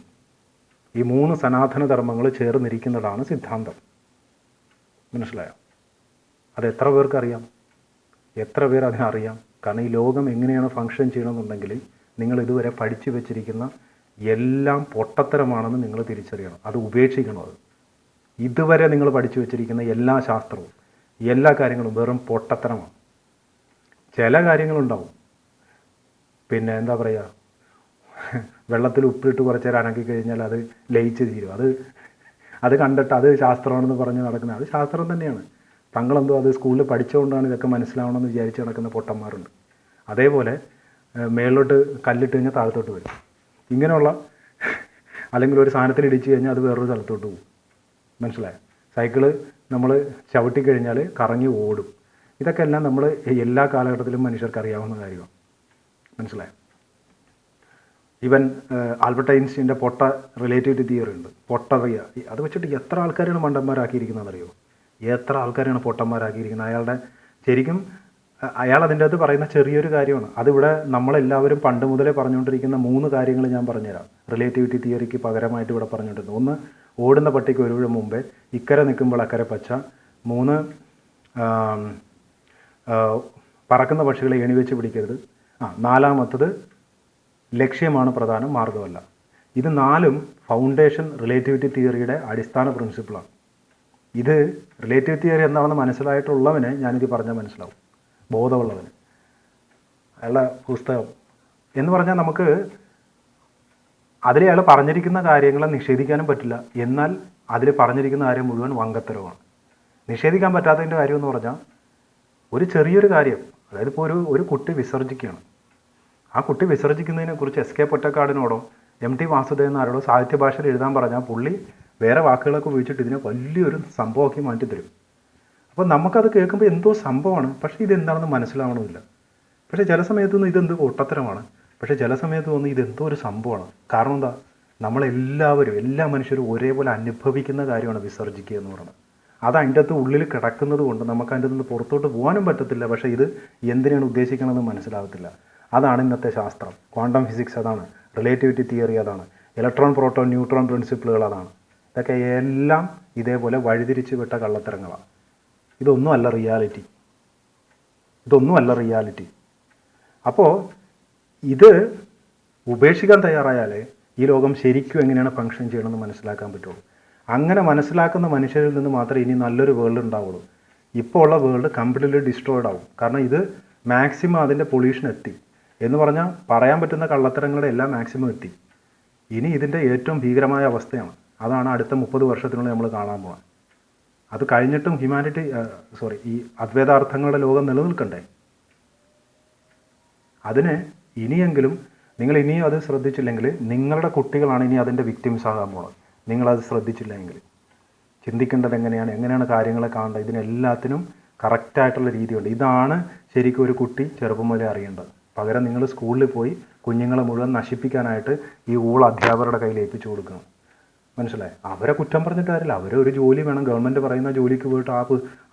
ഈ 3 സനാതന ധർമ്മങ്ങൾ ചേർന്നിരിക്കുന്നതാണ് സിദ്ധാന്തം. മനസ്സിലായോ? അത് എത്ര പേർക്ക് അറിയാം? എത്ര പേർ അതിനറിയാം? കാരണം ഈ ലോകം എങ്ങനെയാണ് ഫങ്ഷൻ ചെയ്യണമെന്നുണ്ടെങ്കിൽ നിങ്ങൾ ഇതുവരെ പഠിച്ചു വെച്ചിരിക്കുന്ന എല്ലാം പൊട്ടത്തരമാണെന്ന് നിങ്ങൾ തിരിച്ചറിയണം. അത് ഉപേക്ഷിക്കണം. അത് ഇതുവരെ നിങ്ങൾ പഠിച്ചു വെച്ചിരിക്കുന്ന എല്ലാ ശാസ്ത്രവും എല്ലാ കാര്യങ്ങളും വെറും പൊട്ടത്തരമാണ്. ചില കാര്യങ്ങളുണ്ടാവും, പിന്നെ എന്താ പറയുക, വെള്ളത്തിൽ ഉപ്പിട്ട് കുറച്ച് നേരം അനക്കി കഴിഞ്ഞാൽ അത് ലയിച്ച് തീരും. അത് കണ്ടിട്ട് അത് ശാസ്ത്രമാണെന്ന് പറഞ്ഞ് നടക്കുന്നത് അത് ശാസ്ത്രം തന്നെയാണ്. തങ്ങളെന്തോ അത് സ്കൂളിൽ പഠിച്ചുകൊണ്ടാണ് ഇതൊക്കെ മനസ്സിലാവണമെന്ന് വിചാരിച്ച് നടക്കുന്ന പൊട്ടന്മാരുണ്ട്. അതേപോലെ മേളിലോട്ട് കല്ലിട്ട് കഴിഞ്ഞാൽ താഴത്തോട്ട് വരും. ഇങ്ങനെയുള്ള, അല്ലെങ്കിൽ ഒരു സാധനത്തിൽ ഇടിച്ച് കഴിഞ്ഞാൽ അത് വേറൊരു സ്ഥലത്തോട്ട് പോകും. മനസ്സിലായോ? സൈക്കിള് നമ്മൾ ചവിട്ടിക്കഴിഞ്ഞാൽ കറങ്ങി ഓടും. ഇതൊക്കെ എല്ലാം നമ്മൾ എല്ലാ കാലഘട്ടത്തിലും മനുഷ്യർക്ക് അറിയാവുന്ന കാര്യമാണ്. മനസ്സിലായോ? ഈവൻ ആൽബർട്ട് ഐൻസ്റ്റീൻ്റെ പൊട്ട റിലേറ്റിവിറ്റി തിയറി ഉണ്ട്. പൊട്ടറിയ, അത് വെച്ചിട്ട് എത്ര ആൾക്കാരാണ് മണ്ടന്മാരാക്കിയിരിക്കുന്നതെന്നറിയോ? എത്ര ആൾക്കാരാണ് പൊട്ടന്മാരാക്കിയിരിക്കുന്നത്. ശരിക്കും അയാൾ അതിൻ്റെ അകത്ത് പറയുന്ന ചെറിയൊരു കാര്യമാണ്. അതിവിടെ നമ്മളെല്ലാവരും പണ്ട് മുതലേ പറഞ്ഞുകൊണ്ടിരിക്കുന്ന 3 കാര്യങ്ങൾ ഞാൻ പറഞ്ഞുതരാം. റിലേറ്റിവിറ്റി തിയറിക്ക് പകരമായിട്ട് ഇവിടെ പറഞ്ഞുകൊണ്ടിരുന്നത്. 1, ഓടുന്ന പട്ടിക്ക് ഒരു മുമ്പേ ഇക്കരെ നിൽക്കുമ്പോൾ അക്കരെ പച്ച. 3, പറക്കുന്ന പക്ഷികളെ എണിവെച്ച് പിടിക്കരുത്. 4, ലക്ഷ്യമാണ് പ്രധാനം, മാർഗമല്ല. ഇത് 4 ഫൗണ്ടേഷൻ റിലേറ്റിവിറ്റി തിയറിയുടെ അടിസ്ഥാന പ്രിൻസിപ്പിളാണ്. ഇത് റിലേറ്റിവിറ്റി തിയറി എന്താണെന്ന് മനസ്സിലായിട്ടുള്ളവന് ഞാനിത് പറഞ്ഞാൽ മനസ്സിലാവും, ബോധമുള്ളവന്. അയാളുടെ പുസ്തകം എന്ന് പറഞ്ഞാൽ നമുക്ക് അതിൽ അയാൾ പറഞ്ഞിരിക്കുന്ന കാര്യങ്ങളെ നിഷേധിക്കാനും പറ്റില്ല. എന്നാൽ അതിൽ പറഞ്ഞിരിക്കുന്ന കാര്യം മുഴുവൻ വങ്കത്തരമാണ്. നിഷേധിക്കാൻ പറ്റാത്തതിൻ്റെ കാര്യം എന്ന് പറഞ്ഞാൽ ഒരു ചെറിയൊരു കാര്യം, അതായത് ഇപ്പോൾ ഒരു കുട്ടി വിസർജിക്കുകയാണ്. ആ കുട്ടി വിസർജിക്കുന്നതിനെക്കുറിച്ച് എസ്.കെ. പൊറ്റക്കാടിനോടോ എം.ടി. വാസുദേവൻ നായരോടോ സാഹിത്യ ഭാഷയിൽ എഴുതാൻ പറഞ്ഞാൽ പുള്ളി വേറെ വാക്കുകളൊക്കെ ഉപയോഗിച്ചിട്ട് ഇതിനെ വലിയൊരു സംഭവമാക്കി മാറ്റിത്തരും. അപ്പോൾ നമുക്കത് കേൾക്കുമ്പോൾ എന്തോ സംഭവമാണ്, പക്ഷേ ഇതെന്താണെന്ന് മനസ്സിലാവണമില്ല. പക്ഷേ ചില സമയത്തൊന്നും ഇതെന്തോ പൊട്ടത്തരമാണ്, പക്ഷേ ചില സമയത്ത് തോന്നുന്നു ഇതെന്തോ ഒരു സംഭവമാണ്. കാരണം എന്താ? നമ്മളെല്ലാവരും, എല്ലാ മനുഷ്യരും ഒരേപോലെ അനുഭവിക്കുന്ന കാര്യമാണ് വിസർജിക്കുക എന്ന് പറയുന്നത്. അത് അതിൻ്റെ അകത്ത് ഉള്ളിൽ കിടക്കുന്നത് കൊണ്ട് നമുക്ക് അതിൻ്റെ നിന്ന് പുറത്തോട്ട് പോകാനും പറ്റത്തില്ല. പക്ഷേ ഇത് എന്തിനാണ് ഉദ്ദേശിക്കണമെന്ന് മനസ്സിലാകത്തില്ല. അതാണ് ഇന്നത്തെ ശാസ്ത്രം. ക്വാണ്ടം ഫിസിക്സ് അതാണ്, റിലേറ്റിവിറ്റി തിയറി അതാണ്, ഇലക്ട്രോൺ പ്രോട്ടോൺ ന്യൂട്രോൺ പ്രിൻസിപ്പിളുകൾ അതാണ്. ഇതൊക്കെ എല്ലാം ഇതേപോലെ വഴിതിരിച്ച് വിട്ട കള്ളത്തരങ്ങളാണ്. ഇതൊന്നുമല്ല റിയാലിറ്റി. അപ്പോൾ ഇത് ഉപേക്ഷിക്കാൻ തയ്യാറായാലേ ഈ ലോകം ശരിക്കും എങ്ങനെയാണ് ഫങ്ഷൻ ചെയ്യണമെന്ന് മനസ്സിലാക്കാൻ പറ്റുള്ളൂ. അങ്ങനെ മനസ്സിലാക്കുന്ന മനുഷ്യരിൽ നിന്ന് മാത്രമേ ഇനി നല്ലൊരു വേൾഡ് ഉണ്ടാവുള്ളൂ. ഇപ്പോൾ ഉള്ള വേൾഡ് കംപ്ലീറ്റ്ലി ഡിസ്ട്രോയിഡ് ആവും. കാരണം ഇത് മാക്സിമം അതിൻ്റെ പൊല്യൂഷൻ എത്തി എന്ന് പറഞ്ഞാൽ പറയാൻ പറ്റുന്ന കള്ളത്തരങ്ങളുടെ എല്ലാം മാക്സിമം എത്തി. ഇനി ഇതിൻ്റെ ഏറ്റവും ഭീകരമായ അവസ്ഥയാണ്. അതാണ് അടുത്ത 30 വർഷത്തിനുള്ളിൽ നമ്മൾ കാണാൻ പോകുന്നത്. അത് കഴിഞ്ഞിട്ടും ഈ അദ്വൈതാർത്ഥങ്ങളുടെ ലോകം നിലനിൽക്കണ്ടേ? അതിന് ഇനിയെങ്കിലും നിങ്ങൾ ഇനിയും അത് ശ്രദ്ധിച്ചില്ലെങ്കിൽ നിങ്ങളുടെ കുട്ടികളാണ് ഇനി അതിൻ്റെ വിക്ടിംസ് ആകാൻ പോകുന്നത്. നിങ്ങളത് ശ്രദ്ധിച്ചില്ലെങ്കിൽ. ചിന്തിക്കേണ്ടത് എങ്ങനെയാണ് കാര്യങ്ങളെ കാണേണ്ടത്, ഇതിനെല്ലാത്തിനും കറക്റ്റായിട്ടുള്ള രീതിയുണ്ട്. ഇതാണ് ശരിക്കും ഒരു കുട്ടി ചെറുപ്പം മുതലേ അറിയേണ്ടത്. പകരം നിങ്ങൾ സ്കൂളിൽ പോയി കുഞ്ഞുങ്ങളെ മുഴുവൻ നശിപ്പിക്കാനായിട്ട് ഈ അധ്യാപകരുടെ കയ്യിൽ ഏൽപ്പിച്ചു കൊടുക്കണം. മനസ്സിലായി? അവരെ കുറ്റം പറഞ്ഞിട്ട് കാര്യമില്ല. അവരെ ഒരു ജോലി വേണം. ഗവൺമെൻറ് പറയുന്ന ജോലിക്ക് പോയിട്ട്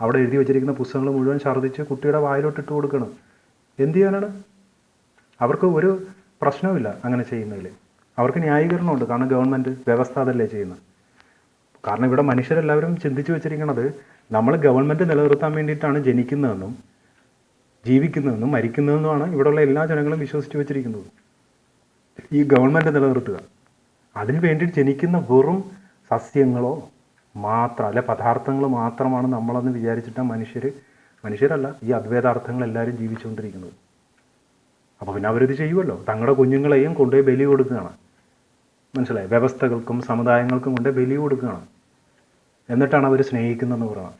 അവിടെ എഴുതി വെച്ചിരിക്കുന്ന പുസ്തകങ്ങൾ മുഴുവൻ ഛർദ്ദിച്ച് കുട്ടിയുടെ വായിലോട്ട് ഇട്ട് കൊടുക്കണം. എന്ത് ചെയ്യാനാണ്? അവർക്ക് ഒരു പ്രശ്നവുമില്ല അങ്ങനെ ചെയ്യുന്നതിൽ. അവർക്ക് ന്യായീകരണമുണ്ട്. കാരണം ഗവൺമെൻറ് വ്യവസ്ഥ അതല്ലേ ചെയ്യുന്നത്. കാരണം ഇവിടെ മനുഷ്യരെല്ലാവരും ചിന്തിച്ചു വെച്ചിരിക്കുന്നത് നമ്മൾ ഗവൺമെൻറ് നിലനിർത്താൻ വേണ്ടിയിട്ടാണ് ജനിക്കുന്നതെന്നും ജീവിക്കുന്നതെന്നും മരിക്കുന്നതെന്നുമാണ് ഇവിടെയുള്ള എല്ലാ ജനങ്ങളും വിശ്വസിച്ച് വെച്ചിരിക്കുന്നത്. ഈ ഗവൺമെൻറ് നിലനിർത്തുക, അതിന് വേണ്ടി ജനിക്കുന്ന വെറും സസ്യങ്ങളോ അല്ലെ പദാർത്ഥങ്ങൾ മാത്രമാണ് നമ്മളെന്ന് വിചാരിച്ചിട്ടാണ് മനുഷ്യരല്ല ഈ അദ്വൈതാർത്ഥങ്ങളെല്ലാവരും ജീവിച്ചുകൊണ്ടിരിക്കുന്നത്. അപ്പോൾ പിന്നെ അവരിത് ചെയ്യുമല്ലോ. തങ്ങളുടെ കുഞ്ഞുങ്ങളെയും കൊണ്ടുപോയി ബലി കൊടുക്കുകയാണ്. മനസ്സിലായി? വ്യവസ്ഥകൾക്കും സമുദായങ്ങൾക്കും കൊണ്ട് ബലി കൊടുക്കുകയാണ്. എന്നിട്ടാണ് അവർ സ്നേഹിക്കുന്നതെന്ന് പറയുന്നത്.